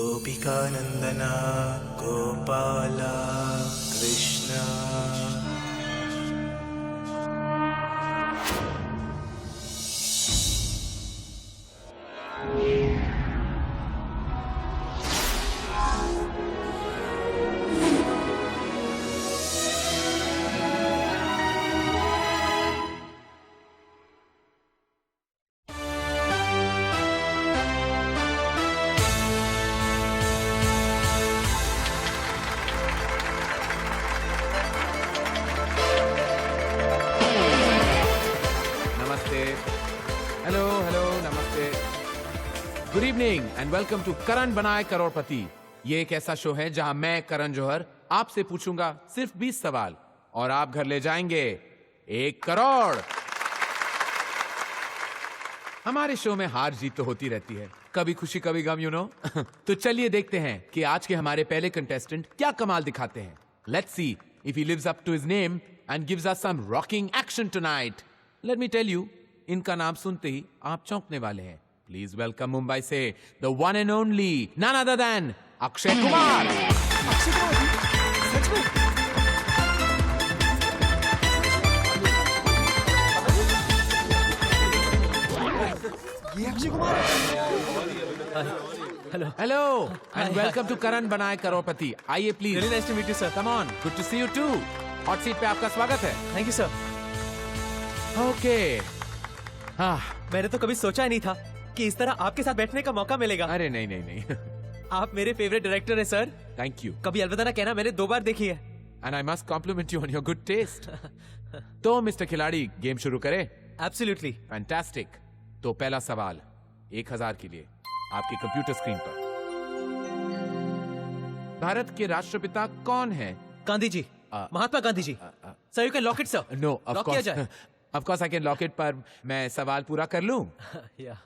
गोपिकानन्दना Gopala Krishna. Good evening and welcome to Karan बनाए करोड़पति। ये एक ऐसा शो है जहां मैं करण जौहर आपसे पूछूंगा सिर्फ 20 सवाल और आप घर ले जाएंगे 1 करोड़। हमारे शो में हार जीत तो होती रहती है, कभी खुशी कभी गम, यू नो। तो चलिए देखते हैं कि आज के हमारे पहले कंटेस्टेंट क्या कमाल दिखाते हैं। Let's see if he lives up to his name and gives us some rocking action tonight. Let me tell you, इनका नाम सुनते ही आप चौंकने वाले हैं। Please welcome Mumbai से the one and only, none other than Akshay Kumar. Akshay Kumar, सच में? ये अक्षय कुमार है? Hello hello and welcome to Karan बनाए करोड़पति। आइए please. Really nice to meet you, sir. Come on, good to see you too. Hot seat पे आपका स्वागत है। Thank you, sir. ओके। मैंने तो कभी सोचा ही नहीं था कि इस तरह आपके साथ बैठने का मौका मिलेगा। अरे नहीं नहीं नहीं। आप मेरे फेवरेट डायरेक्टर हैं sir. Thank you. Kabhi Alvida Naa Kehna, मैंने 2 बार देखी है। And I must compliment you on your good taste. तो मिस्टर खिलाड़ी, गेम शुरू करें? एब्सोल्युटली। फैंटास्टिक। तो पहला सवाल 1000 के लिए आपके कंप्यूटर स्क्रीन पर। भारत के राष्ट्रपिता कौन है? Gandhi ji, Mahatma Gandhi ji. Sir you can lock it sir. No of lock किया जाए। Of course I can lock it, पर मैं सवाल पूरा कर लूं। या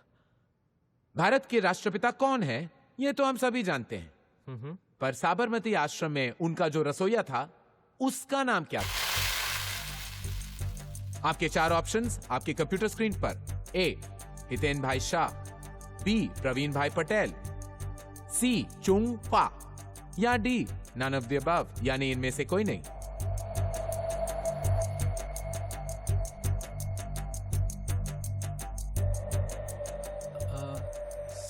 भारत के राष्ट्रपिता कौन है ये तो हम सभी जानते हैं, पर साबरमती आश्रम में उनका जो रसोइया था उसका नाम क्या था? आपके 4 ऑप्शंस आपके कंप्यूटर स्क्रीन पर। ए हितेन भाई शाह, बी प्रवीण भाई पटेल, सी चुंग पा, या D none of the above, यानी इनमें से कोई नहीं।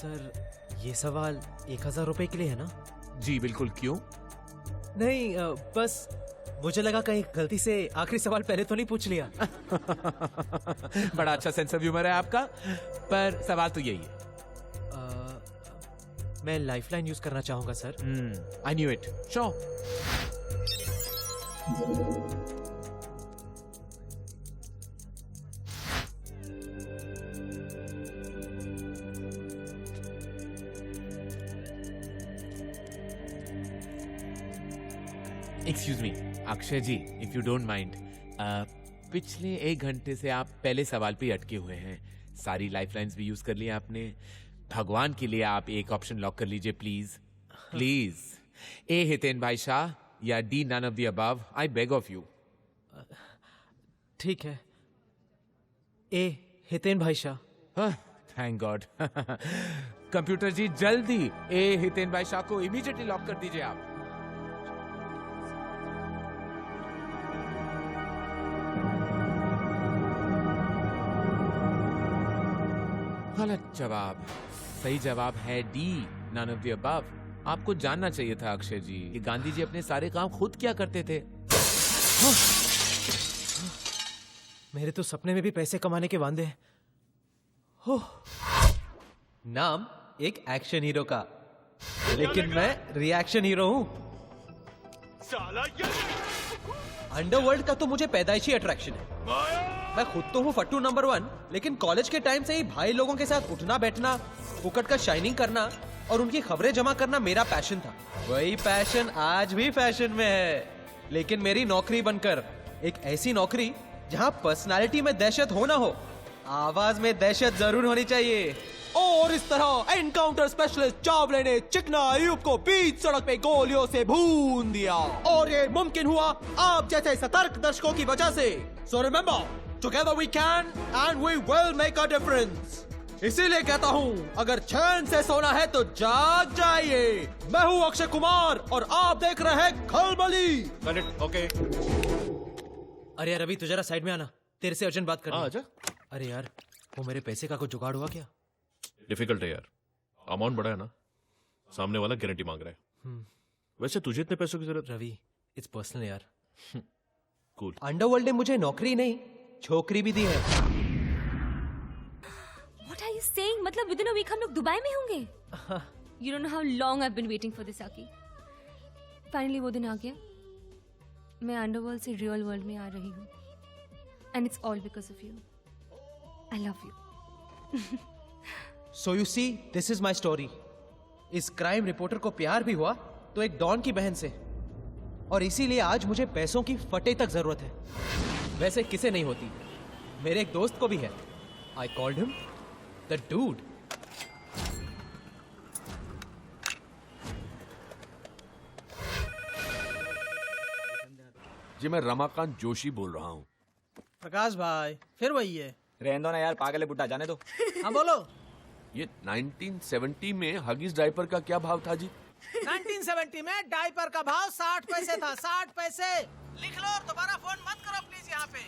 सर ये सवाल 1000 रुपए के लिए है ना? जी बिल्कुल। क्यों? नहीं, बस मुझे लगा कहीं गलती से आखिरी सवाल पहले तो नहीं पूछ लिया। बड़ा अच्छा सेंस ऑफ ह्यूमर है आपका, पर सवाल तो यही है। मैं लाइफलाइन यूज करना चाहूंगा sir. I knew it. So excuse me Akshay ji, if you don't mind, पिछले 1 घंटे से आप पहले सवाल पे अटके हुए हैं। सारी लाइफलाइंस भी यूज कर ली आपने। भगवान के लिए आप एक ऑप्शन लॉक कर लीजिए प्लीज प्लीज। ए हितेन भाई शाह या D none of the above, I beg of you. ठीक है, A Hiten bhai Shah. Thank god. Computer ji जल्दी ए हितेन भाई शाह को इमीडिएटली लॉक कर दीजिए आप। गलत जवाब। सही जवाब है D none of the above. आपको जानना चाहिए था अक्षय जी कि गांधी जी अपने सारे काम खुद क्या करते थे। मेरे तो सपने में भी पैसे कमाने के वांदे हैं। नाम एक एक्शन हीरो का, लेकिन मैं रिएक्शन हीरो हूं। अंडरवर्ल्ड का तो मुझे पैदाइशी अट्रैक्शन है। मैं खुद तो हूँ फट्टू नंबर 1, लेकिन कॉलेज के टाइम से ही भाई लोगों के साथ उठना बैठना, फुकट का शाइनिंग करना और उनकी खबरें जमा करना मेरा पैशन था। वही पैशन आज भी फैशन में है, लेकिन मेरी नौकरी बनकर एक ऐसी नौकरी जहाँ पर्सनालिटी में दहशत हो ना हो, आवाज में दहशत जरूर होनी चाहिए। और इस तरह एनकाउंटर स्पेशलिस्ट चावले ने चिकना अयूब को बीच सड़क पे गोलियों से भून दिया, और ये मुमकिन हुआ आप जैसे सतर्क दर्शकों की वजह से। So remember, together we can and we will make a difference. इसीलिए कहता हूँ अगर चैन से सोना है तो जाग जाइए। मैं हूँ अक्षय कुमार और आप देख रहे हैं खलबली। Correct, okay. अरे यार रवि, तू जरा साइड में आना, तेरे से अर्जेंट बात करनी है। आजा। अरे यार, वो मेरे पैसे का कुछ जुगाड़ हुआ क्या? डिफिकल्ट है यार, अमाउंट बड़ा है ना, सामने वाला गारंटी मांग रहा है। वैसे तुझे इतने पैसों की जरूरत? रवि, इट्स पर्सनल यार। कूल। अंडरवर्ल्ड ने मुझे नौकरी नहीं, छोकरी भी दी है। What are you saying? मतलब within a week हम लोग दुबई में होंगे? You don't know how long I've been waiting for this, Aki. Finally वो दिन आ गया। मैं अंडरवर्ल्ड से रियल वर्ल्ड में आ रही हूँ। And it's all because of you. I love you. So you see, this is my story. इस crime reporter को प्यार भी हुआ तो एक डॉन की बहन से, और इसीलिए आज मुझे पैसों की फटे तक जरूरत है। वैसे किसे नहीं होती, मेरे एक दोस्त को भी है। I called him the dude. जी मैं रमाकांत जोशी बोल रहा हूँ। प्रकाश भाई फिर वही है। रहने दो ना यार, पागल है बुड्ढा, जाने दो। हाँ बोलो। ये 1970 में हगीज डायपर का क्या भाव था जी? 1970 में डायपर का भाव 60 पैसे था। 60 पैसे लिख लो और दोबारा फोन मत करो प्लीज यहाँ पे।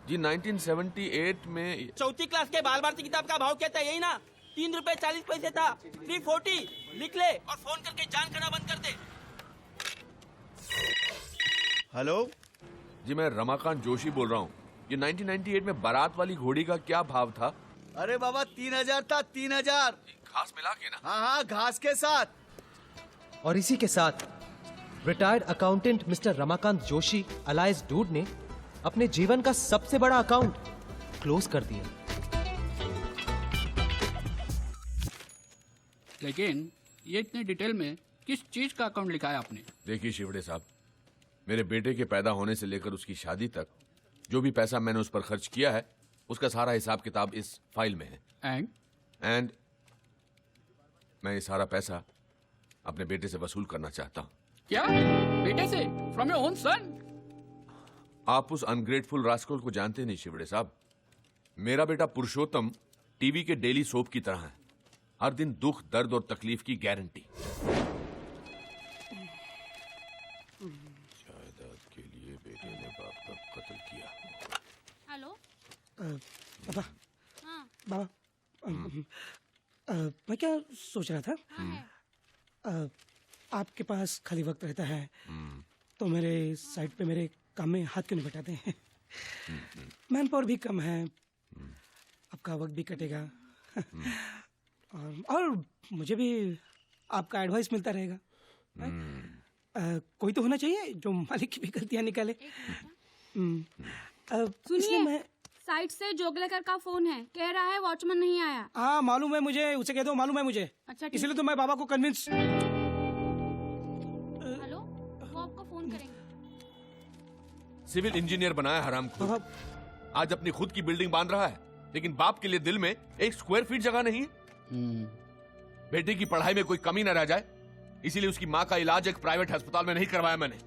जी 1978 में चौथी क्लास के बाल भारती किताब का भाव क्या था? यही ना, 3 रुपए 40 पैसे था। 340 लिख ले और फोन करके जान करना बंद कर दे। हेलो जी, मैं रमाकांत जोशी बोल रहा हूँ। ये 1998 में बारात वाली घोड़ी का क्या भाव था? अरे बाबा 3000 था, 3000 घास मिला के ना। हाँ घास के साथ। और इसी के साथ retired accountant mister Ramakant Joshi अलाइज डूड ने अपने जीवन का सबसे बड़ा अकाउंट क्लोज कर दिया। लेकिन ये इतने डिटेल में किस चीज का अकाउंट लिखा है आपने? देखिए शिवड़े साहब, मेरे बेटे के पैदा होने से लेकर उसकी शादी तक जो भी पैसा मैंने उस पर खर्च किया है, उसका सारा हिसाब किताब इस फाइल में है। एंड मैं ये सारा पैसा अपने बेटे से वसूल करना चाहता हूँ। क्या? बेटे से? From your own son? आप उस अनग्रेटफुल रास्कल को जानते नहीं शिवड़े साहब। मेरा बेटा पुरुषोत्तम टीवी के डेली सोप की तरह है, हर दिन दुख दर्द और तकलीफ की गारंटी। जायदाद के लिए बेटे ने बाप का कत्ल किया। हेलो पापा। हाँ बाबा, मैं क्या सोच रहा था, आपके पास खाली वक्त रहता है तो मेरे साइड पे मेरे काम में हाथ क्यों नहीं बटाते हैं? मैन पावर भी कम है, आपका वक्त भी कटेगा और मुझे भी आपका एडवाइस मिलता रहेगा। कोई तो होना चाहिए जो मालिक की भी गलतियां निकाले। सुनिए, मैं साइड से जोगलेकर का फोन है, कह रहा है वॉचमैन नहीं आया। हाँ मालूम है मुझे, उसे कह दो मालूम है मुझे। अच्छा इसलिए तो मैं बाबा को कन्विंस। हेलो, वो आपको फोन करेंगे। सिविल इंजीनियर बनाया हराम को, आज अपनी खुद की बिल्डिंग बांध रहा है, लेकिन बाप के लिए दिल में 1 स्क्वायर फीट जगह नहीं है। बेटे की पढ़ाई में कोई कमी न रह जाए, इसीलिए उसकी माँ का इलाज एक प्राइवेट अस्पताल में नहीं करवाया मैंने।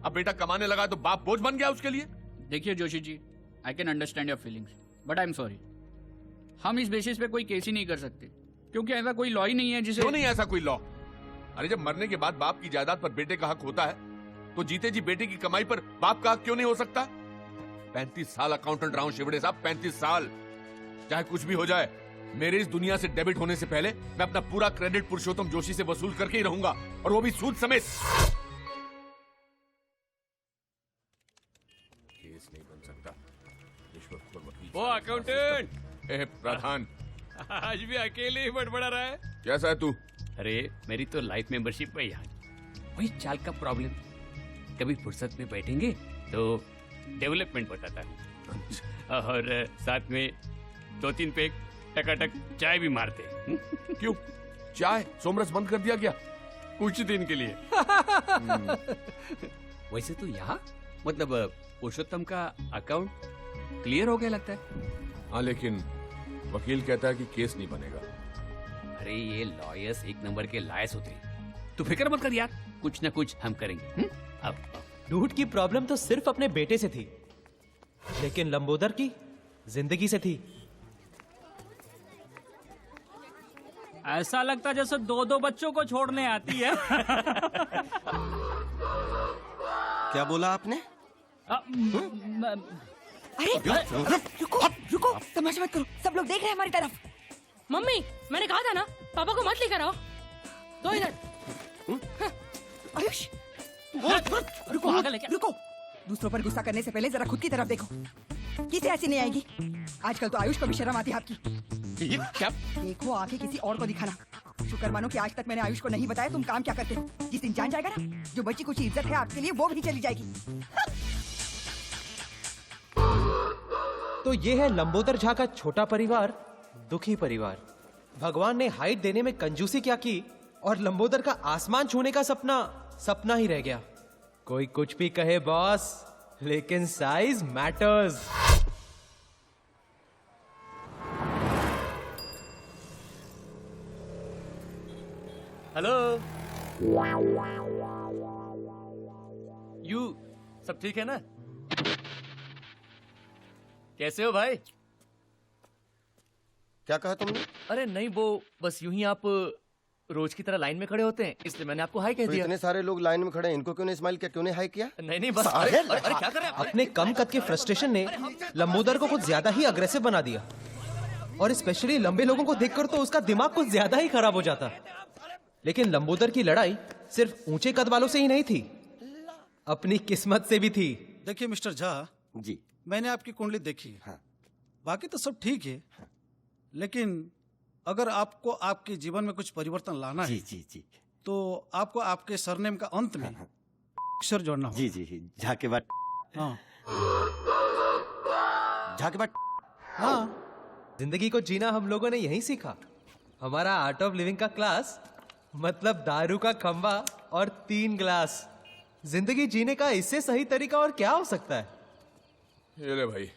अब बेटा कमाने लगा तो बाप बोझ बन गया उसके लिए। देखिए Joshi ji, I can understand your feelings, but I am sorry, हम इस बेसिस पे कोई केस ही नहीं कर सकते, क्योंकि ऐसा कोई लॉ ही नहीं है जिसे। क्यों नहीं ऐसा कोई लॉ? अरे जब मरने के बाद बाप की जायदाद पर बेटे का हक होता है, तो जीते जी बेटे की कमाई पर बाप का हक क्यों नहीं हो सकता? 35 साल अकाउंटेंट रहा हूं शिवड़े साहब, 35 साल। चाहे कुछ भी हो जाए, मेरे इस दुनिया से डेबिट होने से पहले मैं अपना पूरा क्रेडिट पुरुषोत्तम जोशी से वसूल करके ही रहूंगा, और वो भी सूद समेत। केस नहीं बन सकता। रिश्वतखोर वकील। वो अकाउंटेंट प्रधान आज भी अकेले ही बड़बड़ा रहा है। कैसा है तू? अरे मेरी तो लाइफ मेंबरशिप है यार, वही चाल का प्रॉब्लम। कभी फुर्सत में बैठेंगे तो डेवलपमेंट बताता हूँ, और साथ में 2-3 पैक टकाटक चाय भी मारते। क्यों? चाय सोमरस बंद कर दिया क्या? कुछ दिन के लिए। वैसे तो यहाँ मतलब पुरुषोत्तम का अकाउंट क्लियर हो गया लगता है। हाँ, लेकिन वकील कहता है कि केस नहीं बनेगा। अरे ये लॉयर्स 1 नंबर के लायस होते हैं, तू फिक्र मत कर यार, कुछ ना कुछ हम करेंगे। अब डूड की प्रॉब्लम तो सिर्फ अपने बेटे से थी, लेकिन लंबोदर की जिंदगी से थी। ऐसा लगता जैसे 2-2 बच्चों को छोड़ने आती है। क्या बोला आपने? अरे रुको रुको, तमाशा मत करो, सब लोग देख रहे हैं हमारी तरफ। मम्मी, मैंने कहा था ना पापा को मत लेकर आओ। दो इधर। आयुष रुको रुको, दूसरों पर गुस्सा करने से पहले जरा खुद की तरफ देखो। किसे ऐसी नहीं आएगी? आजकल तो आयुष को भी शर्म आती है आपकी। क्या? देखो आके किसी और को दिखाना। शुक्र मानो कि आज तक मैंने आयुष को नहीं बताया तुम काम क्या करते हो। जिस दिन जान जाएगा ना, जो बची कुछ इज्जत है आपके लिए वो भी चली जाएगी। तो ये है लंबोदर झा का छोटा परिवार, दुखी परिवार। भगवान ने हाइट देने में कंजूसी क्या की और लंबोदर का आसमान छूने का सपना सपना ही रह गया। कोई कुछ भी कहे बॉस, लेकिन साइज मैटर्स। हेलो यू, सब ठीक है ना? कैसे हो भाई? क्या कहा तुमने? अरे नहीं, वो बस यूं ही आप रोज की तरह लाइन में खड़े होते हैं, इसलिए मैंने आपको हाई कह तो दिया। इतने सारे लोग लाइन में खड़े हैं, इनको क्यों नहीं स्माइल किया, क्यों नहीं हाई किया? नहीं बस अरे क्या कर रहे हैं? अपने कम कद के फ्रस्ट्रेशन ने लंबोदर को कुछ ज्यादा ही अग्रेसिव बना दिया, और स्पेशली लंबे लोगों को देखकर तो उसका दिमाग कुछ ज्यादा ही खराब हो जाता। लेकिन लंबोदर की लड़ाई सिर्फ ऊंचे कद वालों से ही नहीं थी, अपनी किस्मत से भी थी। देखिए मिस्टर झा जी, मैंने आपकी कुंडली देखी है। बाकी तो सब ठीक है, लेकिन अगर आपको आपके जीवन में कुछ परिवर्तन लाना है जी तो आपको आपके सरनेम का अंत में अक्षर जोड़ना होगा। जी झा के बाद हाँ झा के बाद हाँ, जिंदगी को जीना हम लोगों ने यहीं सीखा। हमारा आर्ट ऑफ लिविंग का क्लास मतलब दारू का खंबा और 3 ग्लास। जिंदगी जीने का इससे सही तरीका और क्या हो सकता है? ये ले भाई,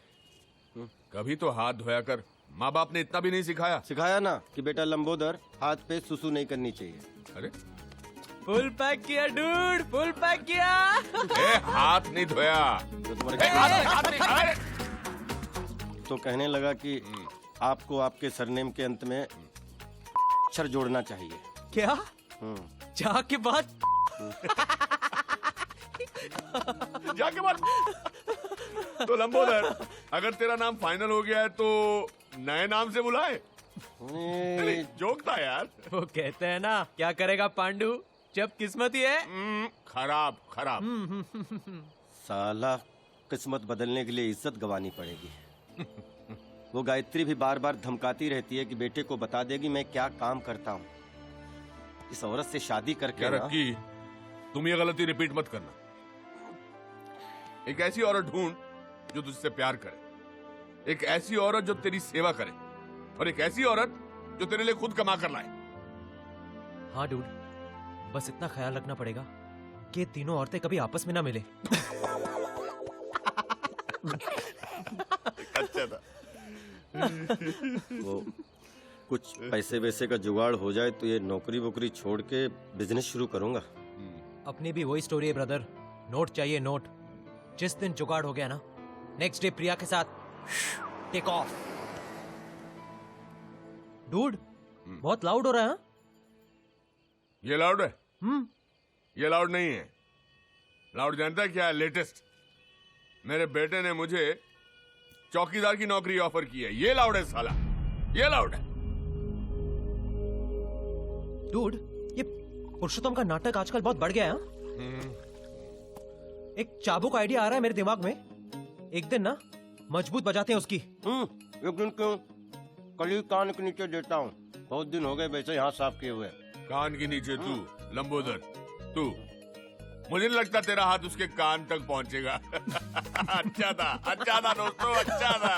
कभी तो हाथ धोया कर। माँ बाप ने इतना भी नहीं सिखाया? सिखाया ना कि बेटा लंबोदर, हाथ पे सुसु नहीं करनी चाहिए। अरे फुल पैक किया डूड, फुल पैक किया। हाथ नहीं धोया तो कहने लगा कि आपको आपके सरनेम के अंत में अक्षर जोड़ना चाहिए। क्या? जाके बाद जाके बाद तो लंबोदर, अगर तेरा नाम फाइनल हो गया है तो नए नाम से बुलाए। जोक था यार। वो कहते हैं ना, क्या करेगा पांडु जब किस्मत ही है खराब खराब। साला किस्मत बदलने के लिए इज्जत गंवानी पड़ेगी। वो गायत्री भी बार बार धमकाती रहती है कि बेटे को बता देगी मैं क्या काम करता हूँ। इस औरत से शादी करके ना, तुम ये गलती रिपीट मत करना। एक ऐसी औरत ढूंढ जो तुझसे प्यार करे, एक ऐसी औरत जो तेरी सेवा करे, और एक ऐसी औरत जो तेरे लिए खुद कमा कर लाए। हाँ डूड, बस इतना ख्याल रखना पड़ेगा कि ये तीनों औरतें कभी आपस में ना मिले। अच्छा था। वो कुछ पैसे वैसे का जुगाड़ हो जाए तो ये नौकरी वोकरी छोड़ के बिजनेस शुरू करूंगा। अपनी भी वही स्टोरी है ब्रदर, नोट चाहिए नोट। जिस दिन जुगाड़ हो गया ना, नेक्स्ट डे प्रिया के साथ टेक ऑफ। डूड, बहुत लाउड हो रहा है। ये लाउड है? ये लाउड नहीं है। लाउड जानता है क्या है? लेटेस्ट। मेरे बेटे ने मुझे चौकीदार की नौकरी ऑफर की है। ये लाउड है साला, ये लाउड है। डूड, ये पुरुषोत्तम का नाटक आजकल बहुत बढ़ गया है। एक चाबुक आइडिया आ रहा है मेरे दिमाग में। एक दिन ना मजबूत बजाते हैं उसकी। एक दिन क्यों, कल ही कान के नीचे देता हूँ। बहुत दिन हो गए वैसे यहाँ साफ किए हुए। कान के नीचे तू लंबोदर, तू, मुझे नहीं लगता तेरा हाथ उसके कान तक पहुंचेगा। अच्छा था दोस्तों, अच्छा था।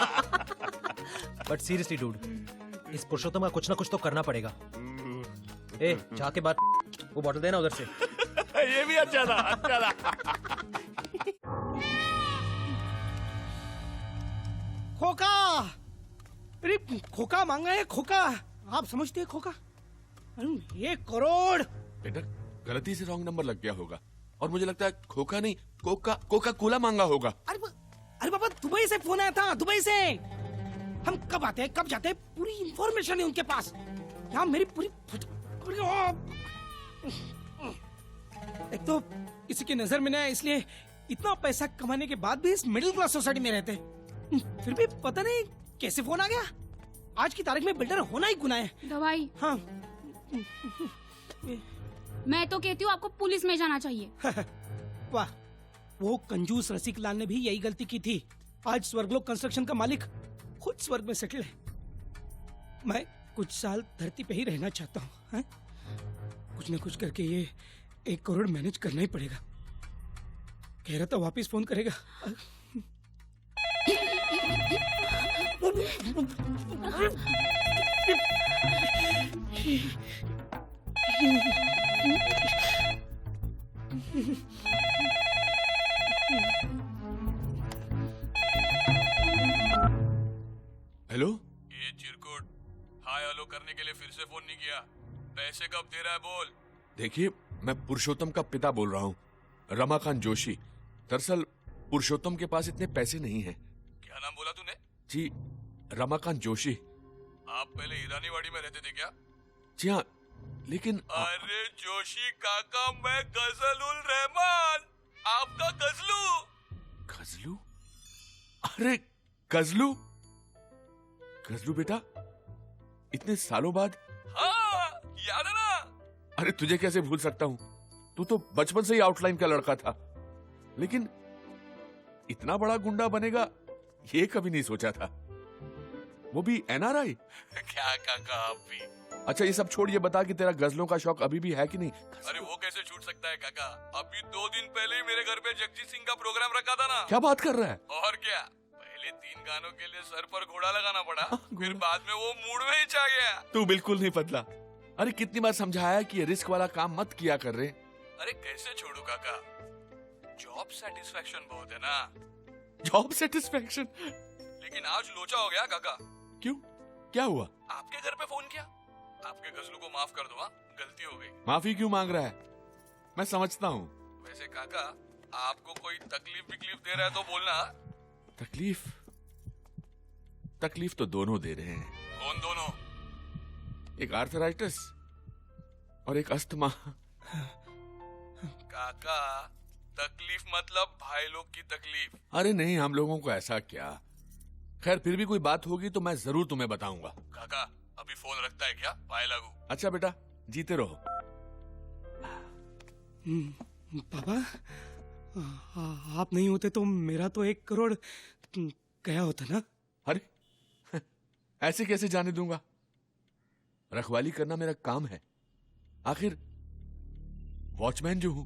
बट सीरियसली डूड, इस पुरुषोत्तम का कुछ ना कुछ तो करना पड़ेगा। ए, जाके बात, वो बॉटल देना उधर से। ये भी अच्छा था, अच्छा था। खोका, अरे खोका मांगा है, खोका। आप समझते हैं खोका? 1 करोड़। बेटा, गलती से रॉन्ग नंबर लग गया होगा, और मुझे लगता है खोका नहीं, कोका कोला मांगा होगा। अरे बाबा, दुबई से फोन आया था, दुबई से। हम कब आते हैं, कब जाते हैं, पूरी इंफॉर्मेशन है उनके पास। यहाँ मेरी पूरी एक तो किसी की नजर में नहीं आया, इसलिए इतना पैसा कमाने के बाद भी इस मिडिल क्लास सोसाइटी में रहते हैं। फिर भी पता नहीं कैसे फोन आ गया। आज की तारीख में बिल्डर होना ही गुनाह है। दवाई। हाँ। मैं तो कहती हूँ आपको पुलिस में जाना चाहिए। वाह, वो कंजूस रसिक लाल ने भी यही गलती की थी। आज स्वर्गलोक कंस्ट्रक्शन का मालिक खुद स्वर्ग में सेटल है। मैं कुछ साल धरती पे ही रहना चाहता हूँ। कुछ न कुछ करके ये 1 करोड़ मैनेज करना ही पड़ेगा। कह रहा था वापिस फोन करेगा। हेलो, ये चिरकुट हाय हेलो करने के लिए फिर से फोन नहीं किया। पैसे कब दे रहा है बोल। देखिए, मैं पुरुषोत्तम का पिता बोल रहा हूँ, रमाकांत जोशी। दरअसल पुरुषोत्तम के पास इतने पैसे नहीं हैं। क्या नाम बोला तूने? जी, रमाकांत जोशी। आप पहले ईरानीवाड़ी में रहते थे क्या? जी हाँ, लेकिन अरे जोशी काका, मैं गजलुल रहमान, आपका गजलू। गजलू? अरे गजलू, गजलू बेटा, इतने सालों बाद। हाँ, याद है ना? अरे तुझे कैसे भूल सकता हूँ, तू तो बचपन से ही आउटलाइन का लड़का था। लेकिन इतना बड़ा गुंडा बनेगा ये कभी नहीं सोचा था, वो भी एनआरआई। क्या काका आप भी? अच्छा ये सब छोड़, ये बता कि तेरा गजलों का शौक अभी भी है कि नहीं? अरे वो कैसे छूट सकता है काका, अभी 2 दिन पहले ही मेरे घर पे जगजीत सिंह का प्रोग्राम रखा था ना। क्या बात कर रहा है? और क्या, पहले 3 गानों के लिए सर पर घोड़ा लगाना पड़ा, फिर बाद में वो मूड में ही छा गया। तू बिल्कुल नहीं बदला। अरे कितनी बार समझाया कि ये रिस्क वाला काम मत किया कर रहे। अरे कैसे छोड़ू काका, जॉब सेटिस्फेक्शन बहुत है ना। Job satisfaction? लेकिन आज लोचा हो गया काका। क्यों, क्या हुआ? आपके घर पे फोन किया, आपके गजलू को माफ कर दो। हाँ, गलती हो गई। माफी क्यों मांग रहा है? मैं समझता हूँ। वैसे काका, आपको कोई तकलीफ विकलीफ दे रहा है तो बोलना। तकलीफ? तकलीफ तो दोनों दे रहे हैं। कौन दोनों? एक आर्थराइटिस और एक अस्थमा। काका, तकलीफ मतलब भाई लोग की तकलीफ। अरे नहीं, हम लोगों को ऐसा क्या। खैर, फिर भी कोई बात होगी तो मैं जरूर तुम्हें बताऊंगा। काका, अभी फोन रखता है क्या? बाय लागू। अच्छा बेटा, जीते रहो। पापा, आप नहीं होते तो मेरा तो 1 करोड़ गया होता ना। अरे ऐसे कैसे जाने दूंगा? रखवाली करना मेरा काम है, आखिर वॉचमैन जो हूं।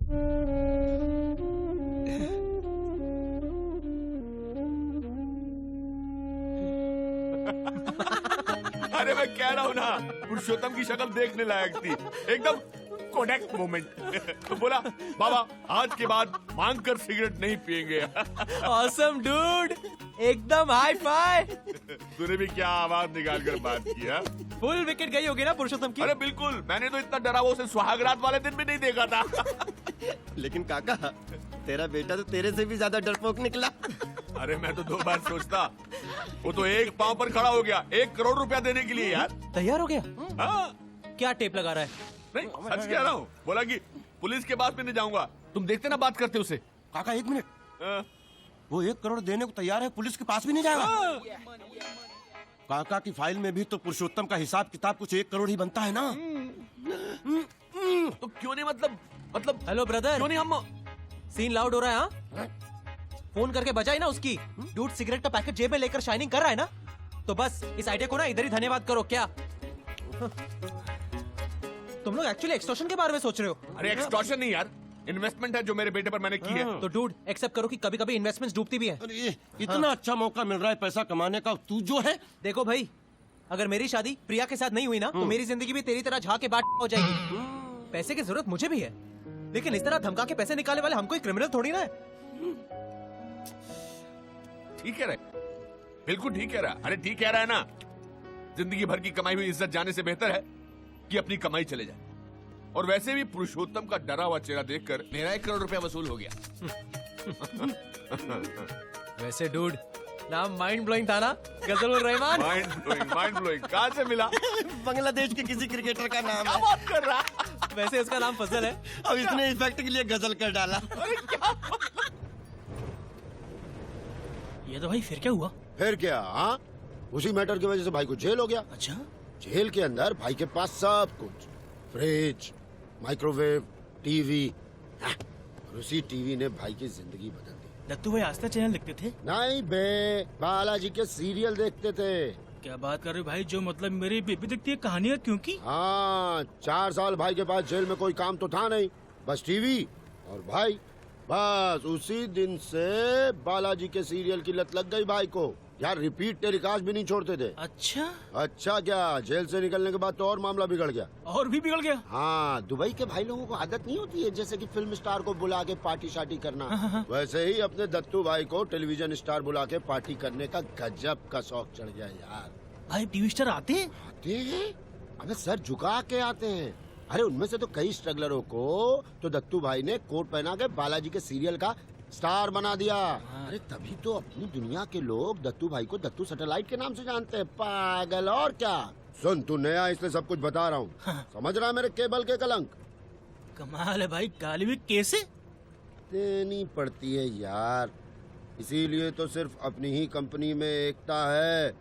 अरे मैं कह रहा हूं ना, पुरुषोत्तम की शक्ल देखने लायक थी, एकदम कोडेक मोमेंट। बोला बाबा आज के बाद मांग कर सिगरेट नहीं पिएंगे। ऑसम डूड, एकदम हाई फाई। तूने भी क्या आवाज निकाल कर बात किया? फुल विकेट गई होगी ना पुरुषोत्तम की। अरे बिल्कुल, मैंने तो इतना डरा वो उसे सुहागरात वाले दिन भी नहीं देखा था। लेकिन काका, तेरा बेटा तो तेरे से भी ज्यादा डरपोक निकला। अरे मैं तो 2 बार सोचता, वो तो एक पांव पर खड़ा हो गया 1 करोड़ रुपया देने के लिए। यार तैयार हो गया? हाँ। क्या टेप लगा रहा है? नहीं, सच कह रहा हूँ। बोला कि पुलिस के पास में नहीं जाऊंगा। तुम देखते ना बात करते उसे। काका 1 मिनट, वो 1 करोड़ देने को तैयार है, पुलिस के पास भी नहीं जाएगा? काका की फाइल में भी तो पुरुषोत्तम का हिसाब किताब कुछ 1 करोड़ ही बनता है ना। तो क्यों नहीं, मतलब हेलो ब्रदर, क्यों नहीं हम। सीन लाउड हो रहा है। हाँ, फोन करके बजाई ना उसकी। डूड सिगरेट का पैकेट जेब में लेकर शाइनिंग कर रहा है ना, तो बस इस आइडिया को ना इधर ही धन्यवाद करो। क्या तुम लोग एक्चुअली एक्सटॉर्शन के बारे में सोच रहे हो? अरे एक्सटॉर्शन नहीं यार, इन्वेस्टमेंट है जो मेरे बेटे पर मैंने की है। तो डूड एक्सेप्ट करो कि कभी कभी इन्वेस्टमेंट्स डूबती भी है। अरे इतना अच्छा मौका मिल रहा है पैसा कमाने का, तू जो है। देखो भाई, अगर मेरी शादी प्रिया के साथ नहीं हुई ना, तो मेरी जिंदगी भी तेरी तरह झाके बाट हो जाएगी। पैसे की जरूरत मुझे भी है, लेकिन इस तरह धमका के पैसे निकालने वाले हम कोई क्रिमिनल थोड़ी ना है। ठीक कह रहा है, बिल्कुल ठीक कह रहा है। अरे ठीक कह रहा है ना, जिंदगी भर की कमाई हुई इज्जत जाने से बेहतर है कि अपनी कमाई चले जाए। और वैसे भी पुरुषोत्तम का डरा हुआ चेहरा देखकर मेरा 1 करोड़ रुपया वसूल हो गया। वैसे डूड, नाम माइंड ब्लोइंग था ना, गजल उर रहमान। माइंड ब्लोइंग कहाँ से मिला? बांग्लादेश के किसी क्रिकेटर का नाम क्या है। बात कर रहा? वैसे इसका नाम फजल है। अब इसने इफेक्ट के लिए गजल कर डाला। ये तो भाई फिर क्या हुआ? फिर क्या? हाँ, उसी मैटर की वजह से भाई को जेल हो गया। अच्छा, जेल के अंदर भाई के पास सब कुछ, फ्रिज, माइक्रोवेव, टीवी, और उसी टीवी ने भाई की जिंदगी बदल दी। दत्तू भाई आस्था चैनल देखते थे? नहीं बे, बालाजी के सीरियल देखते थे। क्या बात कर रहे हो भाई? जो मतलब मेरी बेबी देखती है कहानियाँ, क्योंकि हाँ, 4 साल भाई के पास जेल में कोई काम तो था नहीं, बस टीवी और भाई। बस उसी दिन से बालाजी के सीरियल की लत लग गई भाई को। यार रिपीट टेलीकास्ट भी नहीं छोड़ते थे। अच्छा क्या, जेल से निकलने के बाद तो और मामला बिगड़ गया। और भी बिगड़ गया? हाँ, दुबई के भाई लोगों को आदत नहीं होती है जैसे कि फिल्म स्टार को बुला के पार्टी शार्टी करना। वैसे ही अपने दत्तू भाई को टेलीविजन स्टार बुला के पार्टी करने का गजब का शौक चढ़ गया यार। भाई टीवी स्टार आते हैं? आते हैं, अबे सर झुका के आते हैं। अरे उनमें से तो कई स्ट्रगलरों को तो दत्तू भाई ने कोट पहना के बालाजी के सीरियल का स्टार बना दिया। अरे तभी तो अपनी दुनिया के लोग दत्तू भाई को दत्तू सैटेलाइट के नाम से जानते हैं। पागल, और क्या। सुन, तू नया इसलिए सब कुछ बता रहा हूँ। समझ रहा है मेरे केबल के कलंक? कमाल है भाई, गाली भी कैसे देनी पड़ती है यार, इसीलिए तो सिर्फ अपनी ही कंपनी में एकता है।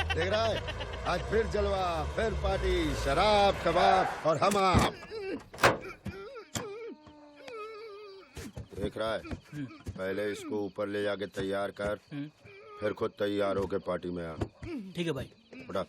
देख रहा है, आज फिर जलवा, फिर पार्टी, शराब, कबाब और हम आप। देख रहा है, पहले इसको ऊपर ले जाके तैयार कर, फिर खुद तैयार होके पार्टी में आ। ठीक है भाई। उठा।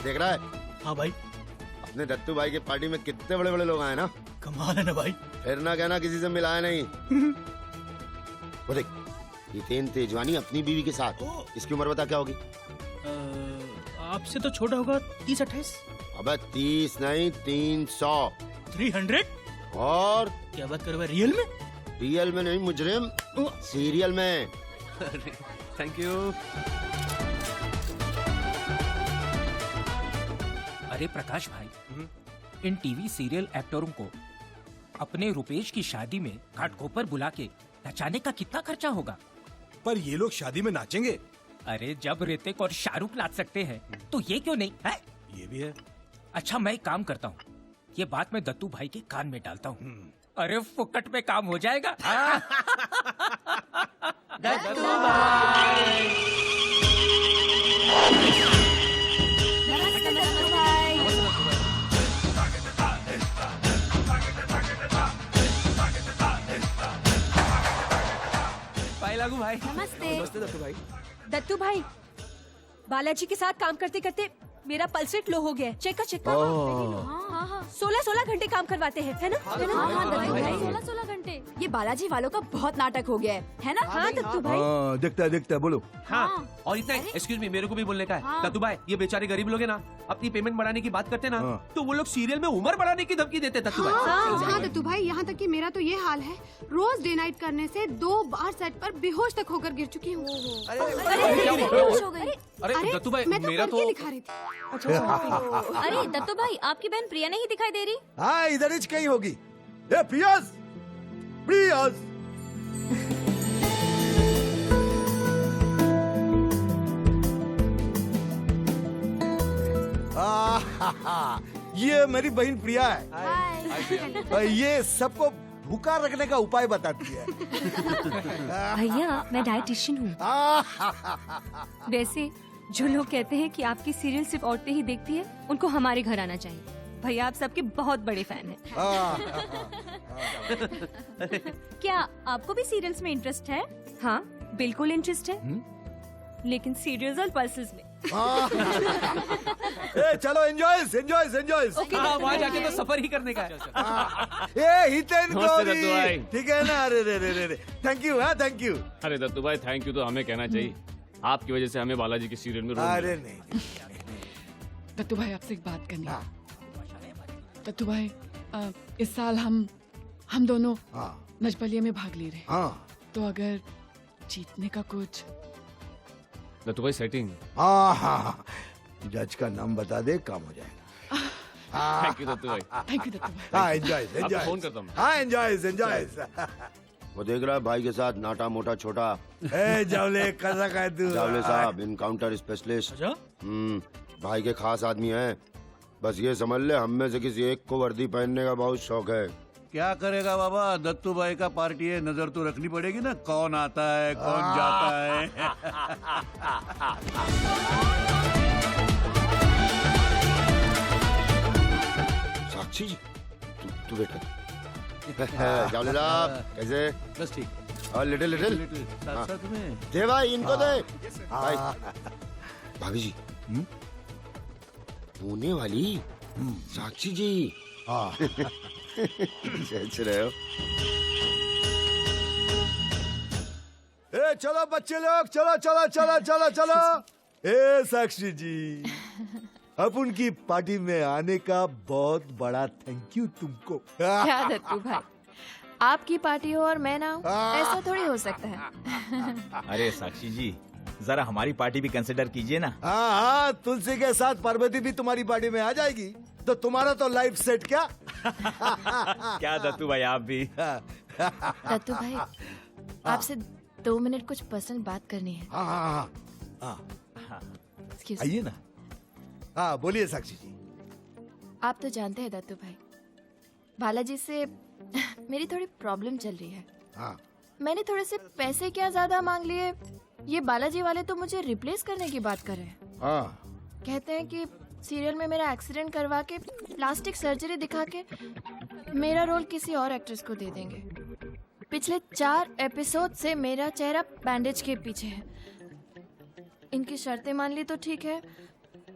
देख रहा है? हाँ भाई। अपने दत्तू भाई की पार्टी में कितने बड़े बड़े लोग आए ना। कमाल है ना भाई। फिर ना कहना किसी से मिलाया नहीं। वो देख, ये तेजवानी अपनी बीवी के साथ, इसकी उम्र बता क्या होगी? आपसे तो छोटा होगा 30-28। अबे 30 नहीं, 300। 300? और क्या बात कर रहे हो, रियल में? रियल में नहीं मुजरिम, सीरियल में। Thank you. अरे प्रकाश भाई, इन टीवी सीरियल एक्टरों को अपने रुपेश की शादी में घाटकोपर बुला के नचाने का कितना खर्चा होगा? पर ये लोग शादी में नाचेंगे? अरे जब ऋतिक और शाहरुख नाच सकते हैं तो ये क्यों नहीं है? ये भी है। अच्छा मैं एक काम करता हूँ, ये बात मैं दत्तू भाई के कान में डालता हूँ। अरे फुकट में काम हो जाएगा। दत्तू भाई। लागू भाई। नमस्ते। नमस्ते दत्तू भाई। दत्तू भाई, बालाजी के साथ काम करते करते मेरा पल्स रेट लो हो गया है। चेक कर। 16 घंटे काम करवाते हैं, है ना? हाँ, 16 घंटे। ये बालाजी वालों का बहुत नाटक हो गया है ना? हाँ दत्तू भाई। दिखता है बोलो। हाँ, और इतना एक्सक्यूज मी, मेरे को भी बोलने का है। दत्तू भाई, ये बेचारे गरीब लोग हैं ना, अपनी पेमेंट बढ़ाने की बात करते ना, तो वो लोग सीरियल में उम्र बढ़ाने की धमकी देते। दत्तू भाई। हाँ दत्तू भाई, यहाँ तक कि मेरा तो ये हाल है, रोज डे नाइट करने से 2 बार सेट पर बेहोश तक होकर गिर चुकी हूँ। अरे दत्तू भाई, मैं तो मेरा तो दिखा रही थी। अरे दत्तू भाई, आपकी बहन प्रिया नहीं दिखाई दे रही? हाँ, इधर ही कहीं होगी। ए प्रियास, प्रियास। ये मेरी बहन प्रिया है। ये सबको भूखा रखने का उपाय बताती है। भैया, मैं डाइटिशियन हूँ। वैसे जो लोग कहते हैं कि आपकी सीरियल सिर्फ औरतें ही देखती है, उनको हमारे घर आना चाहिए। भैया आप सबके बहुत बड़े फैन हैं। क्या आपको भी सीरियल्स में इंटरेस्ट है? हाँ बिल्कुल इंटरेस्ट है। लेकिन सीरियल्स और पल्सेस में। ए चलो एंजॉयस एंजॉयस एंजॉयस। वहाँ जाके तो सफर ही करने का है। ए हितेन नमस्ते दत्तू भाई। ठीक है ना? अरे रे रे रे रे थैंक यू। हाँ थैंक यू। अरे दत्तू भाई थैंक यू तो हमें कहना चाहिए, आपकी वजह से हमें बालाजी की सीरियल में रोल अरे मिला। नहीं दत्तू भाई आपसे एक बात करनी है। दत्तू भाई इस साल हम दोनों नजबलिया में भाग ले रहे हैं, तो अगर जीतने का कुछ। दत्तू भाई सेटिंग। हाँ जज का नाम बता दे, काम हो जाएगा। थैंक यू दत्तू भाई। थैंक यू दत्तू भाई। हाँ एंजॉयस आपको एंजॉयस। फोन करता हूँ। हाँ एंजॉयस एंजॉयस। वो देख रहा है भाई के साथ नाटा मोटा छोटा। ए जावले कैसा का है तू? जावले साहब इनकाउंटर स्पेशलिस्ट। भाई के खास आदमी हैं। बस ये समझ ले हम में से किसी एक को वर्दी पहनने का बहुत शौक है। क्या करेगा बाबा, दत्तू भाई का पार्टी है, नजर तो रखनी पड़ेगी ना, कौन आता है कौन जाता है। साक्षी जी तू बैठा। जावले साहब कैसे? बस ठीक। और लिटिल लिटिल साथ साथ में दे भाई इनको दे। भाई भाभी जी होने वाली साक्षी जी। सोच रहे हो? ए चलो बच्चे लोग, चलो चलो चलो चलो चलो। ए साक्षी जी अब उनकी पार्टी में आने का बहुत बड़ा थैंक यू तुमको। क्या दत्तू भाई, आपकी पार्टी हो और मैं ना हूँ, ऐसा थोड़ी हो सकता है। अरे साक्षी जी जरा हमारी पार्टी भी कंसिडर कीजिए ना। हाँ तुलसी के साथ पार्वती भी तुम्हारी पार्टी में आ जाएगी, तो तुम्हारा तो लाइफ सेट क्या? क्या दत्तू भाई आप भी। दत्तू भाई आपसे 2 मिनट कुछ पर्सनल बात करनी है। Excuse me। आइए ना। हाँ बोलिए साक्षी जी। आप तो जानते हैं दत्तू भाई, बालाजी से मेरी थोड़ी प्रॉब्लम चल रही है। मैंने थोड़े से पैसे क्या ज्यादा मांग लिए, ये बालाजी वाले तो मुझे रिप्लेस करने की बात कर रहे हैं। कहते हैं कि सीरियल में मेरा एक्सीडेंट करवा के प्लास्टिक सर्जरी दिखा के मेरा रोल किसी और एक्ट्रेस को दे देंगे। पिछले 4 एपिसोड से मेरा चेहरा बैंडेज के पीछे है। इनकी शर्तें मान ली तो ठीक है,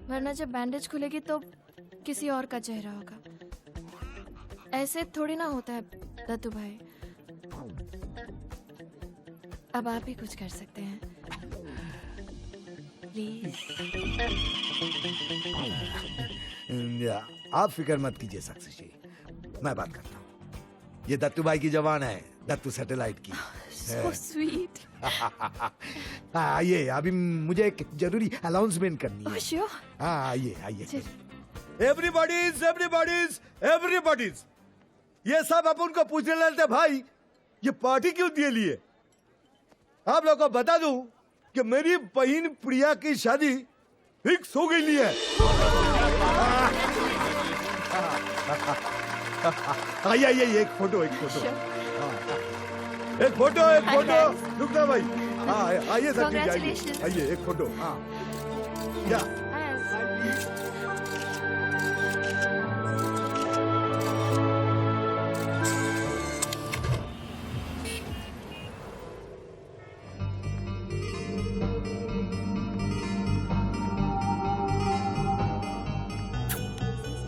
वरना जब बैंडेज खुलेगी तो किसी और का चेहरा होगा। ऐसे थोड़ी ना होता है दत्तू भाई। अब आप ही कुछ कर सकते हैं प्लीज। आप फिक्र मत कीजिए साक्षी जी, मैं बात करता हूँ। ये दत्तू भाई की जवान है, दत्तू सैटेलाइट की। So sweet। आइए अभी मुझे एक जरूरी अनाउंसमेंट करनी है। Sure। हाँ आइए आइए। एवरीबॉडीज एवरीबॉडीज एवरीबॉडीज, ये सब अपन को पूछने लगते भाई ये पार्टी क्यों दिए लिए। आप लोगों को बता दूं कि मेरी बहन प्रिया की शादी फिक्स हो गई है। आइए आइए एक फोटो एक फोटो। एक फोटो एक फोटो। रुकना भाई। हाँ आइए सर आइए एक फोटो। हाँ क्या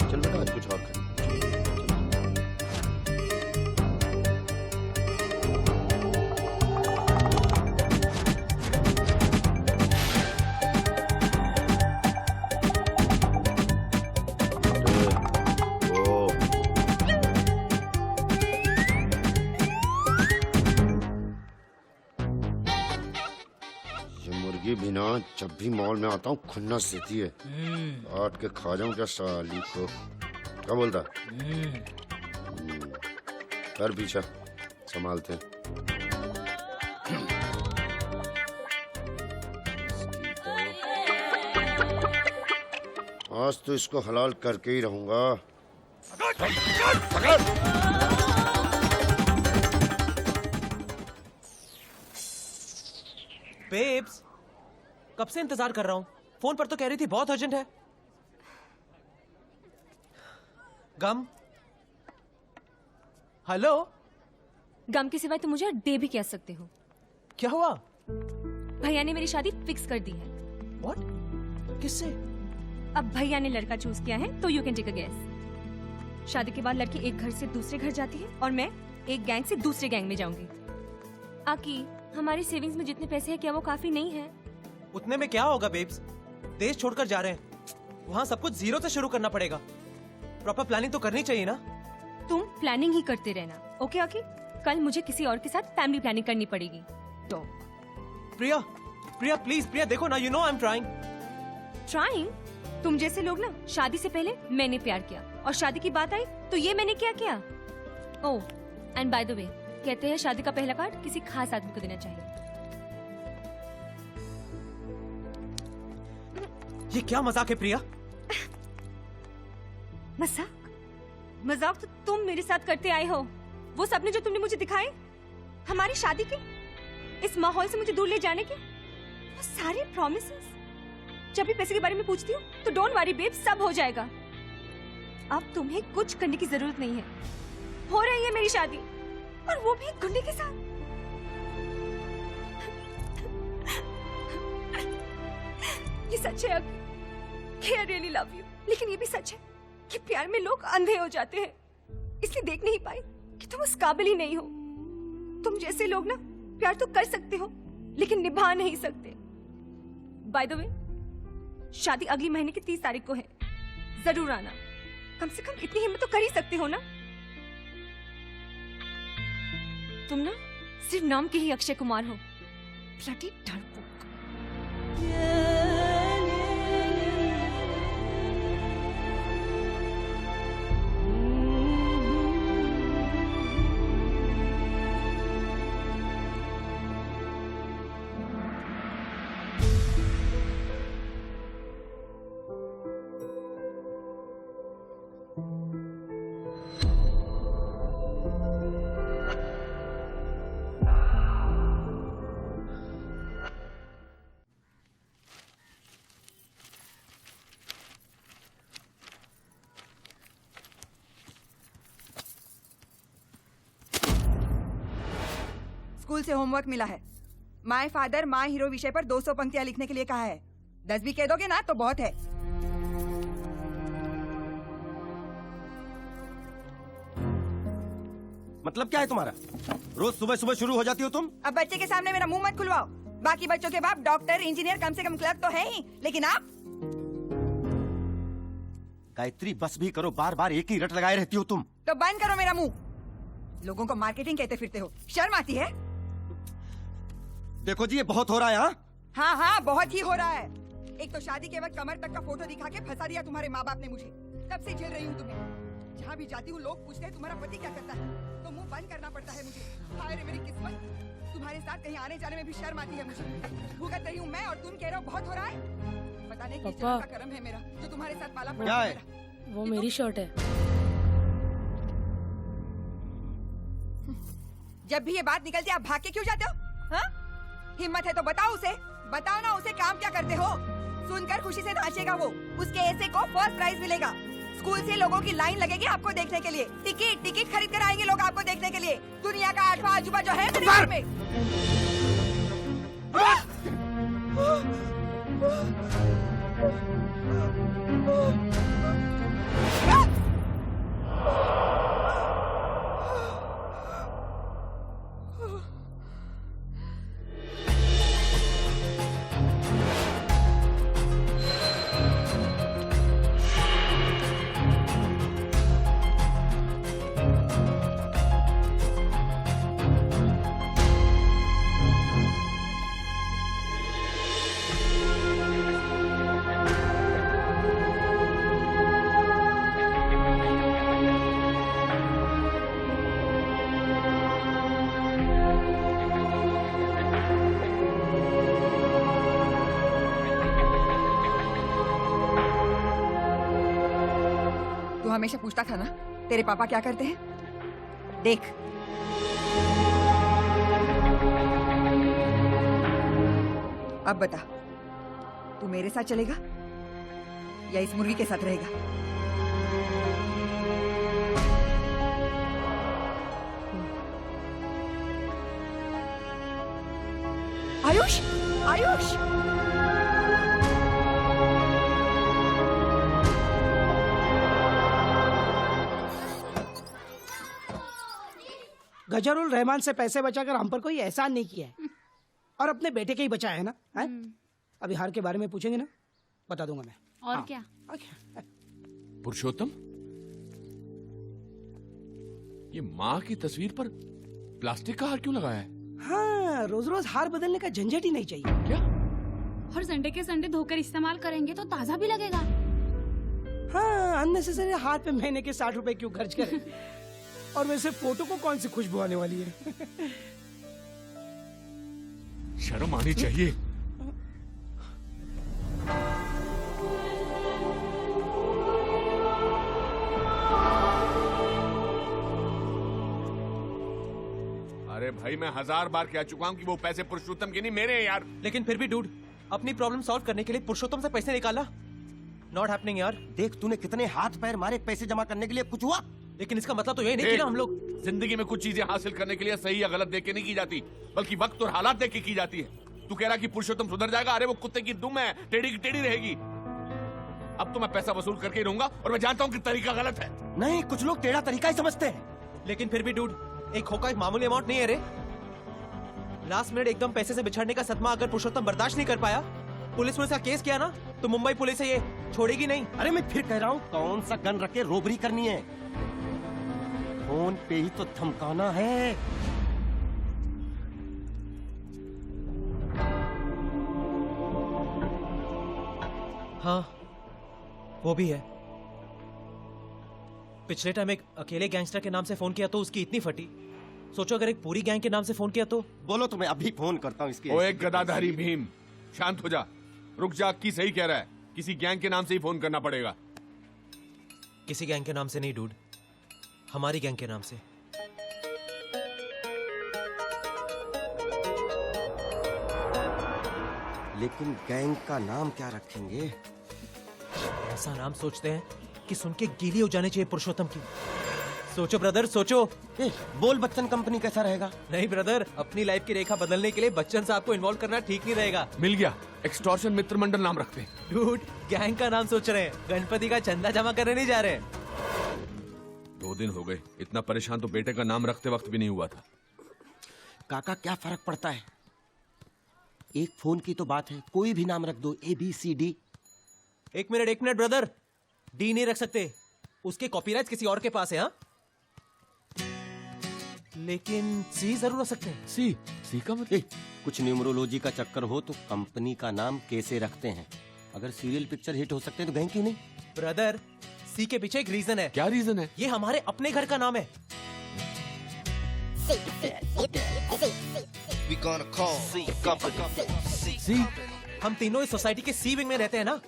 चल बेटा आज कुछ और कर। भी ना जब भी मॉल में आता हूँ खुन्नस देती है। काट के खा जाऊं क्या साली को। क्या बोलता? कर पीछा संभालते हैं। आज तो इसको हलाल करके ही रहूंगा। बेब्स कब से इंतजार कर रहा हूँ, फोन पर तो कह रही थी बहुत अर्जेंट है। गम हेलो। गम के सिवाय तुम मुझे डे भी कह सकते हो। क्या हुआ? भैया ने मेरी शादी फिक्स कर दी है। What? किससे? अब भैया ने लड़का चूज किया है तो you can take a guess. शादी के बाद लड़की एक घर से दूसरे घर जाती है और मैं एक गैंग से दूसरे गैंग में जाऊंगी। आकी, हमारी सेविंग्स में जितने पैसे हैं क्या वो काफी नहीं है? उतने में क्या होगा बेब्स? देश छोड़कर जा रहे हैं, वहाँ सब कुछ जीरो से शुरू करना पड़ेगा। प्रॉपर प्लानिंग तो करनी चाहिए ना। तुम प्लानिंग ही करते रहना, ओके आकी? कल मुझे किसी और के साथ फैमिली प्लानिंग करनी पड़ेगी तो। प्रिया, प्रिया प्लीज, प्रिया देखो ना, you know I am trying. Trying? तुम जैसे लोग ना, शादी से पहले मैंने प्यार किया और शादी की बात आई तो ये मैंने क्या किया। ओह, एंड बाय द वे, कहते हैं शादी का पहला कार्ड किसी खास आदमी को देना चाहिए। ये क्या मजाक है प्रिया? मजाक? मजाक तो तुम मेरे साथ करते आए हो। वो सपने जो तुमने मुझे दिखाए, हमारी शादी के, इस माहौल से मुझे दूर ले जाने के, वो सारे प्रॉमिसेस। जब भी पैसे के बारे में पूछती हूँ तो डोंट वरी बेब, सब हो जाएगा। अब तुम्हें कुछ करने की जरूरत नहीं है। हो रही है मेरी शादी, और वो भी एक गुंडे के साथ। ये सच है कि आई रियली लव यू, लेकिन ये भी सच है कि प्यार में लोग अंधे हो जाते हैं। इसलिए देख नहीं पाए कि तुम उस काबिल ही नहीं हो। तुम जैसे लोग ना प्यार तो कर सकते हो लेकिन निभा नहीं सकते। बाय द वे, शादी अगली महीने की 30 तारीख को है, जरूर आना। कम से कम इतनी हिम्मत तो कर ही सकते हो ना। तुम ना सिर्फ नाम के ही अक्षय कुमार हो, ब्लडी डरपोक। स्कूल से होमवर्क मिला है। माय फादर माय हीरो विषय पर 200 पंक्तियां लिखने के लिए कहा है। 10 भी कह दोगे ना तो बहुत है। मतलब क्या है तुम्हारा? रोज सुबह सुबह शुरू हो जाती हो तुम। अब बच्चे के सामने मेरा मुंह मत खुलवाओ। बाकी बच्चों के बाप डॉक्टर इंजीनियर कम से कम क्लर्क तो है ही, लेकिन आप गायत्री बस भी करो, बार बार एक ही रट लगाए रहती हो तुम। तो बंद करो मेरा मुंह। लोगों को मार्केटिंग कहते फिरते हो, शर्म आती है? देखो जी, ये बहुत हो रहा है। हाँ हाँ, बहुत ही हो रहा है। एक तो शादी के वक्त कमर तक का फोटो दिखा के फंसा दिया तुम्हारे माँ बाप ने मुझे। तब से झेल रही हूँ तुम्हें। जहाँ भी जाती हूँ लोग पूछते हैं तुम्हारा पति क्या करता है, तो मुंह बंद करना पड़ता है मुझे। हाय रे मेरी किस्मत, तुम्हारे साथ कहीं आने जाने में भी शर्म आती है मुझे। भुगत रही हूँ मैं और तुम कह रहे हो बहुत हो रहा है। पता नहीं किस जन्म का कर्म है मेरा जो तुम्हारे साथ पाला पड़ा है। वो मेरी शर्ट है। जब भी ये बात निकलती है आप भाग के क्यों जाते हो? हाँ? हिम्मत है तो बताओ उसे, बताओ ना उसे काम क्या करते हो। सुनकर खुशी से नाचेगा वो। उसके ऐसे को फर्स्ट प्राइज मिलेगा। स्कूल से लोगों की लाइन लगेगी आपको देखने के लिए। टिकट खरीद कर आएंगे लोग आपको देखने के लिए। दुनिया का 8वां अजूबा जो है मेरे घर में। हमेशा पूछता था ना तेरे पापा क्या करते हैं। देख, अब बता, तू मेरे साथ चलेगा या इस मुर्गी के साथ रहेगा? आयुष, आयुष गजरुल रहमान से पैसे बचाकर हम पर कोई एहसान नहीं किया है और अपने बेटे के ही बचाया है ना है? अभी हार के बारे में पूछेंगे ना बता दूंगा मैं। और क्या? पुरुषोत्तम, ये माँ की तस्वीर पर प्लास्टिक का हार क्यों लगाया है? हाँ, रोज रोज हार बदलने का झंझट ही नहीं चाहिए। क्या? और संडे के संडे धोकर इस्तेमाल करेंगे तो ताज़ा भी लगेगा। हाँ, अननेसेसरी हाथ पे महीने के 60 रुपए क्यों खर्च करें? और वैसे फोटो को कौन सी खुशबू आने वाली है? शर्म आनी चाहिए। अरे भाई, मैं 1000 बार कह चुका हूँ कि वो पैसे पुरुषोत्तम के नहीं, मेरे हैं यार। लेकिन फिर भी डूड, अपनी प्रॉब्लम सॉल्व करने के लिए पुरुषोत्तम से पैसे निकाला। नॉट हैपनिंग यार। देख, तूने कितने हाथ पैर मारे पैसे जमा करने के लिए, कुछ हुआ? लेकिन इसका मतलब तो यही नहीं कि ना हम लोग जिंदगी में कुछ चीजें हासिल करने के लिए सही या गलत देख के नहीं की जाती, बल्कि वक्त और हालात देख के की जाती है। तू कह रहा कि पुरुषोत्तम सुधर जाएगा? अरे वो कुत्ते की दुम है, टेढ़ी की टेढ़ी रहेगी। अब तो मैं पैसा वसूल करके ही रहूंगा और मैं जानता हूँ कि तरीका गलत है। नहीं, कुछ लोग टेढ़ा तरीका ही समझते हैं। लेकिन फिर भी डूड, एक होका एक मामूली अमाउंट नहीं है रे। लास्ट मिनट एकदम पैसे से बिछड़ने का सदमा अगर पुरुषोत्तम बर्दाश्त नहीं कर पाया, पुलिस में इसका केस किया ना, तो मुंबई पुलिस है ये छोड़ेगी नहीं। अरे मैं फिर कह रहा हूँ, कौन सा गन रख के रोबरी करनी है? फोन पे ही तो धमकाना है। हाँ, वो भी है। पिछले टाइम एक अकेले गैंगस्टर के नाम से फोन किया तो उसकी इतनी फटी। सोचो अगर एक पूरी गैंग के नाम से फोन किया तो। बोलो तो मैं अभी फोन करता हूँ इसके। ओए गदाधारी भीम, शांत हो जा। रुक जा, की सही कह रहा है, किसी गैंग के नाम से ही फोन करना पड़ेगा। किसी गैंग के नाम से नहीं डूड, हमारी गैंग के नाम से। लेकिन गैंग का नाम क्या रखेंगे? ऐसा नाम सोचते हैं कि सुन के गीली हो जाने चाहिए पुरुषोत्तम की। सोचो ब्रदर, सोचो। बोल बच्चन कंपनी कैसा रहेगा? नहीं ब्रदर, अपनी लाइफ की रेखा बदलने के लिए बच्चन साहब को इन्वॉल्व करना ठीक नहीं रहेगा। मिल गया, एक्सटॉर्शन मित्र मंडल नाम रखते हैं। डूड, गैंग का नाम सोच रहे हैं, गणपति का चंदा जमा करने नहीं जा रहे हैं। 2 दिन हो गए, इतना परेशान तो बेटे का नाम रखते वक्त भी नहीं हुआ था। काका, क्या फर्क पड़ता है? एक फोन की तो बात है, कोई भी नाम रख दो, ABCD। एक मिनट ब्रदर, डी नहीं रख सकते, उसके कॉपीराइट किसी और के पास है। हाँ, लेकिन सी जरूर रख सकते हैं। सी का मतलब? कुछ न्यूमरोलॉजी का चक्कर हो तो कंपनी का नाम कैसे रखते हैं? अगर सीरियल पिक्चर हिट हो सकते हैं तो गैंग क्यों नहीं? ब्रदर, सी के पीछे एक रीजन है। क्या रीजन है? ये हमारे अपने घर का नाम है। सी? हम तीनों इस सोसाइटी के सी विंग में रहते हैं ना,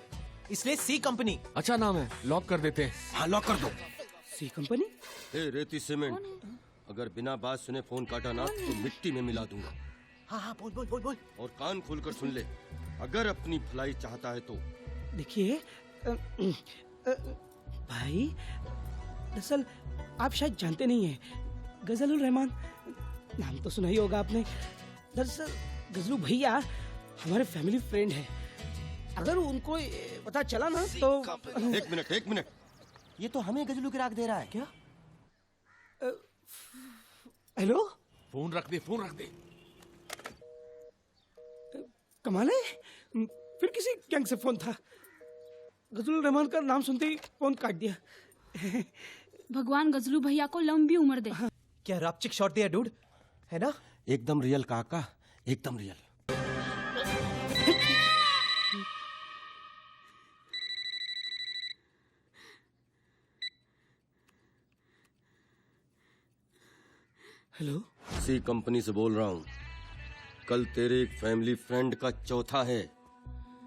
इसलिए सी कंपनी। अच्छा नाम है, लॉक कर देते हैं। हाँ, लॉक कर दो। सी कंपनी? रेती सीमेंट, अगर बिना बात सुने फोन काटा ना तो मिट्टी में मिला दूंगा। हाँ, बोल। और कान खोलकर सुन ले, अगर अपनी भलाई चाहता है तो। देखिए भाई, दरअसल आप शायद जानते नहीं हैं, गजलुल रहमान नाम तो सुना ही होगा आपने। दरअसल गजलू भैया हमारे फैमिली फ्रेंड है। अगर उनको पता चला ना तो। एक मिनट, ये तो हमें गजलू की राग दे रहा है। क्या? हेलो, फोन रख दे। कमाल है, फिर किसी गैंग से फोन था। गजलुल रहमान का नाम सुनते ही फोन काट दिया। भगवान गजलू भैया को लंबी उम्र दे। क्या रापचिक शॉट दिया डूड, है ना? एकदम रियल काका, एकदम रियल। हेलो, सी कंपनी से बोल रहा हूँ। कल तेरे एक फैमिली फ्रेंड का चौथा है।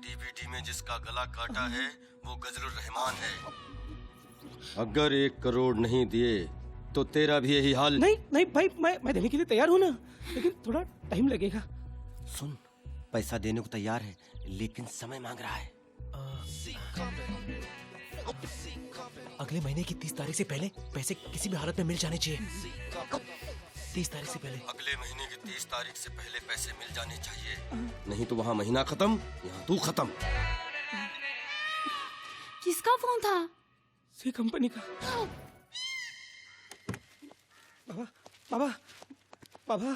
डीवीडी में जिसका गला काटा है वो गजलुर रहमान है। अगर 1 करोड़ नहीं दिए तो तेरा भी यही हाल। नहीं भाई, मैं देने के लिए तैयार हूँ ना, लेकिन थोड़ा टाइम लगेगा। सुन, पैसा देने को तैयार है, लेकिन समय मांग रहा है। अगले महीने की 30 तारीख से पहले पैसे किसी भी हालत में मिल जाने चाहिए। 30 तारीख से पहले? अगले महीने की 30 तारीख से पहले पैसे मिल जाने चाहिए, नहीं तो वहाँ महीना खत्म, यहाँ तू खत्म। किसका फोन था? सी कंपनी का। बाबा बाबा बाबा,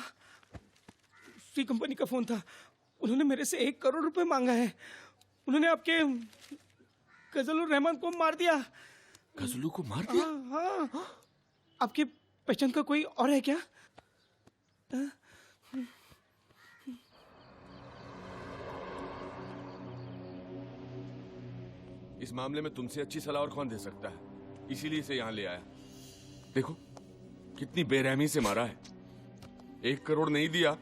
सी कंपनी का फोन था। उन्होंने मेरे से 1 करोड़ रुपए मांगा है। उन्होंने आपके गजलुर रहमान को मार दिया। गजलू को मार दिया? हाँ, हाँ। आपकी पहचान का कोई और है क्या? इस मामले में तुमसे अच्छी सलाह और कौन दे सकता है, इसीलिए इसे यहाँ ले आया। देखो कितनी बेरहमी से मारा है। 1 करोड़ नहीं दिया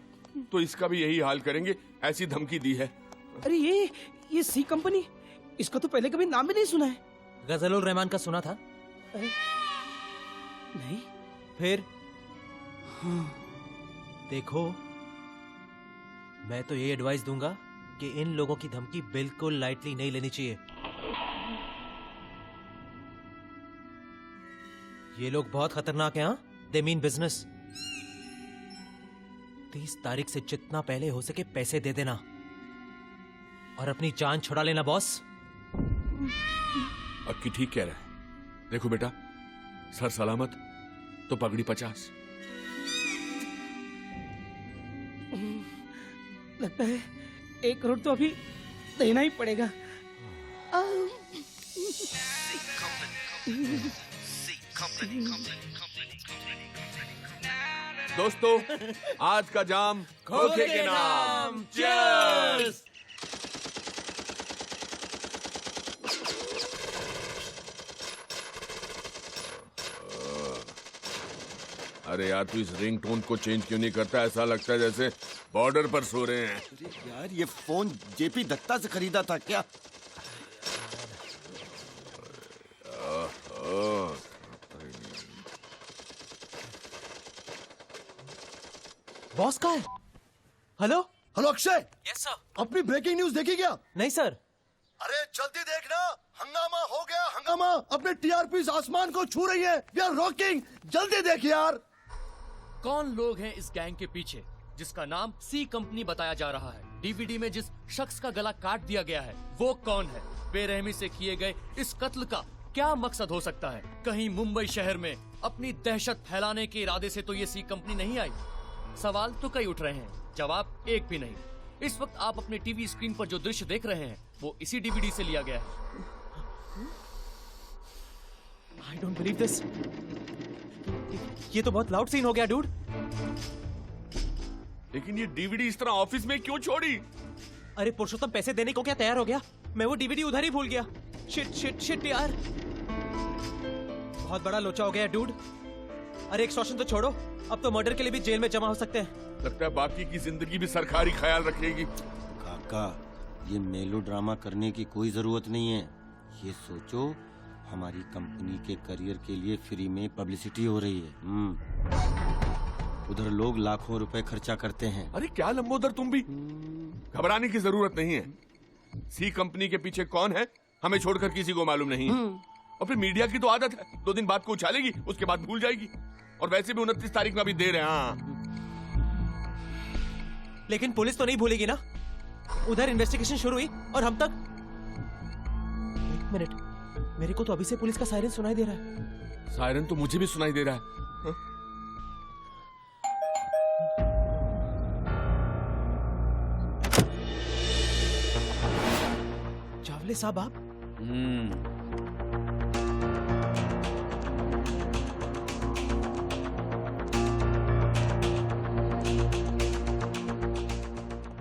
तो इसका भी यही हाल करेंगे, ऐसी धमकी दी है। अरे ये सी कंपनी, इसका तो पहले कभी नाम भी नहीं सुना है। गजलुर रहमान का सुना था? नहीं। फिर देखो, मैं तो ये एडवाइस दूंगा कि इन लोगों की धमकी बिल्कुल लाइटली नहीं लेनी चाहिए। ये लोग बहुत खतरनाक हैं। They mean business. 30 तारीख से जितना पहले हो सके पैसे दे देना और अपनी जान छुड़ा लेना बॉस। अक्की ठीक कह रहा है। देखो बेटा, सर सलामत तो पगड़ी 50। लगता है 1 करोड़ तो अभी देना ही पड़ेगा। दोस्तों, आज का जाम खोखे के नाम। चीयर्स। अरे यार, तू इस रिंगटोन को चेंज क्यों नहीं करता? ऐसा लगता है जैसे बॉर्डर पर सो रहे हैं। अरे यार, ये फोन जेपी दत्ता से खरीदा था क्या? बॉस कहाँ है? Hello hello Akshay. Yes sir. अपनी ब्रेकिंग न्यूज देखी क्या? नहीं सर। अरे जल्दी देखना, हंगामा हो गया हंगामा। अपने टीआरपी आसमान को छू रही है। We are rocking. जल्दी देख यार। कौन लोग हैं इस गैंग के पीछे जिसका नाम सी कंपनी बताया जा रहा है? डीवीडी में जिस शख्स का गला काट दिया गया है वो कौन है? बेरहमी से किए गए इस कत्ल का क्या मकसद हो सकता है? कहीं मुंबई शहर में अपनी दहशत फैलाने के इरादे से तो ये सी कंपनी नहीं आई। सवाल तो कई उठ रहे हैं, जवाब एक भी नहीं। इस वक्त आप अपने टीवी स्क्रीन पर जो दृश्य देख रहे हैं वो इसी डीवीडी से लिया गया है। I don't believe this. ये तो बहुत लाउड सीन हो गया डूड। लेकिन ये डीवीडी इस तरह ऑफिस में क्यों छोड़ी? अरे पुरुषोत्तम पैसे देने को क्या तैयार हो गया? मैं वो डीवीडी उधर ही भूल गया। शिट शिट शिट यार, बहुत बड़ा लोचा हो गया डूड। अरे एक्सटॉर्शन तो छोड़ो, अब तो मर्डर के लिए भी जेल में जमा हो सकते हैं। लगता है बाकी की जिंदगी भी सरकारी ख्याल रखेगी। काका, ये मेलो ड्रामा करने की कोई जरूरत नहीं है। ये सोचो, हमारी कंपनी के करियर के लिए फ्री में पब्लिसिटी हो रही है। उधर लोग लाखों रुपए खर्चा करते हैं। अरे क्या लंबोदर, तुम भी घबराने की जरूरत नहीं है। सी कंपनी के पीछे कौन है हमें छोड़कर किसी को मालूम नहीं है। और फिर मीडिया की तो आदत है, 2 दिन बाद को उछालेगी, उसके बाद भूल जाएगी। और वैसे भी 29 तारीख में अभी देर है। हाँ, लेकिन पुलिस तो नहीं भूलेगी ना। उधर इन्वेस्टिगेशन शुरू हुई और हम तक। 1 मिनट, मेरे को तो अभी से पुलिस का सायरन सुनाई दे रहा है। सायरन तो मुझे भी सुनाई दे रहा है। हाँ? चावले साहब आप?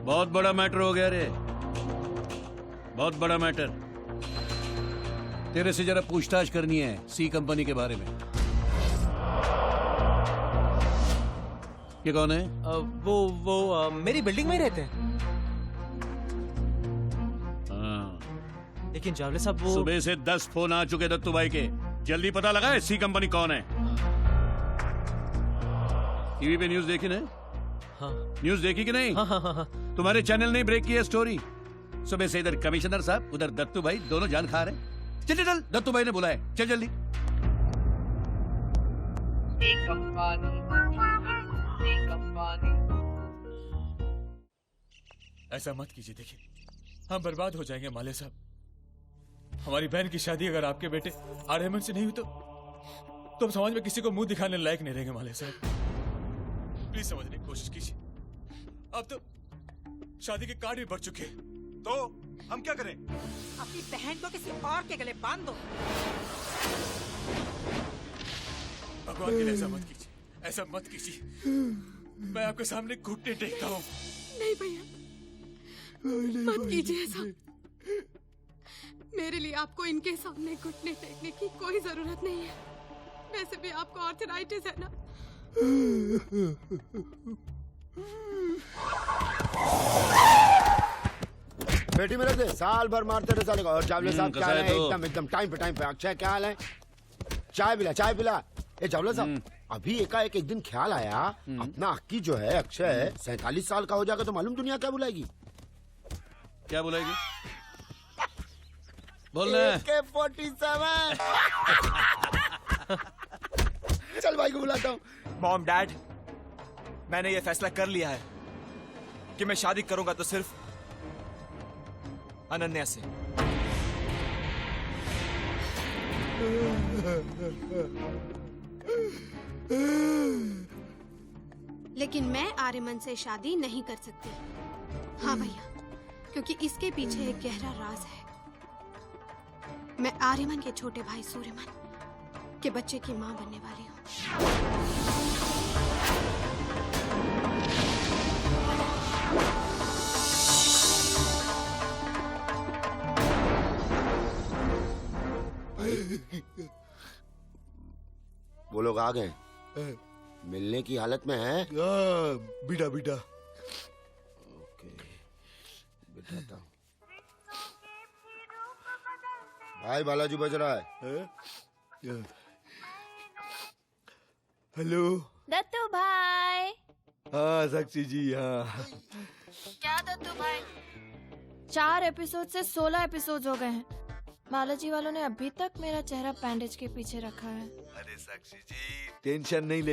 बहुत बड़ा मैटर हो गया रे, बहुत बड़ा मैटर। तेरे से जरा पूछताछ करनी है सी कंपनी के बारे में। ये कौन है? वो मेरी बिल्डिंग में ही रहते हैं। लेकिन जावले साहब वो सुबह से 10 फोन आ चुके दत्तू भाई के। जल्दी पता लगा सी कंपनी कौन है। टीवी पे न्यूज देखी ना? हाँ। न्यूज देखी कि नहीं? हाँ। तुम्हारे चैनल ने ब्रेक किया स्टोरी। सुबह से इधर कमिश्नर साहब, उधर दत्तू भाई, दोनों जान खा रहे। चल चल, दत्तू भाई ने बुलाया, चल जल्दी। ऐसा मत कीजिए, देखिए हम बर्बाद हो जाएंगे माले साहब। हमारी बहन की शादी अगर आपके बेटे आर्यमन से नहीं हुई तो हम समाज में किसी को मुंह दिखाने लायक नहीं रहेंगे माले साहब। प्लीज समझने की कोशिश कीजिए। अब तो शादी के कार्ड भी बढ़ चुके हैं। तो हम क्या करें? अपनी बहन को किसी और के गले बांध दो। भगवान के लिए ऐसा मत कीजिए, ऐसा मत कीजिए। मैं आपके सामने घुटने टेकता हूँ। नहीं भैया, मत कीजिए ऐसा। मेरे लिए आपको इनके सामने घुटने टेकने की कोई जरूरत नहीं है। वैसे भी आपको आर्थराइटिस है ना। बेटी मेरे से साल भर मारते रहे साले को। और चावले साहब क्या हाल है? एकदम टाइम पे। अक्षय क्या हाल है? चाय पिला। ए चावले साहब, अभी एकाएक एक दिन ख्याल आया, अपना अक्की जो है अक्षय 47 साल का हो जाएगा तो मालूम दुनिया क्या बुलाएगी? क्या बुलाएगी? बोलना। AK-47। चल भाई को बुलाता हूँ। मॉम डैड, मैंने ये फैसला कर लिया है कि मैं शादी करूंगा तो सिर्फ अनन्या से। लेकिन मैं आर्यमन से शादी नहीं कर सकती। हाँ भैया, क्योंकि इसके पीछे एक गहरा राज है। मैं आर्यमन के छोटे भाई सूर्यमन के बच्चे की मां बनने वाली हूँ। वो लोग आ गए, मिलने की हालत में है। बीटा ओके, बिठाता हूँ। भाई बालाजी बज रहा है। हेलो दत्तू भाई। हाँ साक्षी जी, हाँ। क्या दत्तू भाई, 4 एपिसोड से 16 एपिसोड हो गए हैं। बालाजी वालों ने अभी तक मेरा चेहरा बैंडेज के पीछे रखा है। अरे साक्षी जी, टेंशन नहीं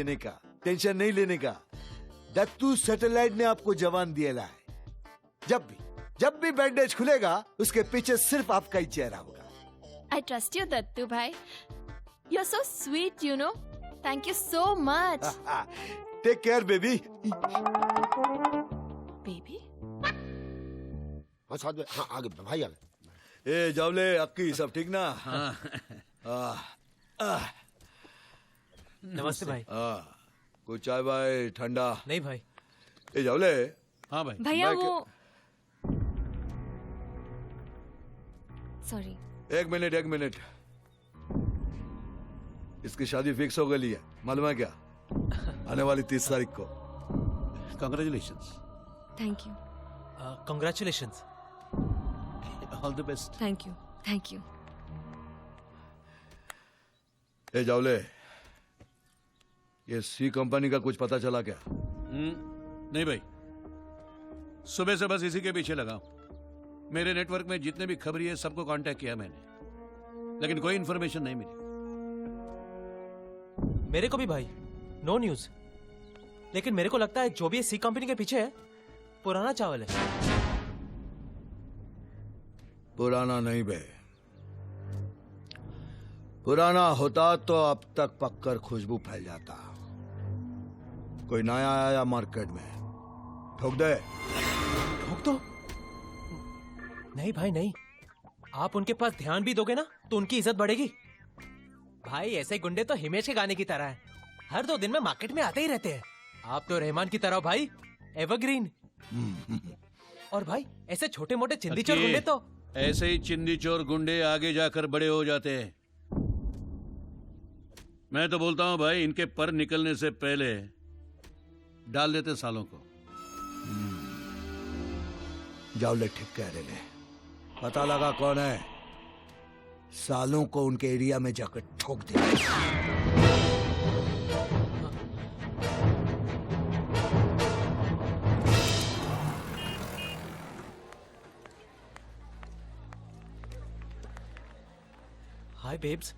लेने का। दत्तू सैटेलाइट ने आपको जवान दिया है। जब भी बैंडेज खुलेगा उसके पीछे सिर्फ आपका ही चेहरा होगा। I trust you, Dattu bhai. You're so sweet, you know. Thank you so much. Take care, baby. Baby? हाँ साथ में, हाँ आगे भाई आगे। ए जावले, अक्की सब ठीक ना? नमस्ते भाई। कुछ चाय भाई? ठंडा नहीं भाई। ए जावले। हाँ भाई। भैया वो सॉरी। एक मिनट। इसकी शादी फिक्स हो गई है, मालूम है क्या? आने वाली 30 तारीख को। Congratulations. Thank you. Congratulations. All the best. Thank you. ए जावले, ये सी कंपनी का कुछ पता चला क्या? नहीं भाई, सुबह से बस इसी के पीछे लगा हूं। मेरे नेटवर्क में जितने भी खबरी है सबको कांटेक्ट किया मैंने, लेकिन कोई इन्फॉर्मेशन नहीं मिली। मेरे को भी भाई, नो न्यूज। लेकिन मेरे को लगता है जो भी सी कंपनी के पीछे है पुराना चावल है। पुराना नहीं बे, पुराना होता तो अब तक पककर खुशबू फैल जाता। कोई नया आया मार्केट में, ठोक दे। ठोक दो? नहीं भाई नहीं, आप उनके पास ध्यान भी दोगे ना तो उनकी इज्जत बढ़ेगी। भाई ऐसे गुंडे तो हिमेश के गाने की तरह हैं, हर 2 दिन में मार्केट में आते ही रहते हैं। आप तो रहमान की तरह हो भाई, एवरग्रीन। और भाई ऐसे छोटे मोटे चिंदी चोर गुंडे तो ऐसे ही चिंदी चोर गुंडे आगे जाकर बड़े हो जाते हैं। मैं तो बोलता हूं भाई, इनके पर निकलने से पहले डाल देते सालों को। जावले ठीक कह रहे ले, पता लगा कौन है, सालों को उनके एरिया में जाकर ठोक दे। हाय बेब्स।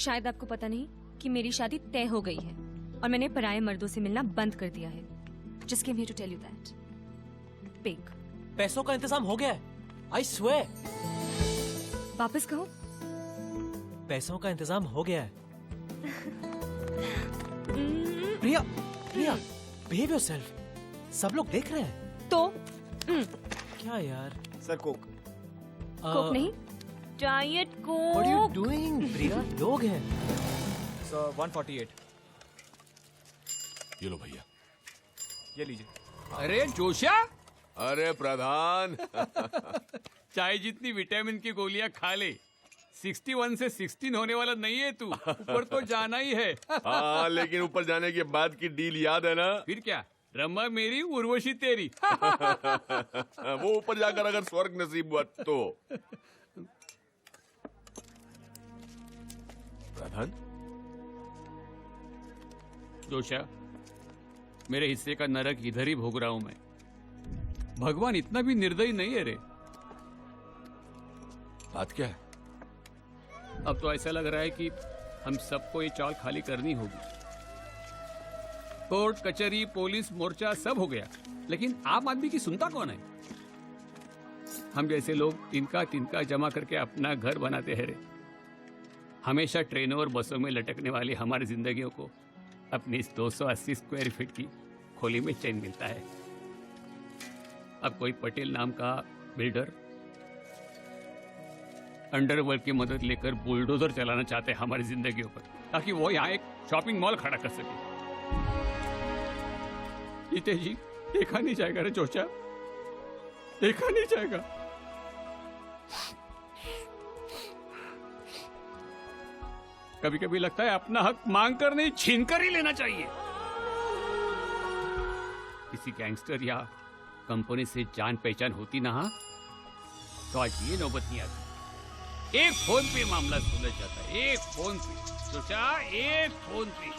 शायद आपको पता नहीं कि मेरी शादी तय हो गई है और मैंने पराये मर्दों से मिलना बंद कर दिया है। Just came here to tell you that. Big. पैसों का इंतजाम हो गया है। I swear. वापस कहो। पैसों का इंतजाम हो गया है। प्रिया, प्रिया, behave yourself. सब लोग देख रहे हैं। तो क्या यार? Sir Coke. कोक नहीं, diet Coke. What are you doing, प्रिया? लोग हैं। So 148. ये लो भैया। ये लीजिए। अरे जोशा, अरे प्रधान चाय जितनी विटामिन की गोलियां खा ले, 61 से 16 होने वाला नहीं है तू, ऊपर तो जाना ही है। हाँ, लेकिन ऊपर जाने के बाद की डील याद है ना? फिर क्या, रमा मेरी उर्वशी तेरी। वो ऊपर जाकर अगर स्वर्ग नसीब हुआ तो। प्रधान, जोशा, मेरे हिस्से का नरक इधर ही भोग रहा हूं मैं। भगवान इतना भी निर्दयी नहीं है रे। बात क्या है? अब तो ऐसा लग रहा है कि हम सबको ये चाल खाली करनी होगी। कोर्ट कचहरी पुलिस मोर्चा सब हो गया, लेकिन आम आदमी की सुनता कौन है? हम जैसे लोग तिनका तिनका जमा करके अपना घर बनाते हैं रे। हमेशा ट्रेनों और बसों में लटकने वाली हमारी जिंदगियों को अपनी इस 280 स्क्वायर फीट की खोली में चैन मिलता है। अब कोई पटेल नाम का बिल्डर अंडरवर्ल्ड की मदद लेकर बुलडोजर चलाना चाहते हैं हमारी जिंदगियों पर, ताकि वो यहाँ एक शॉपिंग मॉल खड़ा कर सके। जीते जी देखा नहीं जाएगा रे जोशा, देखा नहीं जाएगा। कभी कभी लगता है अपना हक मांग कर नहीं, छीन कर ही लेना चाहिए। किसी गैंगस्टर या कंपनी से जान पहचान होती ना, तो आज ये नौबत नहीं आती। एक फोन पे मामला सुलझ जाता है, एक फोन पे सोचा, एक फोन पे।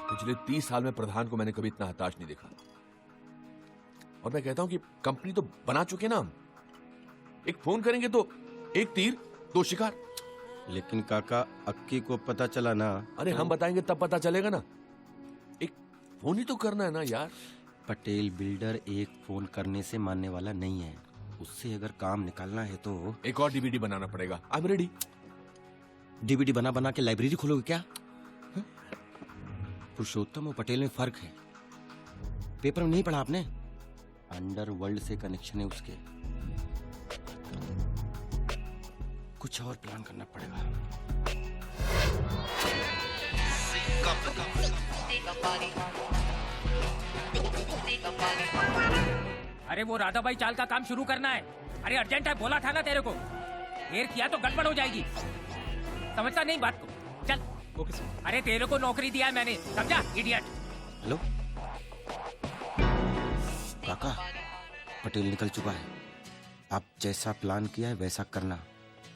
पिछले 30 साल में प्रधान को मैंने कभी इतना हताश नहीं देखा। और मैं कहता हूं कि कंपनी तो बना चुके ना हम। एक फोन करेंगे तो एक तीर दो शिकार। लेकिन काका, अक्की को पता चला ना। अरे हम बताएंगे तब पता चलेगा ना। एक फोन ही तो करना है ना यार। पटेल बिल्डर एक फोन करने से मानने वाला नहीं है। उससे अगर काम निकालना है तो एक और डीवीडी बनाना पड़ेगा। I am ready. डीवीडी बना बना के लाइब्रेरी खोलोगे क्या? पुरुषोत्तम और पटेल में फर्क है। पेपर में नहीं पढ़ा आपने? अंडरवर्ल्ड से कनेक्शन है उसके। कुछ और प्लान करना पड़ेगा। अरे वो राधा भाई चाल का काम शुरू करना है। अरे अर्जेंट है, बोला था ना तेरे को। देर किया तो गड़बड़ हो जाएगी। समझता नहीं बात को। चल। अरे तेरे को नौकरी दिया है मैंने, समझा इडियट। हेलो काका, पटेल निकल चुका है। आप जैसा प्लान किया है वैसा करना।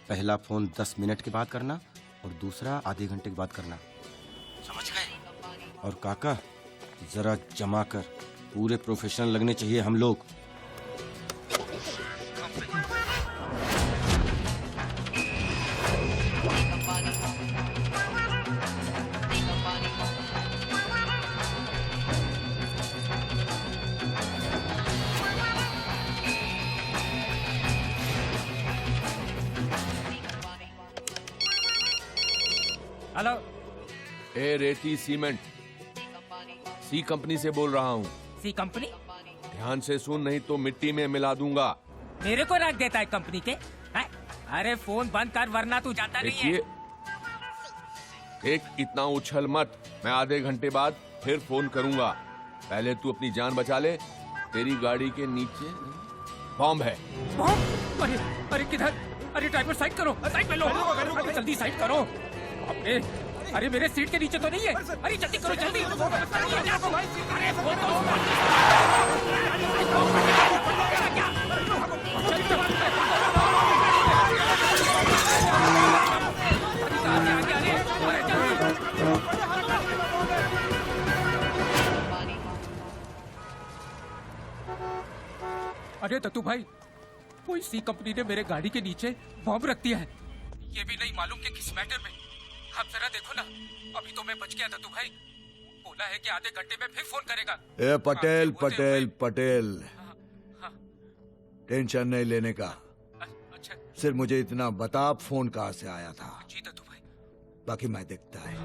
पहला फोन 10 मिनट के बाद करना और दूसरा आधे घंटे के बाद करना, समझ गए? और काका, जरा जमा कर, पूरे प्रोफेशनल लगने चाहिए हम लोग। हेलो। ए रेती सीमेंट, सी कंपनी से बोल रहा हूँ। C company? ध्यान से सुन, नहीं तो मिट्टी में मिला दूंगा। मेरे को रख देता है कंपनी के? है? अरे फोन बंद कर वरना तू जाता नहीं है। एक इतना उछल मत, मैं आधे घंटे बाद फिर फोन करूंगा। पहले तू अपनी जान बचा ले। तेरी गाड़ी के नीचे बॉम्ब है। बॉम्ब? अरे अरे किधर? अरे ड्राइवर साइड करो, साइड में लो। अरे जल्दी साइड करो। अरे मेरे सीट के नीचे तो नहीं है। अरे जल्दी करो, जल्दी। अरे वो तो अरे दत्तू भाई, कोई सी कंपनी ने मेरे गाड़ी के नीचे बॉम्ब रख दिया है। ये भी नहीं मालूम कि किस मैटर में। आप जरा देखो ना, अभी तो मैं बच गया दत्तू भाई। बोला है कि आधे घंटे में फिर फोन करेगा। ए पटेल पटेल पटेल, टेंशन नहीं लेने का। अच्छा सिर्फ मुझे इतना बता, फोन कहाँ से आया था? जी दत्तू भाई। बाकी मैं देखता है।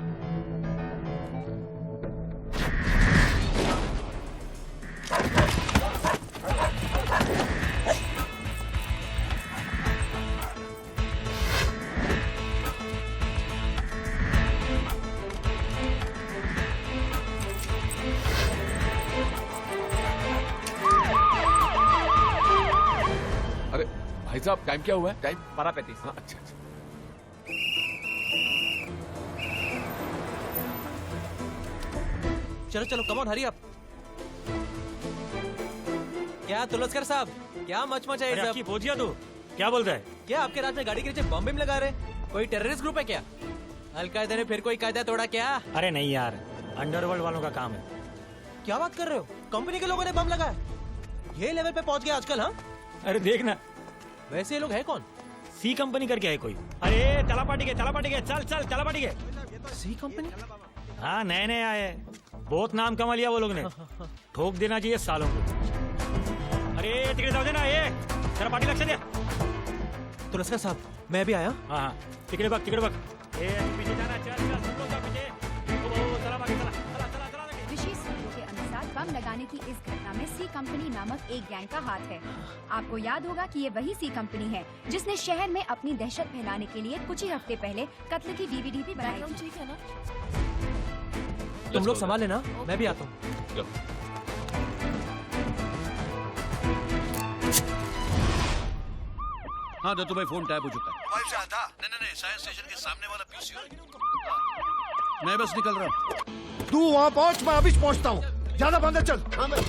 अरे भाई साहब, टाइम क्या हुआ है? टाइम 12:35। हाँ, अच्छा अच्छा। चलो चलो, कम ऑन, हरी अप। क्या तुलसकर साहब, क्या मचमच है ये सब? पहुंच गया तू? क्या बोल रहा है? क्या आपके रात में गाड़ी के नीचे बम बिम लगा रहे? कोई टेररिस्ट ग्रुप है क्या? अलकायदा ने फिर कोई कायदा तोड़ा क्या? अरे नहीं यार, अंडरवर्ल्ड वालों का काम है। क्या बात कर रहे हो? कंपनी के लोगों ने बम लगाया? ये लेवल पे पहुंच गया आजकल? हाँ, अरे देखना। वैसे ये लोग है कौन? सी कंपनी करके है कोई। अरे चला पाटी के, चल चल चला पाटी के। सी कंपनी? हाँ, नए नए आए, बहुत नाम कमा लिया वो लोग ने। ठोक देना चाहिए सालों को। अरे टिकट दे देना, ये तेरा पार्टी लक्ष्य दे। तुलसकर साहब, मैं भी आया। हाँ हाँ, टिकट बक। ए पीछे जाना, चल चल, तुम लोग जाओ पीछे। चला बाकी, चला। ऋषि सूत्रों के अनुसार बम लगाने की इस घटना में सी कंपनी नामक एक गैंग का हाथ है। आपको याद होगा कि ये वही सी कंपनी है जिसने शहर में अपनी दहशत फैलाने के लिए कुछ ही हफ्ते पहले कत्ल की डीवीडी भी बनाई थी। ठीक है ना? तुम लोग संभाल लेना, मैं भी आता हूँ। हाँ दत्तू भाई, फोन टैप हो चुका है। मोबाइल से आता? नहीं, साइंस स्टेशन के सामने वाला पीसी। मैं बस निकल रहा हूँ। तू वहाँ पहुँच, मैं अभी पहुँचता हूँ। ज्यादा बंदे चल। हाँ मैं।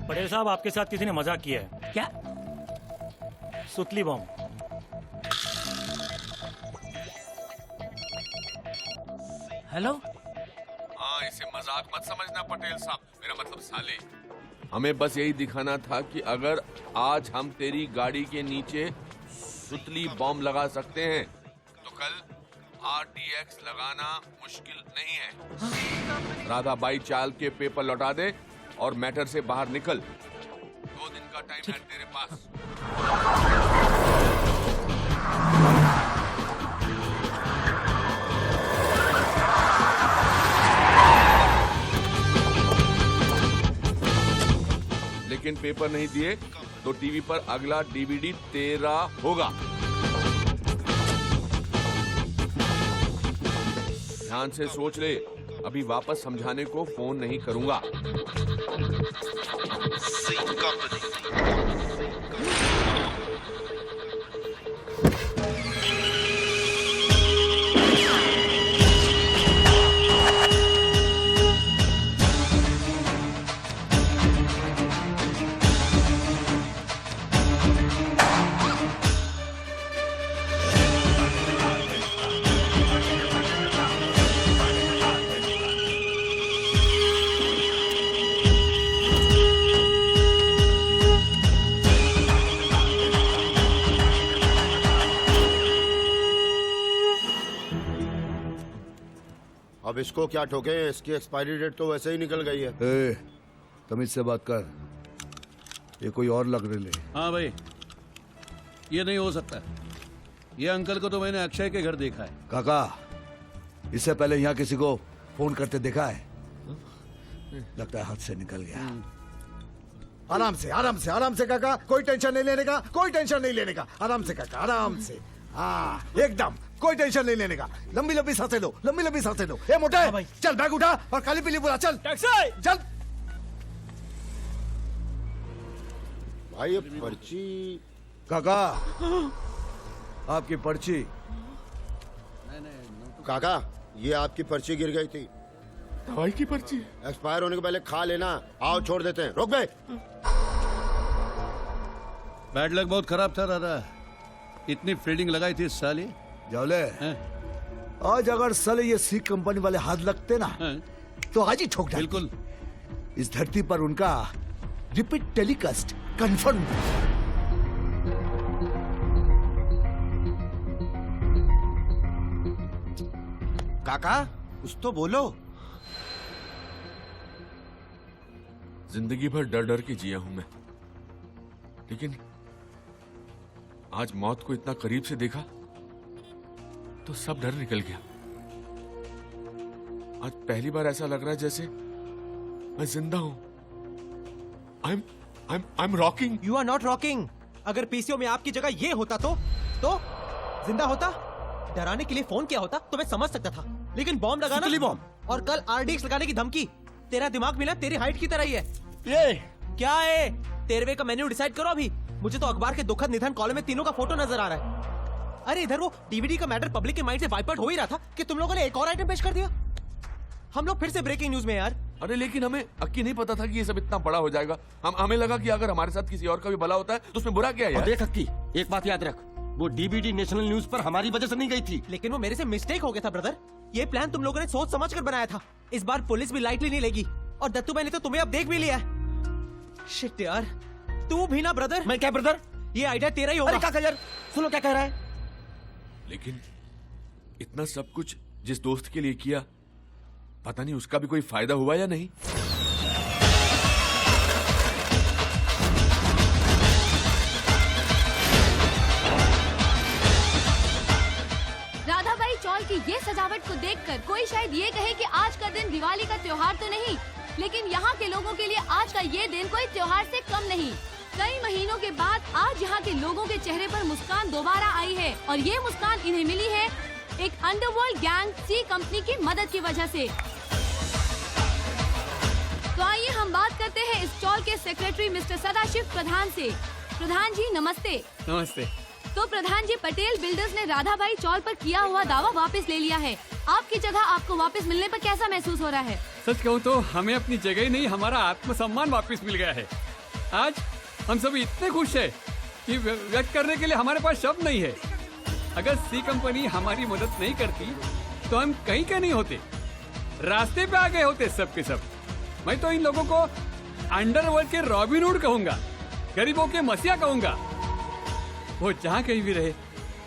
पटेल साहब, आपके साथ किसी ने मजाक किया है क्या? सुतली बम। हेलो। हाँ, इसे मजाक मत समझना पटेल साहब, मेरा मतलब साले। हमें बस यही दिखाना था कि अगर आज हम तेरी गाड़ी के नीचे सुतली बॉम्ब लगा सकते हैं तो कल RDX लगाना मुश्किल नहीं है। राधा बाई चाल के पेपर लौटा दे और मैटर से बाहर निकल। 2 दिन का टाइम है तेरे पास। लेकिन पेपर नहीं दिए तो टीवी पर अगला DVD तेरा होगा। ध्यान से सोच ले, अभी वापस समझाने को फोन नहीं करूंगा। अब इसको क्या ठोके, इसकी एक्सपायरी डेट तो वैसे ही निकल गई है। ए, तमीज से बात कर, ये कोई और लग रही है। हाँ भाई, ये नहीं हो सकता। ये अंकल को तो मैंने अक्षय के घर देखा है। काका, इससे पहले यहाँ किसी को फोन करते देखा है? लगता है हाथ से निकल गया। आराम से आराम से आराम से काका, कोई टेंशन नहीं लेने का, कोई टेंशन नहीं लेने का। आराम से काका, आराम से। हाँ एकदम, कोई टेंशन नहीं लेने का। लंबी लंबी सांसें लो, लंबी लंबी सांसें लो। ए मोटा है, चल बैग उठा और काली पीली बुला। चल टैक्सी, चल। भाई ये पर्ची। काका, आपकी पर्ची। काका, ये आपकी पर्ची गिर गई थी। दवाई की पर्ची? एक्सपायर होने के पहले खा लेना। आओ छोड़ देते हैं। रोक गए। बैड लक बहुत खराब था दादा, इतनी फील्डिंग लगाई थी इस साल ही। जावले, आज अगर साले ये सी कंपनी वाले हाथ लगते ना तो आज ही ठोक डाल। बिल्कुल। इस धरती पर उनका रिपीट टेलीकास्ट कंफर्म। काका कुछ तो बोलो। जिंदगी भर डर डर के जिया हूं मैं, लेकिन आज मौत को इतना करीब से देखा तो सब डर निकल गया। आज पहली बार ऐसा लग रहा है जैसे मैं जिंदा हूं। I'm rocking. You are not rocking. अगर पीसीओ में आपकी जगह ये होता तो जिंदा होता। डराने के लिए फोन किया होता तो मैं समझ सकता था, लेकिन बॉम्ब लगाना, बॉम्ब और कल आरडीएक्स लगाने की धमकी। तेरा दिमाग मिला तेरी हाइट की तरह ही है। ये क्या है? 13वें का मेन्यू डिसाइड करो अभी। मुझे तो अखबार के दुखद निधन कॉलम में तीनों का फोटो नजर आ रहा है। अरे इधर वो डीवीडी का मैटर पब्लिक के माइंड से वाइप आउट हो ही रहा था कि तुम लोगों ने एक और आइटम पेश कर दिया। हम लोग फिर से ब्रेकिंग न्यूज में यार। अरे लेकिन हमें अक्की नहीं पता था कि ये सब इतना बड़ा हो जाएगा। हमें लगा कि अगर हमारे साथ किसी और का भी भला होता है तो उसमें बुरा क्या है यार? देख अक्की, एक बात याद रख, वो डीवीडी नेशनल न्यूज पर हमारी वजह से नहीं गई थी। लेकिन वो मेरे से मिस्टेक हो गया था ब्रदर। ये प्लान तुम लोगों ने सोच समझ कर बनाया था। इस बार पुलिस भी लाइटली नहीं लेगी, और दत्तू भाई ने तो तुम्हें अब देख भी लिया। शिट यार, तू भी ना ब्रदर। मैं क्या ब्रदर? ये आइडिया तेरा ही होगा। अरे काका यार सुनो क्या कह रहा है। लेकिन इतना सब कुछ जिस दोस्त के लिए किया, पता नहीं उसका भी कोई फायदा हुआ या नहीं। राधाबाई चौल की ये सजावट को देखकर कोई शायद ये कहे कि आज का दिन दिवाली का त्योहार तो नहीं, लेकिन यहाँ के लोगों के लिए आज का ये दिन कोई त्योहार से कम नहीं। कई महीनों के बाद आज यहाँ के लोगों के चेहरे पर मुस्कान दोबारा आई है, और ये मुस्कान इन्हें मिली है एक अंडरवर्ल्ड गैंग सी कंपनी की मदद की वजह से। तो आइए हम बात करते हैं इस चौल के सेक्रेटरी मिस्टर सदाशिव प्रधान से। प्रधान जी नमस्ते। नमस्ते। तो प्रधान जी, पटेल बिल्डर्स ने राधाबाई चौल पर किया हुआ दावा वापस ले लिया है। आपकी जगह आपको वापस मिलने पर कैसा महसूस हो रहा है? सच कहूँ तो हमें अपनी जगह ही नहीं, हमारा आत्मसम्मान वापस मिल गया है। आज हम सभी इतने खुश हैं कि व्यक्त करने के लिए हमारे पास शब्द नहीं है। अगर सी कंपनी हमारी मदद नहीं करती तो हम कहीं का नहीं होते, रास्ते पे आ गए होते सब के सब। मैं तो इन लोगों को अंडरवर्ल्ड के रॉबिनहुड कहूंगा, गरीबों के मसीहा कहूंगा। वो जहाँ कहीं भी रहे,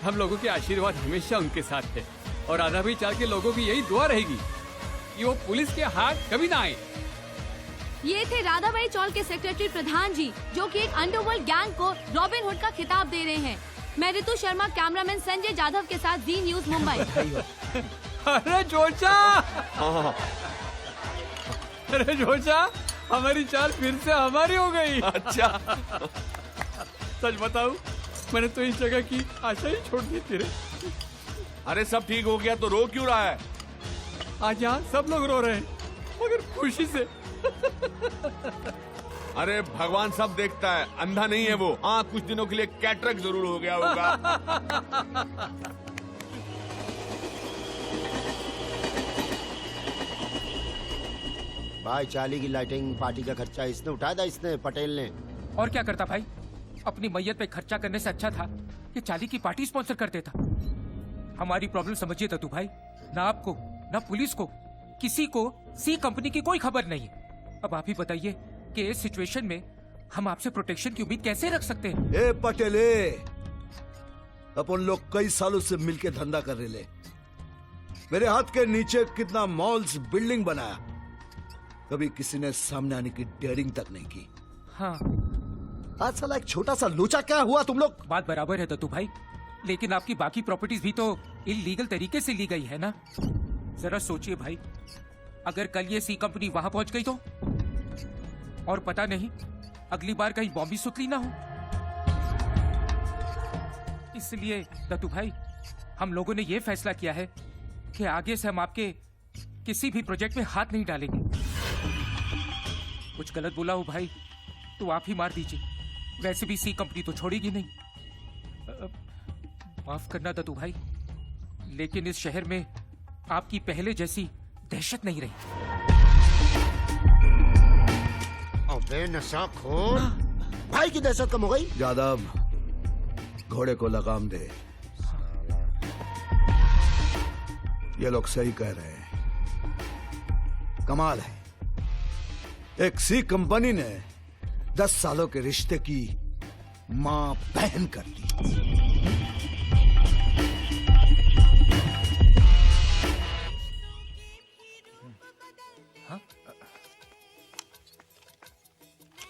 हम लोगों के आशीर्वाद हमेशा उनके साथ है, और राधाबाई चाल के लोगों की यही दुआ रहेगी कि वो पुलिस के हाथ कभी ना आए। ये थे राधाबाई चौल के सेक्रेटरी प्रधान जी, जो कि एक अंडरवर्ल्ड गैंग को रॉबिन हुड का खिताब दे रहे हैं। मैं ऋतु शर्मा, कैमरामैन संजय जाधव के साथ जी न्यूज मुंबई। अरे जोचा, अरे जोचा, हमारी चाल फिर से हमारी हो गई। अच्छा। सच बताऊं, मैंने तो इस जगह की आशा ही छोड़ दी थी रे। अरे सब ठीक हो गया तो रो क्यों रहा है? आज यहाँ सब लोग रो रहे हैं, मगर खुशी से। अरे भगवान सब देखता है, अंधा नहीं है वो। हाँ, कुछ दिनों के लिए कैटरेक्ट जरूर हो गया होगा। भाई चाली की लाइटिंग पार्टी का खर्चा इसने उठाया था, इसने पटेल ने। और क्या करता भाई, अपनी मैयत पे खर्चा करने से अच्छा था कि चाली की पार्टी स्पॉन्सर कर देता। हमारी प्रॉब्लम समझिए दत्तू भाई, ना आपको ना पुलिस को, किसी को सी कंपनी की कोई खबर नहीं है। अब आप ही बताइए कि इस सिचुएशन में हम आपसे प्रोटेक्शन की उम्मीद कैसे रख सकते हैं? ए पटेले, अपन लोग कई सालों से मिलके धंधा कर रहे। मेरे हाथ के नीचे कितना मॉल्स, बिल्डिंग बनाया, कभी किसी ने सामने आने की डेयरिंग तक नहीं की। हाँ, आज साला एक छोटा सा लोचा क्या हुआ तुम लोग? बात बराबर है दत्तू भाई, लेकिन आपकी बाकी प्रॉपर्टीज भी तो इलीगल तरीके से ली गई है ना। जरा सोचिए भाई, अगर कल ये सी कंपनी वहां पहुंच गई तो, और पता नहीं अगली बार कहीं बॉम्बी सुतली ना हो। इसलिए दत्तू भाई, हम लोगों ने ये फैसला किया है कि आगे से हम आपके किसी भी प्रोजेक्ट में हाथ नहीं डालेंगे। कुछ गलत बोला हो भाई तो आप ही मार दीजिए, वैसे भी सी कंपनी तो छोड़ेगी नहीं। माफ करना दत्तू भाई, लेकिन इस शहर में आपकी पहले जैसी दहशत नहीं रही। अबे नशाखोर, भाई की दहशत कम हो गई। यादव, घोड़े को लगाम दे। ये लोग सही कह रहे हैं, कमाल है, एक सी कंपनी ने 10 सालों के रिश्ते की मां बहन कर दी।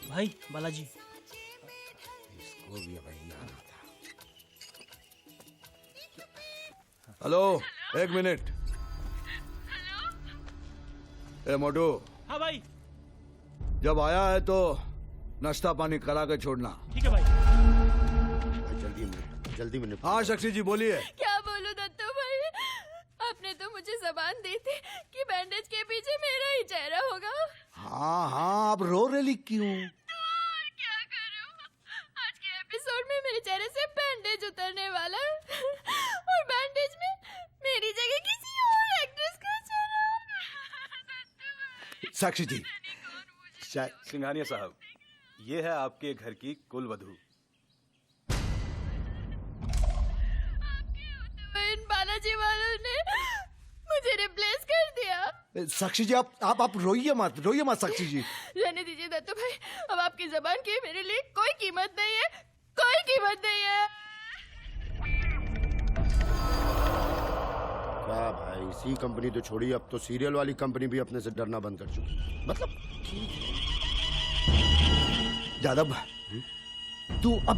भाई बालाजी, इसको भी वही आना था। हेलो, एक मिनट। ए मोटू। हाँ भाई। जब आया है तो नाश्ता पानी करा के छोड़ना। ठीक है भाई। जल्दी में हाँ साक्षी जी बोलिए। क्या बोलूं दत्तू भाई, आपने तो मुझे जबान दी थी कि बैंडेज के पीछे मेरा ही चेहरा होगा। हाँ हाँ, आप रो रही क्यों? क्या करूं, आज के एपिसोड में मेरे चेहरे से बैंडेज उतरने वाला है और बैंडेज में मेरी जगह किसी और एक्ट्रेस का चेहरा। साक्षी जी, सिंघानिया साहब, ये है आपके घर की कुलवधू। इन बालाजी वालों ने मुझे रिप्लेस कर दिया। साक्षी जी आप रोइए मत साक्षी जी। रहने दीजिए दत्तू भाई, अब आपकी जबान की मेरे लिए कोई कीमत नहीं है, कोई कीमत नहीं है। क्या भाई, सी कंपनी तो छोड़ी, अब तो सीरियल वाली कंपनी भी अपने से डरना बंद कर चुकी। मतलब यादव, तू अब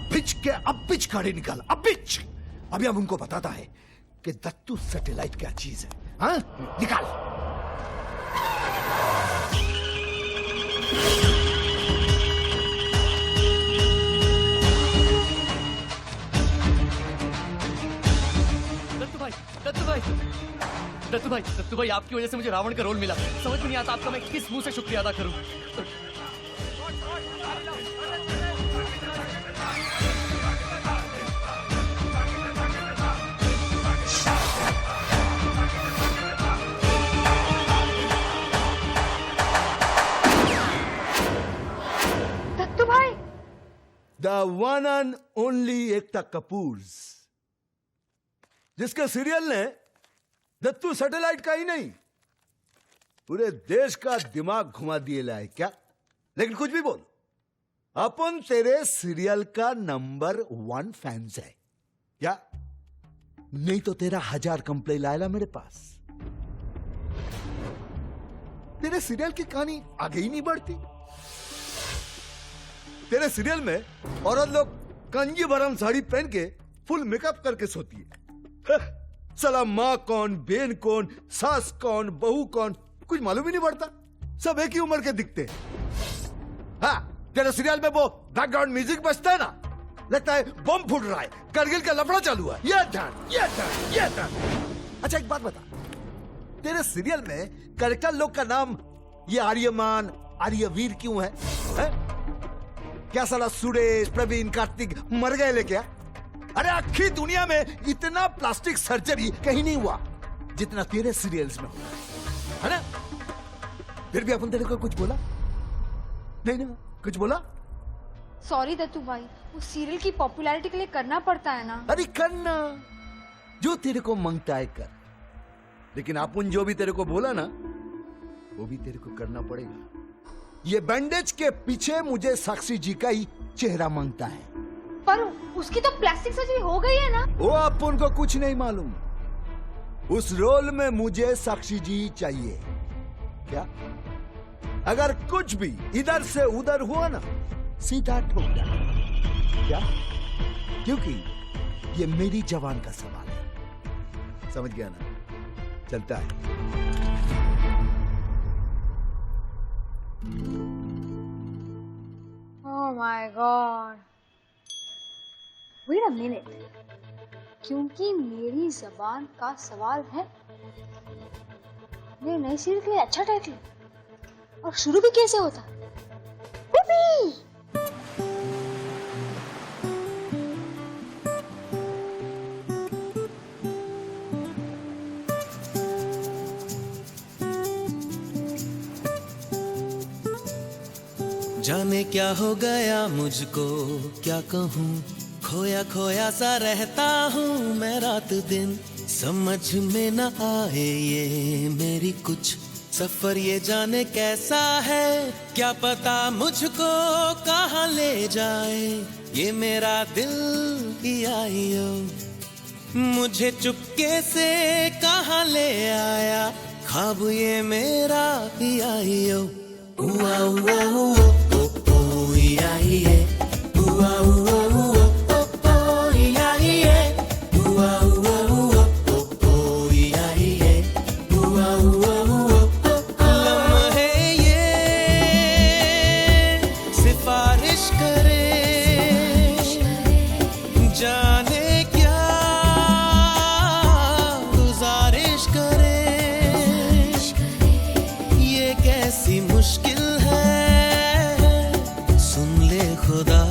बिच गाड़ी निकाल, अब बिच। अभी हम उनको बताता है कि दत्तू सैटेलाइट क्या चीज है। हाँ, निकाल। दत्तू भाई, आपकी वजह से मुझे रावण का रोल मिला। समझ में नहीं आता आपका मैं किस मुंह से शुक्रिया अदा करूं। दत्तू भाई, the one and only Ekta Kapoor, जिसके सीरियल ने दत्तू सैटेलाइट का ही नहीं पूरे देश का दिमाग घुमा दिए लाए क्या। लेकिन कुछ भी बोल, अपन तेरे सीरियल का नंबर 1 फैंस है क्या? नहीं तो तेरा 1000 कंप्लेन लाएला मेरे पास। तेरे सीरियल की कहानी आगे ही नहीं बढ़ती। तेरे सीरियल में औरत लोग कंजी भरम साड़ी पहन के फुल मेकअप करके सोती है। साला माँ कौन, बेन कौन, सास कौन, बहू कौन, कुछ मालूम ही नहीं पड़ता। सब एक ही उम्र के दिखते हैं। हाँ, तेरे सीरियल में वो बैकग्राउंड म्यूजिक बजता है ना, लगता है बम फूट रहा है, करगिल का लफड़ा चालू है। ये ध्यान। अच्छा एक बात बता, तेरे सीरियल में कैरेक्टर लोग का नाम ये आर्यमान, आर्यवीर क्यों है? क्या साला सुरेश, प्रवीण, कार्तिक मर गए ले क्या? अरे आखिरी दुनिया में इतना प्लास्टिक सर्जरी कहीं नहीं हुआ जितना तेरे सीरियल्स में हुआ है ना। फिर भी अपन तेरे को कुछ बोला नहीं ना, कुछ बोला? सॉरी दत्तू भाई, वो सीरियल की पॉपुलैरिटी के लिए करना पड़ता है ना। अरे करना, जो तेरे को मांगता है कर, लेकिन अपन जो भी तेरे को बोला ना वो भी तेरे को करना पड़ेगा। ये बैंडेज के पीछे मुझे साक्षी जी का ही चेहरा मांगता है। पर उसकी तो प्लास्टिक सर्जरी हो गई है ना। वो अपन को कुछ नहीं मालूम। उस रोल में मुझे साक्षी जी चाहिए क्या? अगर कुछ भी इधर से उधर हुआ ना, सीधा ठोक देना क्या? क्योंकि ये मेरी जवान का सवाल है। समझ गया ना? चलता है। Oh my God. Wait a minute. क्योंकि मेरी जबान का सवाल है, मेरे नए सीरियल के लिए अच्छा टाइटल और शुरू भी कैसे होता? जाने क्या हो गया मुझको, क्या कहूँ, खोया खोया सा रहता हूँ मैं रात दिन, समझ में न आए ये मेरी कुछ सफर ये जाने कैसा है, क्या पता मुझको कहाँ ले जाए ये मेरा दिल पियाइयो। मुझे चुपके से कहाँ ले आया ख्वाब ये मेरा पियाइयो। हुआ हुआ हुआ ओ ओ या ये, हुआ हुआ हुआ ओ ओ या ये, हुआ हुआ हुआ ओ ओ या ये, हुआ हुआ हुआ ओ ओ। लम्हे ये सिफारिश करे, जाने क्या गुजारिश करे, ये कैसी मुश्किल सुन ले खुदा,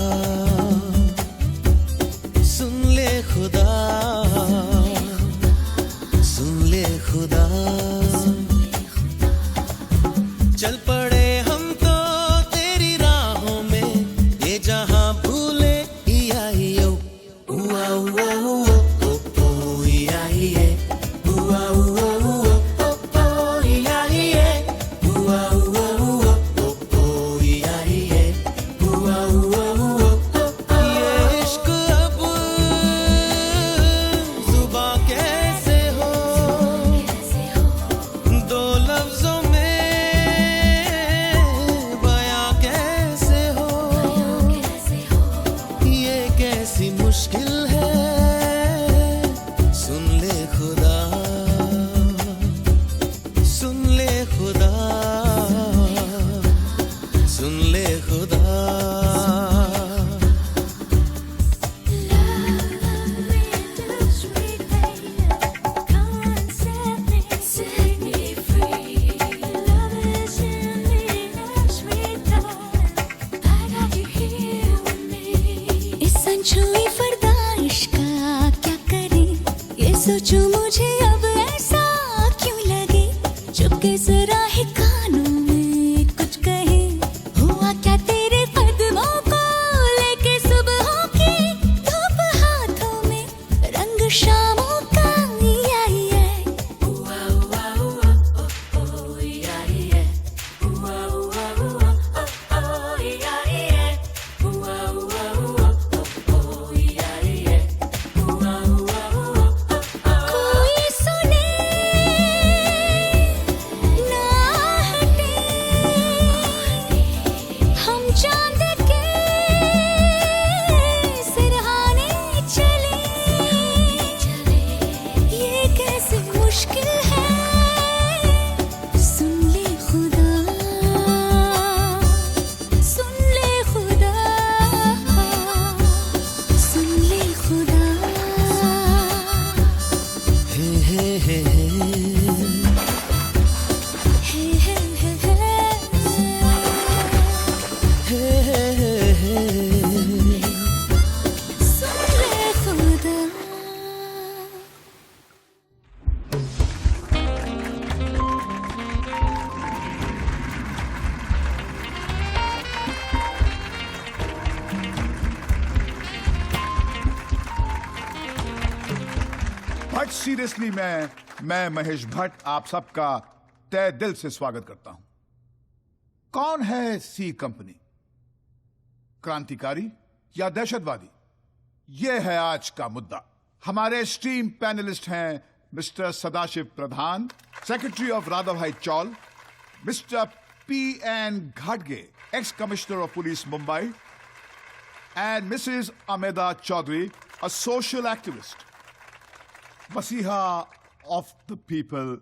सुन ले खुदा, सुन ले खुदा। चल पड़े हम तो तेरी राहों में, ये जहां भूले या यो। हुआ हुआ हुआ ओ ओ या ये, हुआ हुआ हुआ ओ ओ या ये, हुआ हुआ हुआ ओ ओ या ये, हुआ हुआ हुआ ओ ओ। ये इश्क अब जुबां कैसे हो, दो लफ्जों में बयां कैसे हो, ये कैसी मुश्किल है सुन ले खुदा, सुन ले खुदा, सुन ले खुदा। इस अनछुई फरदाइश का क्या करें, ये सोचूं मुझे अब ऐसा क्यों लगे, चुपके जरा है कानों में कुछ कहे। हुआ क्या तेरे कदमों को लेके सुबहों की धूप हाथों में, रंग शामों का ये। हुआ हुआ हुआ ओ ओ ये, हुआ हुआ हुआ ओ ओ ये, हुआ हुआ हुआ ओ ओ ये, हुआ हुआ हुआ ओ ओ। कोई सुने ना हटे, हम चांद के सिरहाने चले, ये कैसी मुश्किल है सुन ले खुदा, सुन ले खुदा, सुन ले खुदा। हे हे हे हे, हे हे हे हे, हे हे हे। सुन ले खुदा। बट सीरियसली मैं महेश भट्ट आप सबका तहे दिल से स्वागत करता हूं। कौन है सी कंपनी, क्रांतिकारी या दहशतवादी? यह है आज का मुद्दा। हमारे स्ट्रीम पैनलिस्ट हैं mister Sadashiv Pradhan, secretary of Radha bhai Chawl, mister P.N. घाटगे, ex commissioner of police Mumbai, and Mrs. Ameda Chaudhary, a social activist. मसीहा of the people,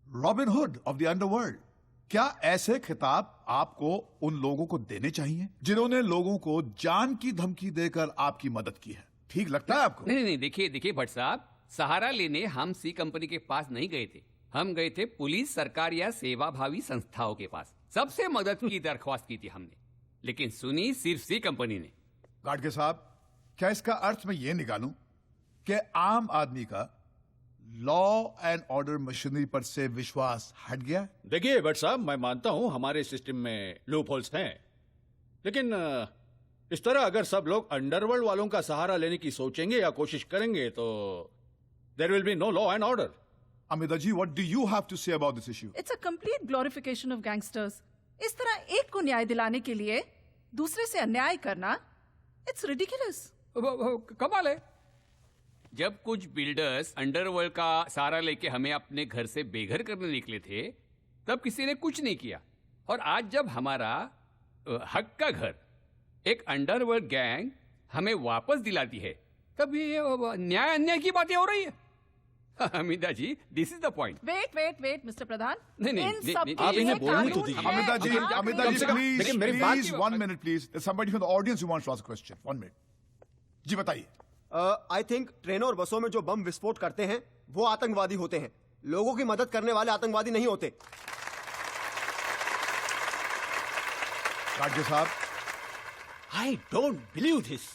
Robin Hood of the underworld. क्या ऐसे खिताब आपको उन लोगों को देने चाहिए जिन्होंने लोगों को जान की धमकी देकर आपकी मदद की है? ठीक लगता है आपको? नहीं नहीं, देखिए भट्ट साहब, सहारा लेने हम सी कंपनी के पास नहीं गए थे। हम गए थे पुलिस, सरकार या सेवाभावी संस्थाओं के पास। सबसे मदद की दरख्वास्त की थी हमने, लेकिन सुनी सिर्फ सी कंपनी ने। गाडगे साहब, क्या इसका अर्थ मैं ये निकालूं कि आम आदमी का लॉ एंड ऑर्डर मशीनरी पर से विश्वास हट गया? देखिए भट्ट साहब, मैं मानता हूं हमारे सिस्टम में लूप होल्स हैं, लेकिन इस तरह अगर सब लोग अंडरवर्ल्ड वालों का सहारा लेने की सोचेंगे या कोशिश करेंगे तो there will be no law and order. Amida ji, what do you have to say about this issue? It's a complete glorification of gangsters. इस तरह एक को न्याय दिलाने के लिए दूसरे से अन्याय करना, it's ridiculous. कमाल है। जब कुछ बिल्डर्स अंडरवर्ल्ड का सहारा लेके हमें अपने घर से बेघर करने निकले थे, तब किसी ने कुछ नहीं किया। और आज जब हमारा हक का घर एक अंडरवर्ल्ड गैंग हमें वापस दिलाती है, तब ये न्याय अन्याय की बातें हो रही है। Amita ji, this is the point. Wait mister Pradhan. नहीं, आप इन्हें बोलने तो दीजिए। Amida ji, please, 1 minute, please. There's somebody from the audience who wants to ask a question. 1 minute. जी बताइए। आई थिंक ट्रेनों और बसों में जो बम विस्फोट करते हैं वो आतंकवादी होते हैं, लोगों की मदद करने वाले आतंकवादी नहीं होते। राजे साहब, आई डोंट बिलीव दिस।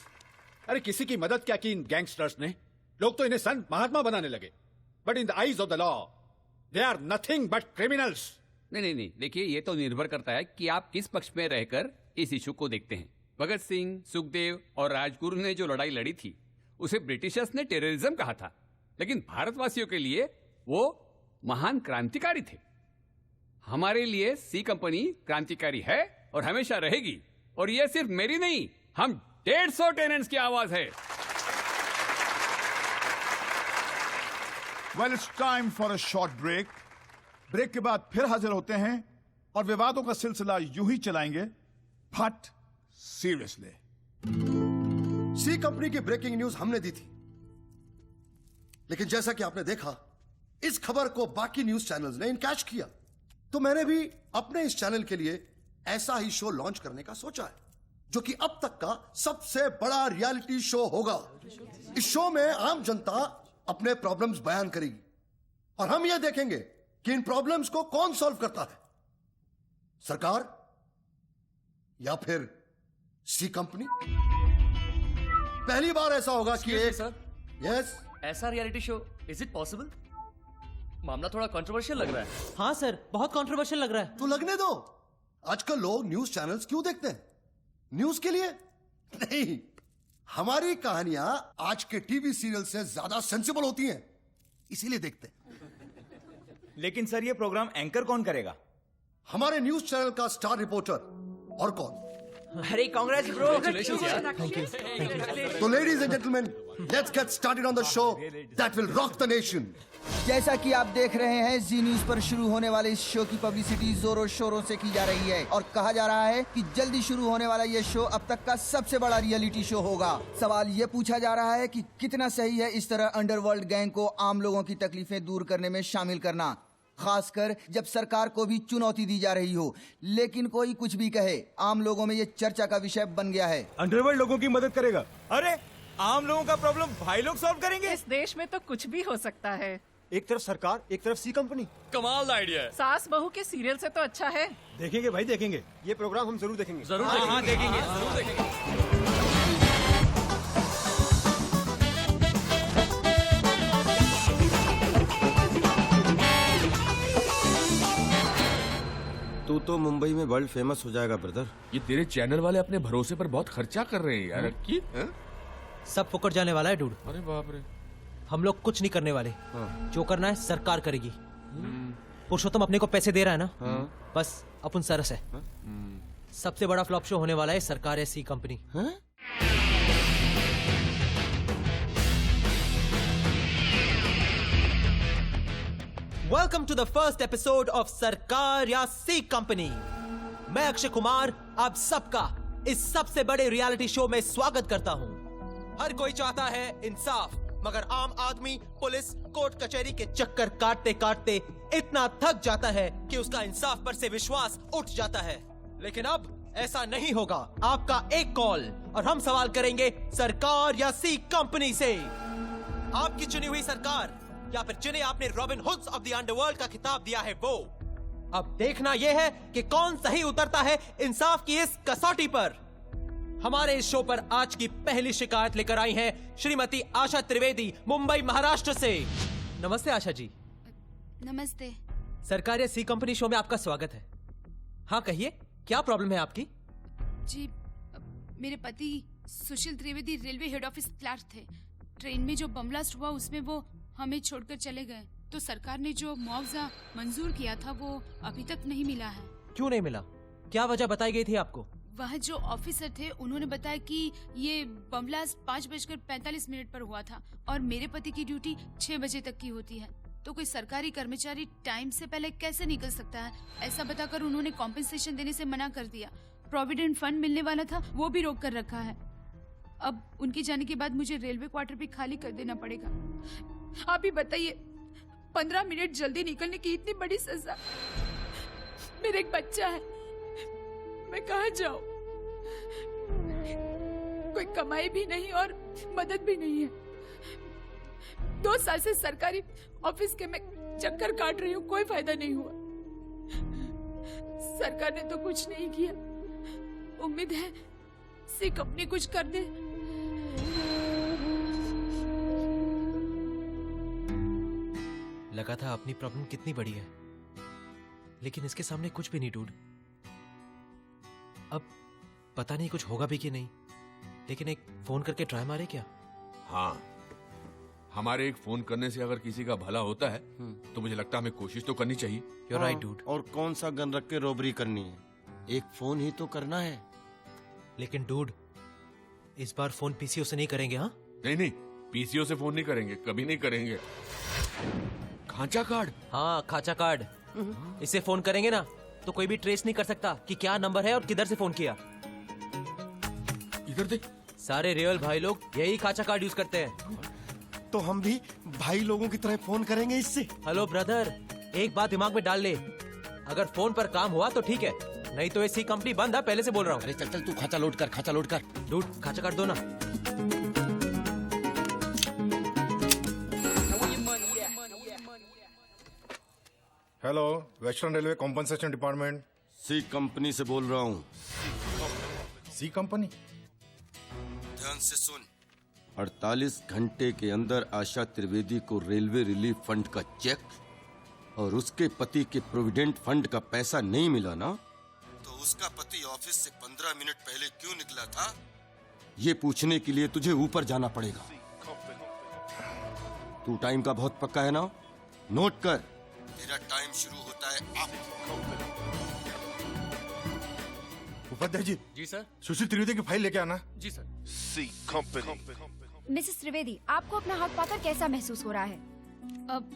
अरे किसी की मदद क्या की इन गैंगस्टर्स ने? लोग तो इन्हें संत महात्मा बनाने लगे, but in the eyes of the law they are nothing but criminals. नहीं, देखिए, ये तो निर्भर करता है कि आप किस पक्ष में रहकर इस इशू को देखते हैं। भगत सिंह, सुखदेव और राजगुरु ने जो लड़ाई लड़ी थी, उसे ब्रिटिशर्स ने टेररिज्म कहा था, लेकिन भारतवासियों के लिए वो महान क्रांतिकारी थे। हमारे लिए सी कंपनी क्रांतिकारी है और हमेशा रहेगी। और ये सिर्फ मेरी नहीं, हम 150 टेनेंट्स की आवाज है। Well, it's time for a short break. Break के बाद फिर हाजिर होते हैं और विवादों का सिलसिला यूं ही चलाएंगे, बट सीरियसली। सी कंपनी की ब्रेकिंग न्यूज हमने दी थी, लेकिन जैसा कि आपने देखा, इस खबर को बाकी न्यूज चैनल्स ने इनकैश किया। तो मैंने भी अपने इस चैनल के लिए ऐसा ही शो लॉन्च करने का सोचा है, जो कि अब तक का सबसे बड़ा रियलिटी शो होगा। इस शो में आम जनता अपने प्रॉब्लम्स बयान करेगी और हम यह देखेंगे कि इन प्रॉब्लम्स को कौन सॉल्व करता है, सरकार या फिर सी कंपनी। पहली बार ऐसा होगा कि एक यस ऐसा reality show, is it possible? मामला थोड़ा कंट्रोवर्शियल लग रहा है। हाँ सर, बहुत कंट्रोवर्शियल लग रहा है। तो लगने दो। आजकल लोग न्यूज चैनल्स क्यों देखते हैं? न्यूज के लिए नहीं। हमारी कहानियां आज के टीवी सीरियल से ज्यादा सेंसिबल होती हैं, इसीलिए देखते हैं। लेकिन सर, ये प्रोग्राम एंकर कौन करेगा? हमारे न्यूज चैनल का स्टार रिपोर्टर। और कौन? अरे कांग्रेस ब्रो। तो ladies and gentleman, let's get started on the show that will rock the nation. जैसा कि आप देख रहे हैं, जी न्यूज पर शुरू होने वाले इस शो की पब्लिसिटी जोरों शोरों से की जा रही है और कहा जा रहा है कि जल्दी शुरू होने वाला ये शो अब तक का सबसे बड़ा रियलिटी शो होगा। सवाल ये पूछा जा रहा है कि कितना सही है इस तरह अंडरवर्ल्ड गैंग को आम लोगों की तकलीफें दूर करने में शामिल करना, खासकर जब सरकार को भी चुनौती दी जा रही हो। लेकिन कोई कुछ भी कहे, आम लोगों में ये चर्चा का विषय बन गया है। अंडरवर्ल्ड लोगों की मदद करेगा? अरे आम लोगों का प्रॉब्लम भाई लोग सॉल्व करेंगे। इस देश में तो कुछ भी हो सकता है। एक तरफ सरकार, एक तरफ सी कंपनी। कमाल आइडिया है। सास बहू के सीरियल से तो अच्छा है। देखेंगे भाई, देखेंगे। ये प्रोग्राम हम जरूर देखेंगे। जरूर देखेंगे, जरूर देखेंगे। तू तो मुंबई में वर्ल्ड फेमस हो जाएगा ब्रदर। ये तेरे चैनल वाले अपने भरोसे पर बहुत खर्चा कर रहे हैं यार। की सब फुकट जाने वाला है डूड। अरे बाप रे। हम लोग कुछ नहीं करने वाले। जो करना है सरकार करेगी। पुरुषोत्तम अपने को पैसे दे रहा है ना, बस अपन सरस है। सबसे बड़ा फ्लॉप शो होने वाला है सरकार है C company. Welcome to the first episode of सरकार या सी कंपनी। मैं अक्षय कुमार आप सबका इस सबसे बड़े रियलिटी शो में स्वागत करता हूं। हर कोई चाहता है इंसाफ, मगर आम आदमी पुलिस कोर्ट कचहरी के चक्कर काटते काटते इतना थक जाता है कि उसका इंसाफ पर से विश्वास उठ जाता है। लेकिन अब ऐसा नहीं होगा। आपका एक कॉल और हम सवाल करेंगे सरकार या सी कंपनी से। आपकी चुनी हुई सरकार या फिर जिन्हें आपने robin hoods of the underworld का खिताब दिया है वो। अब देखना यह है कि कौन सही उतरता है इंसाफ की इस कसौटी पर। हमारे इस शो पर आज की पहली शिकायत लेकर आई हैं श्रीमती आशा त्रिवेदी, मुंबई महाराष्ट्र से। नमस्ते आशा जी। नमस्ते। सरकारी सी कंपनी शो में आपका स्वागत है। हाँ कहिए, क्या प्रॉब्लम है आपकी? जी, मेरे पति Sushil Trivedi railway head office clerk थे। ट्रेन में जो बम ब्लास्ट हुआ उसमें वो हमें छोड़कर चले गए। तो सरकार ने जो मुआवजा मंजूर किया था वो अभी तक नहीं मिला है। क्यों नहीं मिला? क्या वजह बताई गई थी आपको? वह जो ऑफिसर थे उन्होंने बताया कि ये बम ब्लास्ट 5:45 पर हुआ था और मेरे पति की ड्यूटी 6 बजे तक की होती है, तो कोई सरकारी कर्मचारी टाइम से पहले कैसे निकल सकता है? ऐसा बताकर उन्होंने कॉम्पेंसेशन देने से मना कर दिया। प्रोविडेंट फंड मिलने वाला था वो भी रोक कर रखा है। अब उनके जाने के बाद मुझे रेलवे क्वार्टर भी खाली कर देना पड़ेगा। आप ही बताइए, 15 मिनट जल्दी निकलने की इतनी बड़ी सजा। मेरा एक बच्चा है, मैं कहाँ जाऊं? कोई कमाई भी नहीं और मदद भी नहीं है। 2 साल से सरकारी ऑफिस के मैं चक्कर काट रही हूँ, कोई फायदा नहीं हुआ। सरकार ने तो कुछ नहीं किया। उम्मीद है सी कंपनी कुछ कर दे। लगा था अपनी प्रॉब्लम कितनी बड़ी है, लेकिन इसके सामने कुछ भी नहीं डूड। अब पता नहीं कुछ होगा भी कि नहीं, लेकिन एक फोन करके ट्राई मारे क्या? हाँ, हमारे एक फोन करने से अगर किसी का भला होता है तो मुझे लगता है हमें कोशिश तो करनी चाहिए। You're right, dude. और कौन सा गन रख के रॉबरी करनी है? एक फोन ही तो करना है। लेकिन डूड, इस बार फोन पीसीओ से नहीं करेंगे? हाँ नहीं, पीसीओ से फोन नहीं करेंगे, कभी नहीं करेंगे। खांचा कार्ड? हाँ, खांचा कार्ड। इसे फोन करेंगे ना तो कोई भी ट्रेस नहीं कर सकता कि क्या नंबर है और किधर से फोन किया। इधर देख, सारे रियल भाई लोग यही खांचा कार्ड यूज करते हैं। तो हम भी भाई लोगों की तरह फोन करेंगे इससे। हेलो ब्रदर, एक बात दिमाग में डाल ले, अगर फोन पर काम हुआ तो ठीक है, नहीं तो ऐसी कंपनी बंद है, पहले से बोल रहा हूँ। अरे चल तू खांचा लोड कर, खांचा लोड कर। डूड, खांचा कार्ड दो ना। Hello, western railway compensation department. C company से बोल रहा हूँ। C company? ध्यान से सुन। 48 घंटे के अंदर आशा त्रिवेदी को रेलवे रिलीफ फंड का चेक और उसके पति के प्रोविडेंट फंड का पैसा नहीं मिला ना, तो उसका पति ऑफिस से 15 मिनट पहले क्यों निकला था, ये पूछने के लिए तुझे ऊपर जाना पड़ेगा। तू टाइम का बहुत पक्का है ना? नोट कर, तेरा टाइम शुरू होता है अब। उपाध्याय जी। जी सर। सुशील त्रिवेदी की फाइल लेके आना। जी सर। सी कंपनी। मिसेस त्रिवेदी, आपको अपना हक पाकर कैसा महसूस हो रहा है? अब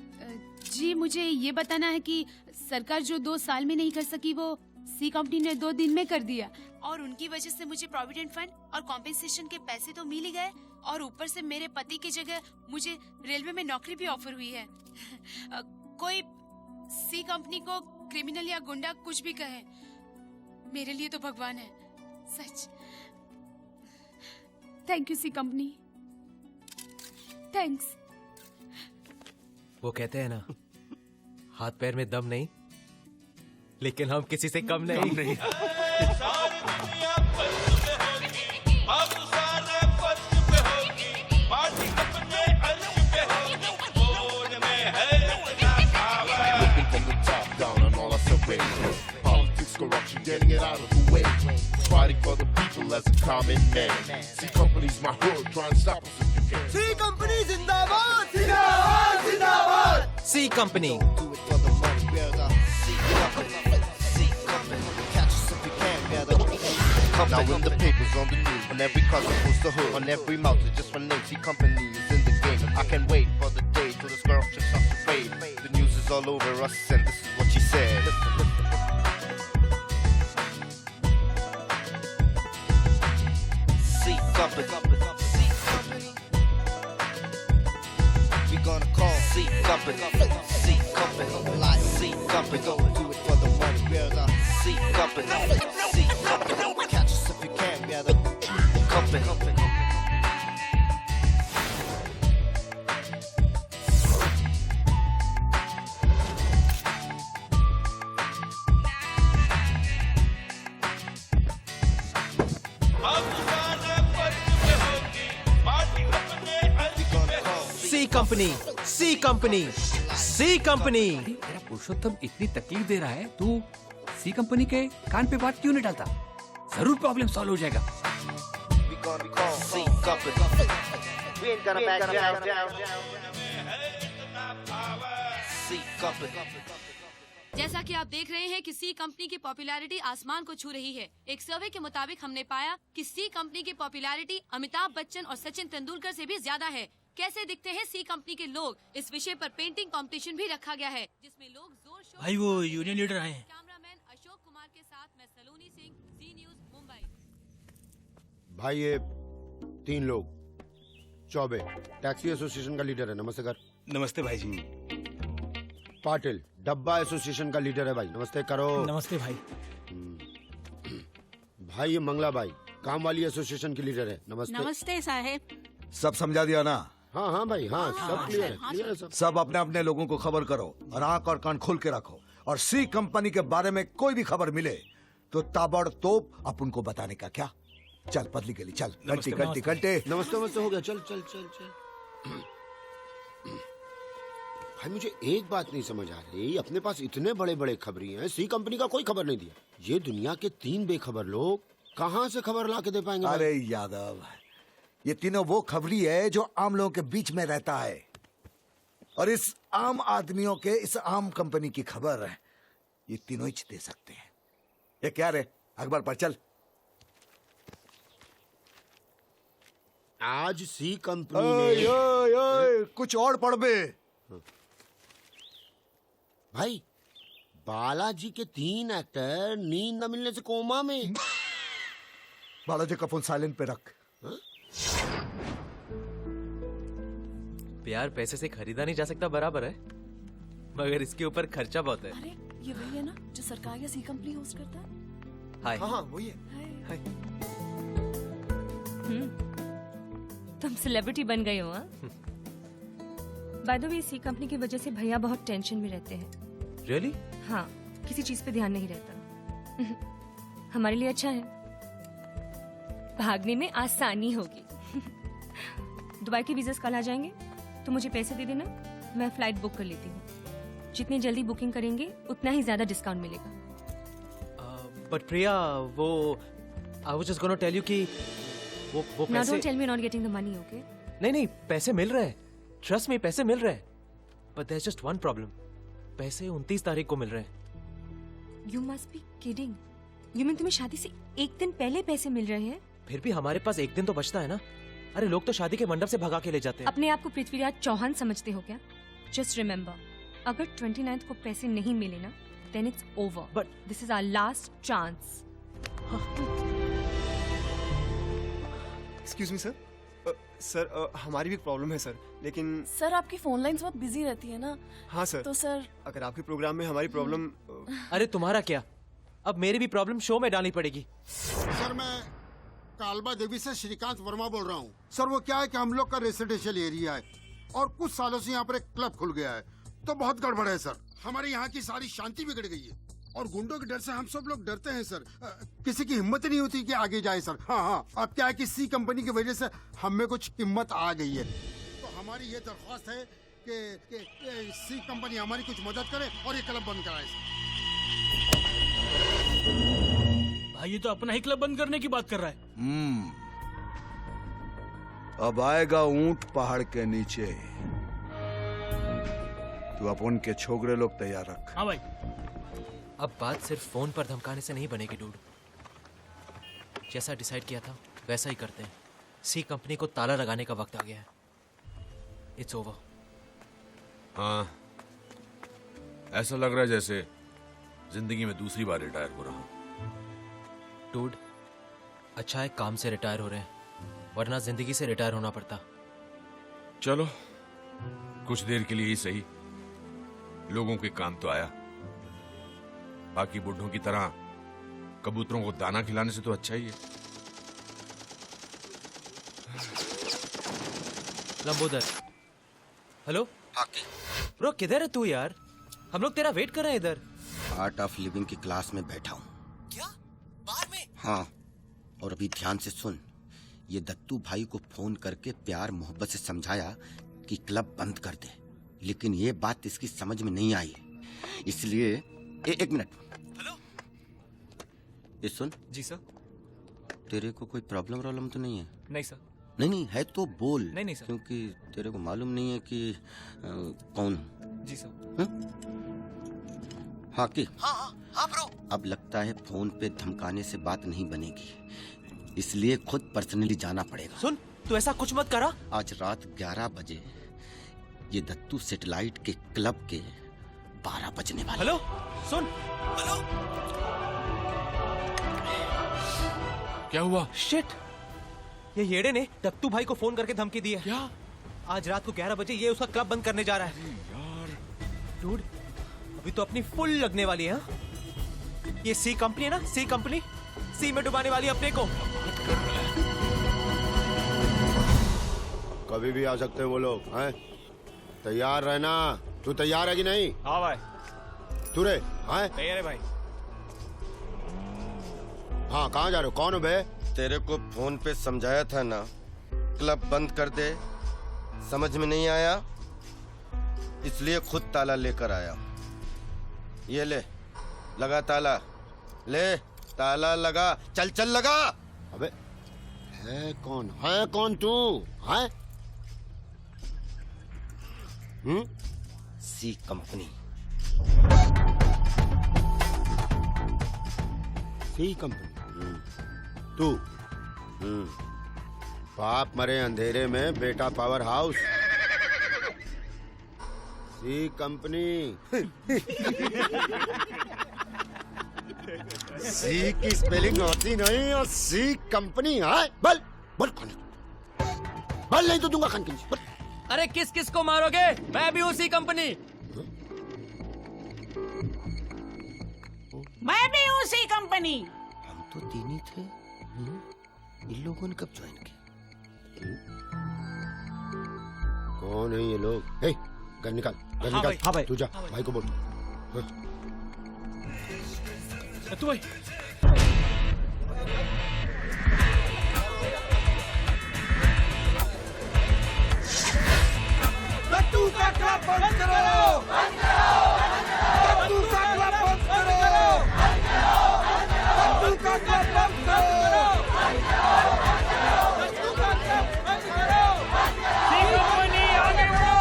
जी, मुझे ये बताना है कि सरकार जो 2 साल में नहीं कर सकी वो सी कंपनी ने 2 दिन में कर दिया, और उनकी वजह से मुझे प्रोविडेंट फंड और कॉम्पेंसेशन के पैसे तो मिल ही गए, और ऊपर से मेरे पति की जगह मुझे रेलवे में नौकरी भी ऑफर हुई है। कोई सी कंपनी को क्रिमिनल या गुंडा कुछ भी कहे, मेरे लिए तो भगवान है, सच। Thank you see company, thanks. वो कहते हैं ना, हाथ पैर में दम नहीं, लेकिन हम किसी से कम नहीं। Politics, corruption, getting it out of the way. Fighting for the people as a common man. See companies, my hood, trying to stop us if you can. C company जिंदाबाद, जिंदाबाद, जिंदाबाद। C company. Do it for the money, brother. Now when the papers on the news, on every cover posts the hood, on every mouth is just one name. See company is in the game. I can't wait for the day till this corruption starts to fade. The news is all over us, and this is what she said. See company. We gonna call C company. C company. Like C company. Gonna do it for the money, brother. C company. C company. Catch us if you can, brother. Company. C company, C company, C company. तेरा पुरुषोत्तम इतनी तकलीफ दे रहा है, तू सी company के कान पे बात क्यों नहीं डालता? जरूर प्रॉब्लम सॉल्व हो जाएगा। C company. We ain't gonna back down. C Company. जैसा कि आप देख रहे हैं कि सी कंपनी की पॉपुलैरिटी आसमान को छू रही है। एक सर्वे के मुताबिक हमने पाया कि सी कंपनी की पॉपुलैरिटी अमिताभ बच्चन और सचिन तेंदुलकर से भी ज्यादा है। कैसे दिखते हैं सी कंपनी के लोग, इस विषय पर पेंटिंग कंपटीशन भी रखा गया है, जिसमें लोग जोर शोर। भाई वो यूनियन लीडर आए हैं। कैमरामैन अशोक कुमार के साथ मैं सलोनी सिंह, जी न्यूज मुंबई। भाई ये 3 लोग, चौबे टैक्सी एसोसिएशन का लीडर है, नमस्ते कर। नमस्ते भाई जी। पाटिल डब्बा एसोसिएशन का लीडर है भाई, नमस्ते करो। नमस्ते भाई। भाई ये मंगला भाई काम वाली एसोसिएशन की लीडर है, नमस्ते। नमस्ते साहेब। सब समझा दिया ना? हाँ हाँ भाई हाँ, सब क्लियर है, क्लियर है सब। सब अपने अपने लोगों को खबर करो और आंख और कान खोल के रखो, और सी कंपनी के बारे में कोई भी खबर मिले तो ताबड़तोड़ अपन को बताने का। क्या? चल पतली गली चल। घंटी घंटी घंटे। नमस्ते नमस्ते हो गया, चल चल चल चल। भाई मुझे एक बात नहीं समझ आ रही, अपने पास इतने बड़े बड़े खबरी हैं, सी कंपनी का कोई खबर नहीं दिया। ये दुनिया के 3 बेखबर लोग कहाँ से खबर ला के दे पाएंगे? अरे यादव, ये तीनों वो खबरी है जो आम लोगों के बीच में रहता है, और इस आम आदमियों के इस आम कंपनी की खबर ये तीनों ही दे सकते हैं। ये क्या रे, अखबार पर चल। आज सी कंपनी ओए, ने ओए, ओए, कुछ और पढ़ बे। भाई बालाजी के 3 एक्टर नींद न मिलने से कोमा में। बालाजी का फोन साइलेंट पे रख। प्यार पैसे से खरीदा नहीं जा सकता बराबर है, मगर इसके ऊपर खर्चा बहुत है। अरे ये वही है ना जो सरकार या सी कंपनी होस्ट करता है? हाय। हाँ वही है। हाय। तुम सेलिब्रिटी बन गए हो? By the way C company की वजह से भैया बहुत टेंशन में रहते हैं। रियली? हाँ, किसी चीज पे ध्यान नहीं रहता। हमारे लिए अच्छा है, भागने में आसानी होगी। दुबई के वीज़ा कल आ जाएंगे तो मुझे पैसे दे देना, मैं फ्लाइट बुक कर लेती हूँ। जितनी जल्दी बुकिंग करेंगे उतना ही ज्यादा डिस्काउंट मिलेगा। बट प्रिया, वो I was just gonna tell you कि वो Now पैसे। don't tell me you're not getting the money, okay? नहीं, पैसे मिल रहे हैं, ट्रस्ट में पैसे मिल रहे हैं, but there is just one problem, पैसे 29 तारीख को मिल रहे हैं। You must be kidding. You mean तुम्हें शादी से एक दिन पहले पैसे मिल रहे हैं? फिर भी हमारे पास एक दिन तो बचता है ना। अरे लोग तो शादी के मंडप से भगा के ले जाते हैं। अपने आप को पृथ्वीराज चौहान समझते हो क्या? Just remember, अगर 29th को पैसे नहीं मिले ना, then it's over. But this is our last chance. Excuse me sir. Sir हमारी भी प्रॉब्लम है सर, लेकिन सर आपकी फोन लाइंस बहुत बिजी रहती है ना। हाँ सर। तो सर अगर आपके प्रोग्राम में हमारी प्रॉब्लम। अरे तुम्हारा क्या, अब मेरी भी प्रॉब्लम शो में डालनी पड़ेगी। सर मैं कालबा देवी से श्रीकांत वर्मा बोल रहा हूँ। सर वो क्या है कि हम लोग का रेसिडेंशियल एरिया है और कुछ सालों से यहाँ पर एक क्लब खुल गया है, तो बहुत गड़बड़ है सर। हमारे यहाँ की सारी शांति बिगड़ गई है और गुंडों के डर से हम सब लोग डरते हैं सर। किसी की हिम्मत नहीं होती कि आगे जाए सर। हाँ हाँ, अब क्या है कि सी कंपनी की वजह से हम में कुछ हिम्मत आ गई है, तो हमारी ये दरख्वास्त है कि सी कंपनी हमारी कुछ मदद करे और ये क्लब बंद कराए सर। भाई ये तो अपना ही क्लब बंद करने की बात कर रहा है। अब आएगा ऊंट पहाड़ के नीचे। तू अपन के छोकरे लोग तैयार रख। हाँ भाई। अब बात सिर्फ फोन पर धमकाने से नहीं बनेगी डूड। जैसा डिसाइड किया था वैसा ही करते हैं। सी कंपनी को ताला लगाने का वक्त आ गया है। It's over. हाँ, ऐसा लग रहा है जैसे जिंदगी में दूसरी बार रिटायर हो रहा हूं। डूड, अच्छा है काम से रिटायर हो रहे हैं, वरना जिंदगी से रिटायर होना पड़ता। चलो कुछ देर के लिए ही सही, लोगों के काम तो आया। बाकी बुढ़ों की तरह कबूतरों को दाना खिलाने से तो अच्छा ही है। लंबोदर। हेलो ब्रो, किधर है तू यार? हम लोग तेरा वेट कर रहे हैं इधर। आर्ट ऑफ लिविंग की क्लास में बैठा हूँ। क्या? बाहर में? हाँ, और अभी ध्यान से सुन। ये दत्तू भाई को फोन करके प्यार मोहब्बत से समझाया कि क्लब बंद कर दे, लेकिन ये बात इसकी समझ में नहीं आई, इसलिए एक मिनट। हेलो। ये सुन। जी सर। तेरे को कोई प्रॉब्लम तो नहीं है? नहीं सर। नहीं है तो बोल। नहीं सर। क्योंकि तेरे को मालूम नहीं है कि कौन हूँ। जी सर। हाकी, हाँ ब्रो। अब लगता है फोन पे धमकाने से बात नहीं बनेगी, इसलिए खुद पर्सनली जाना पड़ेगा। सुन, तू ऐसा कुछ मत करा। आज रात 11 बजे ये दत्तू सैटेलाइट के क्लब के 12 बजने वाले। हेलो, सुन। हेलो, क्या हुआ? शिट, ये येड़े ने दत्तू भाई को फोन करके धमकी दी है। क्या? आज रात को 11 बजे ये उसका क्लब बंद करने जा रहा है। यार डूड, अभी तो अपनी फुल लगने वाली है। हाँ? ये सी कंपनी है ना, सी कंपनी, सी में डुबाने वाली अपने को। कभी भी आ सकते हैं वो लोग, हैं? तैयार रहना। तू तैयार है कि नहीं? हाँ भाई। तू रे, हैं? तैयार है भाई। हाँ, कहाँ जा रहे हो? कौन हो बे? तेरे को फोन पे समझाया था ना, क्लब बंद कर दे, समझ में नहीं आया, इसलिए खुद ताला लेकर आया। ये ले, लगा ताला, ले ताला लगा, चल चल लगा। अबे है कौन तू? है? C company. C company? तू? बाप मरे अंधेरे में, बेटा पावर हाउस। सी कंपनी। सी की स्पेलिंग होती नहीं और सी कंपनी है। बल बल कौन है? बल नहीं तो दूंगा खान के नीचे। अरे किस किस को मारोगे? मैं भी हूँ सी कंपनी। मैं भी हूँ सी कंपनी। हम तो तीन ही थे, इन लोगों ने कब ज्वाइन किया? कौन है ये लोग? हे, गन निकाल, गन निकाल। हाँ भाई। तू जा, भाई को बोल। तू भाई, दत्तू का क्लब बंद करो। दत्तू का क्लब बंद करो। दत्तू का क्लब बंद करो। दत्तू का क्लब बंद करो। सी कंपनी आगे बढ़ो।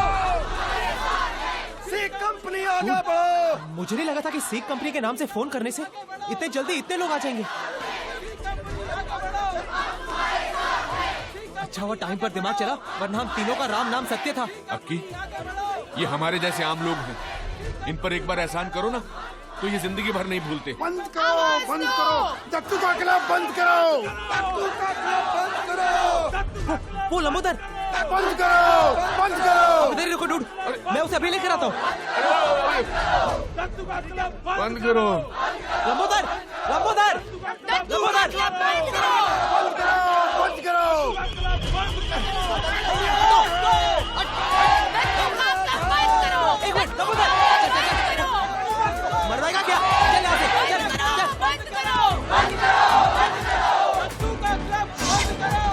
सी कंपनी आगे बढ़ो। मुझे नहीं लगा था कि सी कंपनी के नाम से फोन करने से इतने जल्दी इतने लोग आ जाएंगे। अच्छा हुआ टाइम पर दिमाग चला, वरना हम तीनों का राम नाम सत्य था। अक्की, ये हमारे जैसे आम लोग हैं, इन पर एक बार एहसान करो ना तो ये जिंदगी भर नहीं भूलते। बंद करो, बंद करो। दत्तू का क्लब बंद करो। दत्तू का क्लब बंद करो। वो लंबोदर, बंद करो, बंद करो। इधर ही रुको डूड, मैं उसे अभी लेकर आता हूँ। बंद करो। लंबोदर, लंबोदर, लंबोदर, बंद करो। एक मिनट, लंबोदर, मर जाएगा क्या? चल यहाँ से, चल, चल। बंद करो, बंद करो, बंद करो। दत्तू का क्लब बंद करो।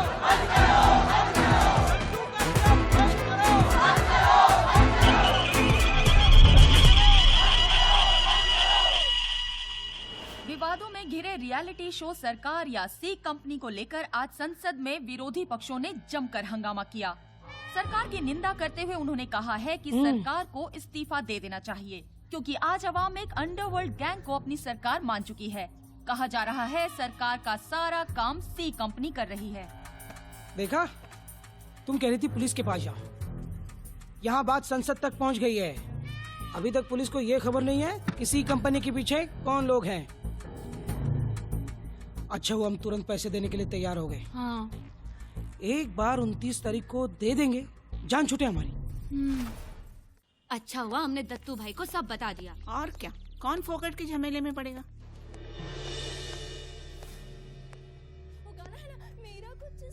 विवादों में घिरे रियलिटी शो सरकार या सी कंपनी को लेकर आज संसद में विरोधी पक्षों ने जमकर हंगामा किया। सरकार की निंदा करते हुए उन्होंने कहा है कि सरकार को इस्तीफा दे देना चाहिए, क्योंकि आज अवाम एक अंडरवर्ल्ड गैंग को अपनी सरकार मान चुकी है। कहा जा रहा है सरकार का सारा काम सी कंपनी कर रही है। देखा, तुम कह रही थी पुलिस के पास जाओ, यहाँ बात संसद तक पहुँच गई है। अभी तक पुलिस को ये खबर नहीं है कि सी कंपनी के पीछे कौन लोग हैं। अच्छा हुआ हम तुरंत पैसे देने के लिए तैयार हो गए। हाँ। एक बार 29 तारीख को दे देंगे, जान छूटे हमारी। अच्छा हुआ हमने दत्तू भाई को सब बता दिया। और क्या, कौन फोकट के झमेले में पड़ेगा।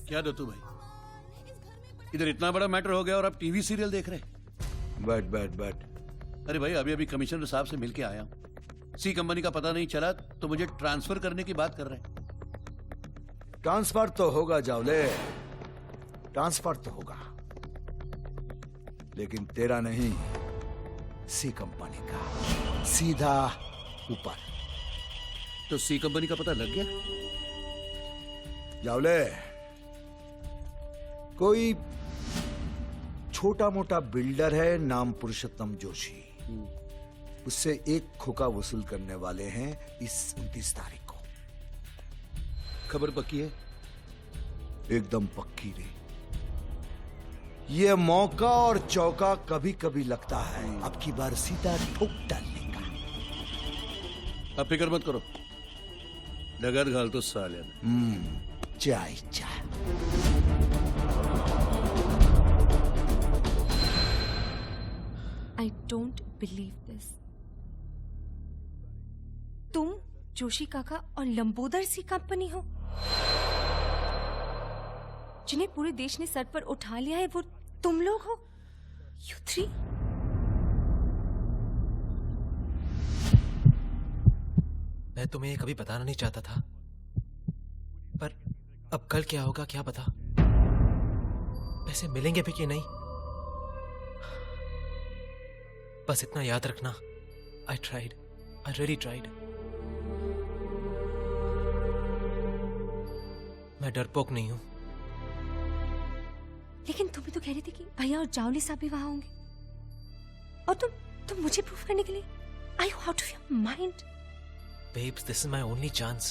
क्या दत्तू भाई, इधर इतना बड़ा मैटर हो गया और आप टीवी सीरियल देख रहे? बैठ बैठ बैठ। अरे भाई, अभी अभी कमिश्नर साहब से मिलके आया हूँ। सी कंपनी का पता नहीं चला तो मुझे ट्रांसफर करने की बात कर रहे हैं। ट्रांसफर तो होगा जावले, ट्रांसफर तो होगा, लेकिन तेरा नहीं, सी कंपनी का, सीधा ऊपर। तो सी कंपनी का पता लग गया? जावले, कोई छोटा मोटा बिल्डर है, नाम पुरुषोत्तम जोशी। उससे एक खोका वसूल करने वाले हैं इस 29 तारीख को। खबर पक्की है? एकदम पक्की रे। ये मौका और चौका कभी कभी लगता है, अब की बार सीधा ठोक डालने का। अब फिक्र मत करो, डगर घाल तो साले चाय चाय। I don't believe this. तुम जोशी काका और लंबोदर सी कंपनी हो, जिन्हें पूरे देश ने सर पर उठा लिया है, वो तुम लोग हो? You three? मैं तुम्हें ये कभी बताना नहीं चाहता था, पर अब कल क्या होगा क्या पता। पैसे मिलेंगे भी कि नहीं, बस इतना याद रखना, I tried, I really tried. मैं डरपोक नहीं हूं। लेकिन तुम भी तो कह रही थी कि भैया और जावली साहब भी वहां होंगे, और तुम मुझे प्रूफ करने के लिए Are you out of your mind? Babes, this is my only chance.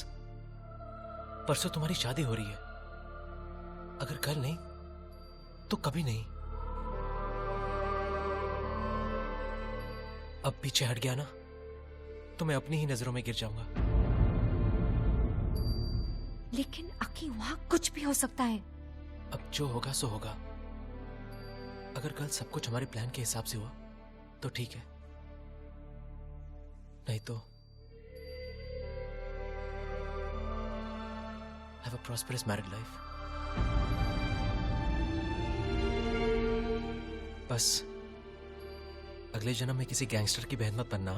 परसों तुम्हारी शादी हो रही है, अगर कल नहीं तो कभी नहीं। अब पीछे हट गया ना तो मैं अपनी ही नजरों में गिर जाऊंगा। लेकिन अकी वहां कुछ भी हो सकता है। अब जो होगा सो होगा। अगर कल सब कुछ हमारे प्लान के हिसाब से हुआ तो ठीक है, नहीं तो have a prosperous married life. बस अगले जन्म में किसी गैंगस्टर की बहन मत बनना।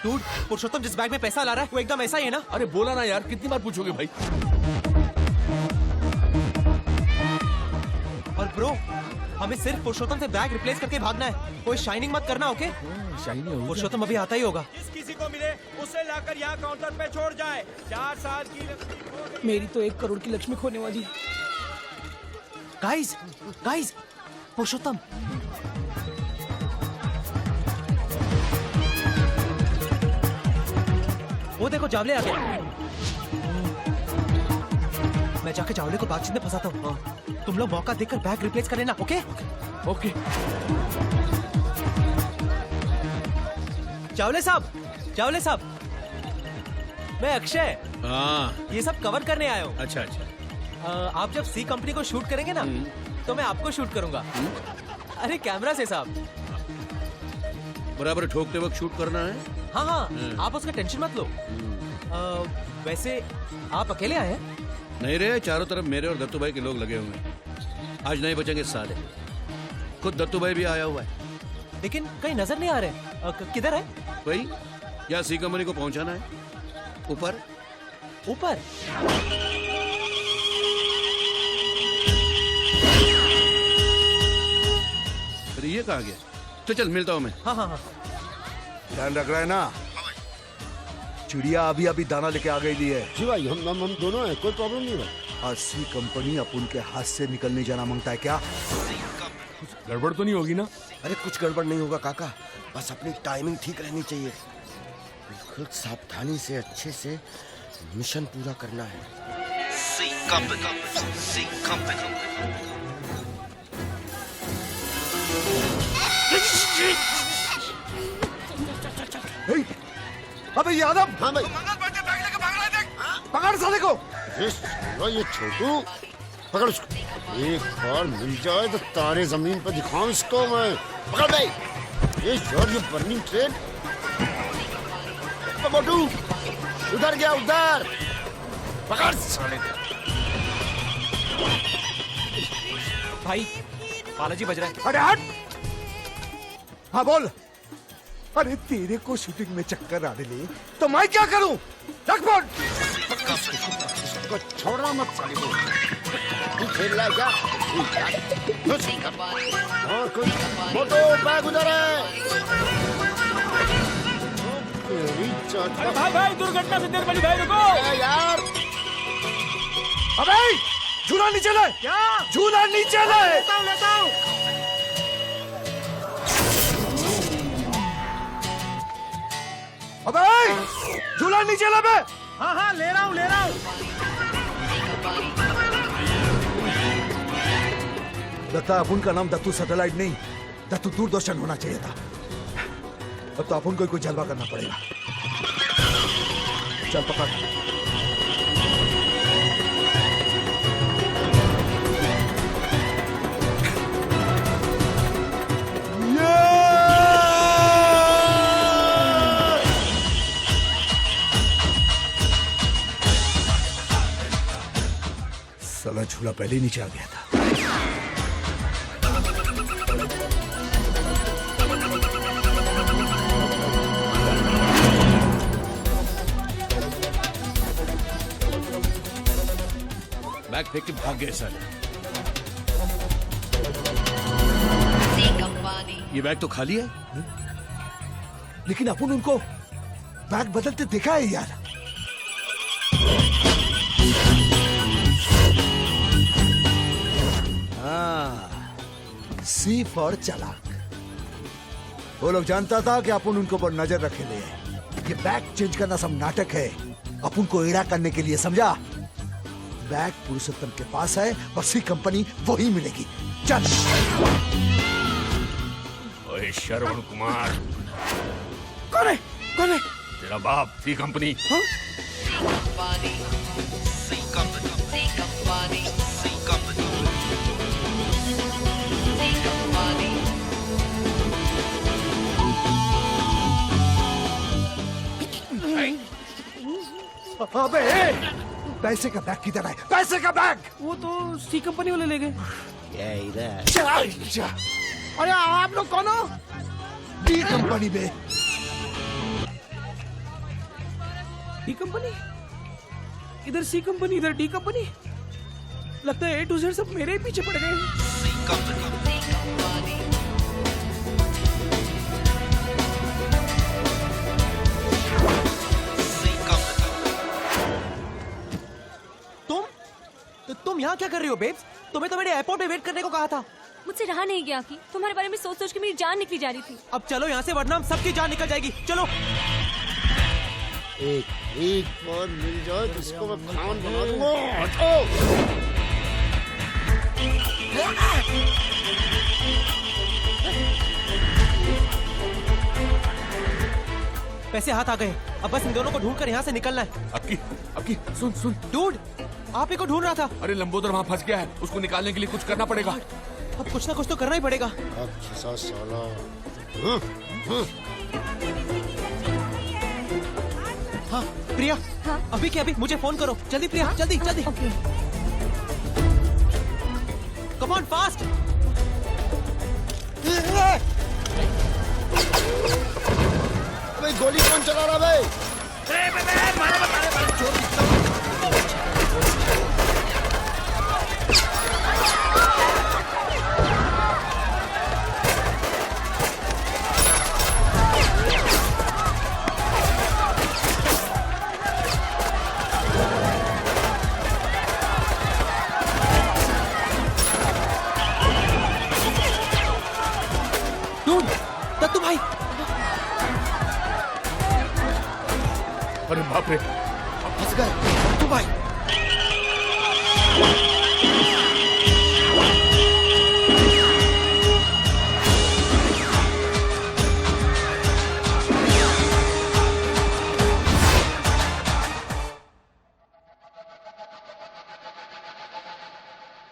डूड, पुरुषोत्तम जिस बैग में पैसा ला रहा है वो एकदम ऐसा ही है ना? अरे बोला ना यार, कितनी बार पूछोगे भाई? और ब्रो, हमें सिर्फ पुरुषोत्तम से बैग रिप्लेस करके भागना है, कोई शाइनिंग मत करना, ओके? शाइनिंग पुरुषोत्तम अभी आता ही होगा। किसी को मिले उसे लाकर यहाँ काउंटर पे छोड़ जाए। 4 साल की मेरी तो 1 करोड़ की लक्ष्मी खोने वाली है। गाइस, गाइस, पुरुषोत्तम। वो देखो जावले आ गए। मैं जाके जावले को बातचीत में फंसाता हूँ। तुम लोग मौका देखकर बैग रिप्लेस कर लेना, ओके? ओके। जावले साहब, जावले साहब, मैं अक्षय। हाँ, ये सब कवर करने आया हूँ। अच्छा अच्छा। आप जब सी कंपनी को शूट करेंगे ना, तो मैं आपको शूट करूंगा। अरे कैमरा से साहब। बराबर ठोकते वक्त शूट करना है। हाँ हाँ, आप उसका टेंशन मत लो। वैसे आप अकेले आए हैं? नहीं रे, चारों तरफ मेरे और दत्तू भाई के लोग लगे हुए हैं। आज नहीं बचेंगे साले। खुद दत्तू भाई भी आया हुआ है। लेकिन कहीं नजर नहीं आ रहे। किधर है? भाई, या सी कंपनी को पहुंचाना है। ऊपर ऊपर। अरे ये कहाँ गया? तो चल मिलता हूँ मैं। हाँ हाँ हाँ। ध्यान रख रहा है ना? चिड़िया अभी अभी दाना लेके आ गई है। जी भाई, हम दोनों हैं, कोई प्रॉब्लम नहीं है। आज सी कंपनी अपन के हाथ से निकलने जाना मांगता है क्या? कुछ गड़बड़ तो नहीं होगी ना? अरे कुछ गड़बड़ नहीं होगा काका, बस अपनी टाइमिंग ठीक रहनी चाहिए। बिल्कुल सावधानी से अच्छे से मिशन पूरा करना है। C Company, C Company. अबे यादव! हाँ भाई। पकड़ साले को। ये छोटू, पकड़ उसको। एक बार मिल जाए तो तारे जमीन पर दिखाऊं इसको मैं। पकड़ भाई। ये बर्निंग ट्रेन। मोटू, उधर गया, उधर। पकड़ साले। भाई, बालाजी बज रहा है। अरे हट! हाँ बोल। अरे तेरे को शूटिंग में चक्कर आने ले तो मैं क्या करूं? रख फोन। इसको छोड़ना मत साली को। तू खेल रहा है क्या? और कुछ मोटो बैग उधर है। भाई दुर्घटना से देर बनी भाई रुको यार। अबे झूला नीचे ले। क्या? झूला नीचे ले। लेता हूँ। अबे झूला नीचे ले बे। हाँ ले रहा हूँ। दत्ता, अपन का नाम दत्तू सैटेलाइट नहीं दत्तू दूरदर्शन होना चाहिए था। अब तो अपन को कोई जलवा करना पड़ेगा। चल पकड़। साला झूला पहले ही नीचे आ गया था। बैग फेंक के भाग गए सर। ये बैग तो खाली है, लेकिन अपन उनको बैग बदलते देखा है यार। सी फॉर चालाक। वो लोग जानता था कि अपन उनको पर नजर रखे ले। ये बैग चेंज करना सब नाटक है, अपन को एड़ा करने के लिए, समझा? बैग पुरुषोत्तम के पास है और सी कंपनी वही मिलेगी। चल। ओए श्रवण कुमार। कौन है? तेरा बाप सी कंपनी। अबे पैसे का बैग किधर है? पैसे का बैग। वो तो सी कंपनी वाले ले गए। अरे आप लोग कौन हो? डी कंपनी में। डी कंपनी, इधर सी कंपनी, इधर डी कंपनी। लगता है A to Z सब मेरे ही पीछे पड़ गए। तुम यहाँ क्या कर रही हो बेब्स? तुम्हें तो मेरे एयरपोर्ट में वेट करने को कहा था। मुझसे रहा नहीं गया कि तुम्हारे बारे में सोच सोच के मेरी जान निकली जा रही थी। अब चलो यहाँ से, वरना हम सबकी जान निकल जाएगी। चलो। एक और मिल जाए जिसको मैं खान बना दूंगा। पैसे हाथ आ गए, अब बस इन दोनों को ढूंढकर यहाँ से निकलना है। अबकी सुन डूड, आप ही को ढूंढ रहा था। अरे लंबोदर वहाँ फंस गया है, उसको निकालने के लिए कुछ करना पड़ेगा। अब कुछ ना कुछ तो करना ही पड़ेगा। अब फंसा साला। हाँ प्रिया, हाँ? अभी के अभी मुझे फोन करो, जल्दी प्रिया, हाँ? जल्दी। Come on fast. भाई गोली कौन चला रहा भाई? दत्तू भाई। अरे बाप रे, फंस गए। दत्तू भाई।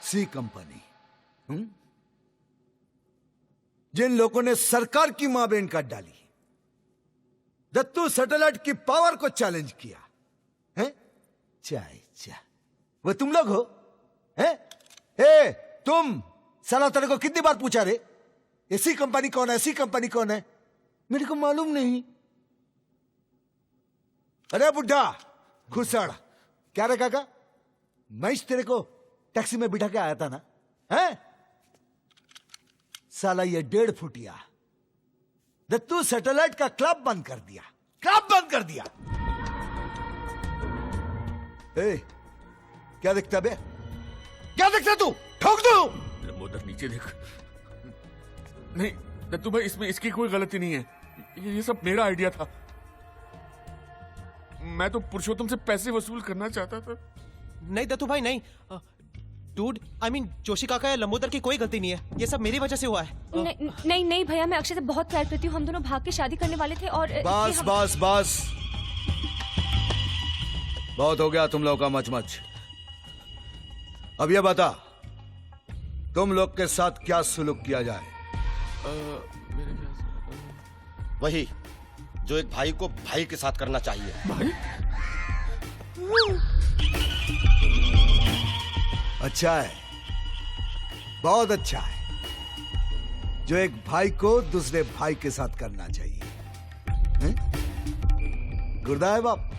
सी कंपनी, जिन लोगों ने सरकार की मां बहन काट डाली, दत्तू सैटेलाइट की पावर को चैलेंज किया है। चाय वो तुम लोग हो? हैं? तुम साला, तेरे को कितनी बार पूछा रे, ऐसी कंपनी कौन है, ऐसी कंपनी कौन है, मेरे को मालूम नहीं। अरे बुढ़ा खुसड़, क्या रे काका, मैं तेरे को टैक्सी में बिठा के आया था ना, हैं? साला ये 1.5 फुटिया दत्तू सैटेलाइट का क्लब बंद कर दिया, क्लब बंद कर दिया। ए, क्या दिखता बे, क्या दिखता तू, ठोक दो। उधर नीचे देख। नहीं दत्तू भाई, इसमें इसकी कोई गलती नहीं है, ये सब मेरा आइडिया था। मैं तो पुरुषोत्तम से पैसे वसूल करना चाहता था। नहीं दत्तू भाई नहीं, डूड, आई मीन जोशी काका या लंबोदर की कोई गलती नहीं है, ये सब मेरी वजह से हुआ है। नहीं नहीं भैया, मैं अक्षय से बहुत प्यार करती हूँ, हम दोनों भाग के शादी करने वाले थे और बस बस बस, बहुत हो गया तुम लोगों का मचमच। अब ये बता, तुम लोग के साथ क्या सुलूक किया जाए? वही जो एक भाई को भाई के साथ करना चाहिए। भाई? अच्छा है, बहुत अच्छा है, जो एक भाई को दूसरे भाई के साथ करना चाहिए। हैं? गुर्दा है बाप,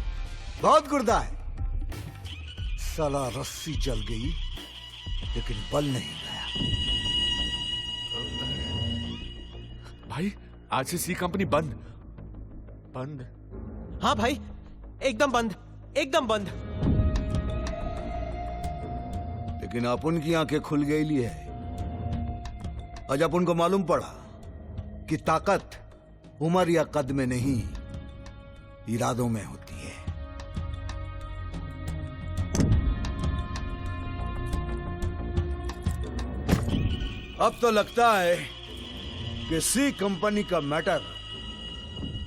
बहुत गुर्दा है। साला रस्सी जल गई लेकिन बल नहीं गया। भाई आज से सी कंपनी बंद बंद। हाँ भाई, एकदम बंद, एकदम बंद। लेकिन अपन की आंखें खुल गई ली है। आज अपन को मालूम पड़ा कि ताकत उम्र या कद में नहीं, इरादों में होती है। अब तो लगता है कि सी कंपनी का मैटर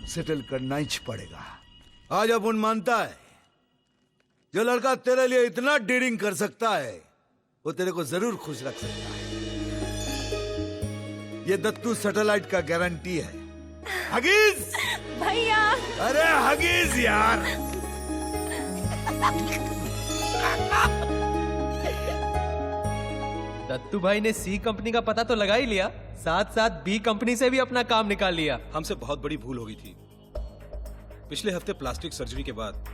सेटल करना ही पड़ेगा। आज अपन मानता है जो लड़का तेरे लिए इतना डीलिंग कर सकता है वो तेरे को जरूर खुश रख सकता है। ये दत्तू सैटेलाइट का गारंटी है। हगीज भैया, अरे हगीज यार। दत्तू भाई ने सी कंपनी का पता तो लगा ही लिया, साथ साथ बी कंपनी से भी अपना काम निकाल लिया। हमसे बहुत बड़ी भूल हो गई थी। पिछले हफ्ते प्लास्टिक सर्जरी के बाद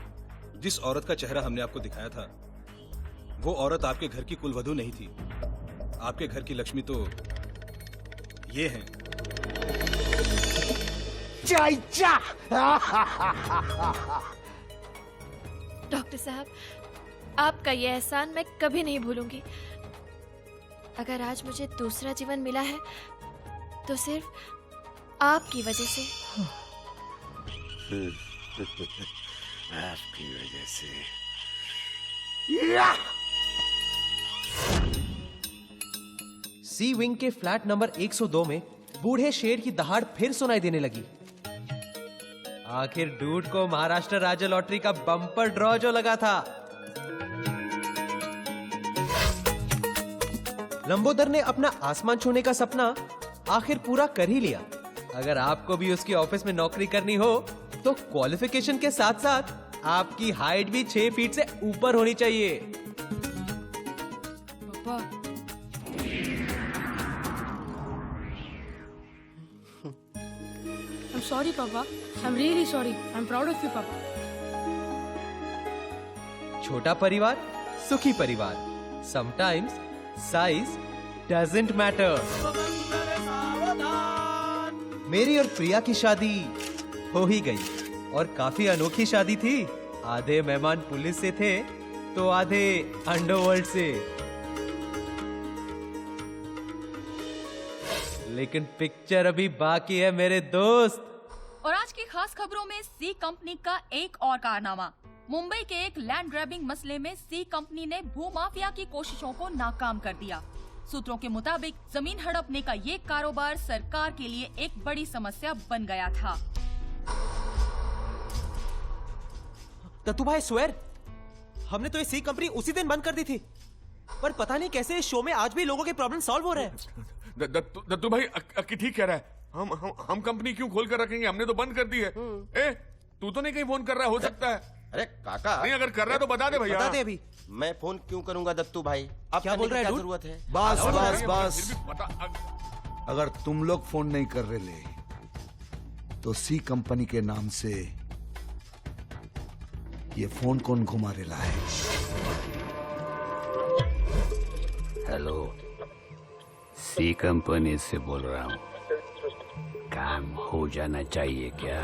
जिस औरत का चेहरा हमने आपको दिखाया था, वो औरत आपके घर की कुलवधू नहीं थी। आपके घर की लक्ष्मी तो ये हैं। चाचा। डॉक्टर साहब, आपका ये एहसान मैं कभी नहीं भूलूंगी। अगर आज मुझे दूसरा जीवन मिला है तो सिर्फ आपकी वजह से। आपकी वजह से। सी विंग के फ्लैट नंबर 102 में बूढ़े शेर की दहाड़ फिर सुनाई देने लगी। आखिर डूड को महाराष्ट्र राज्य लॉटरी का बम्पर ड्रॉ जो लगा था। लंबोदर ने अपना आसमान छूने का सपना आखिर पूरा कर ही लिया। अगर आपको भी उसकी ऑफिस में नौकरी करनी हो तो क्वालिफिकेशन के साथ साथ आपकी हाइट भी 6 फीट से ऊपर होनी चाहिए। पापा, I'm sorry, Papa. I'm really sorry. I'm proud of you, Papa. छोटा परिवार, सुखी परिवार। Sometimes size doesn't matter. मेरी और प्रिया की शादी हो ही गई और काफी अनोखी शादी थी। आधे मेहमान पुलिस से थे तो आधे अंडरवर्ल्ड से। लेकिन पिक्चर अभी बाकी है मेरे दोस्त। और आज की खास खबरों में सी कंपनी का एक और कारनामा। मुंबई के एक लैंड ग्रैबिंग मसले में सी कंपनी ने भूमाफिया की कोशिशों को नाकाम कर दिया। सूत्रों के मुताबिक जमीन हड़पने का ये कारोबार सरकार के लिए एक बड़ी समस्या बन गया था। दत्तू भाई स्वेर, हमने तो ये सी कंपनी उसी दिन बंद कर दी थी, पर पता नहीं कैसे इस शो में आज भी लोगों के प्रॉब्लम सॉल्व हो रहे हैं। दत्तू भाई अक्की ठीक कह रहा है। हम कंपनी क्यों खोल कर रखेंगे, हमने तो बंद कर दी है। ए, तू तो नहीं कहीं फोन कर रहा है? हो सकता है। अरे काका, नहीं अगर कर रहा है तो बता दे भैया। बता दे अभी। मैं फोन क्यों करूंगा दत्तू भाई, अब क्या बोल रहा है? जरूरत है। बस बस बस, अगर तुम लोग फोन नहीं कर रहे ले तो सी कंपनी के नाम से ये फोन कौन घुमा रेला है? हेलो, सी कंपनी से बोल रहा हूँ। काम हो जाना चाहिए क्या?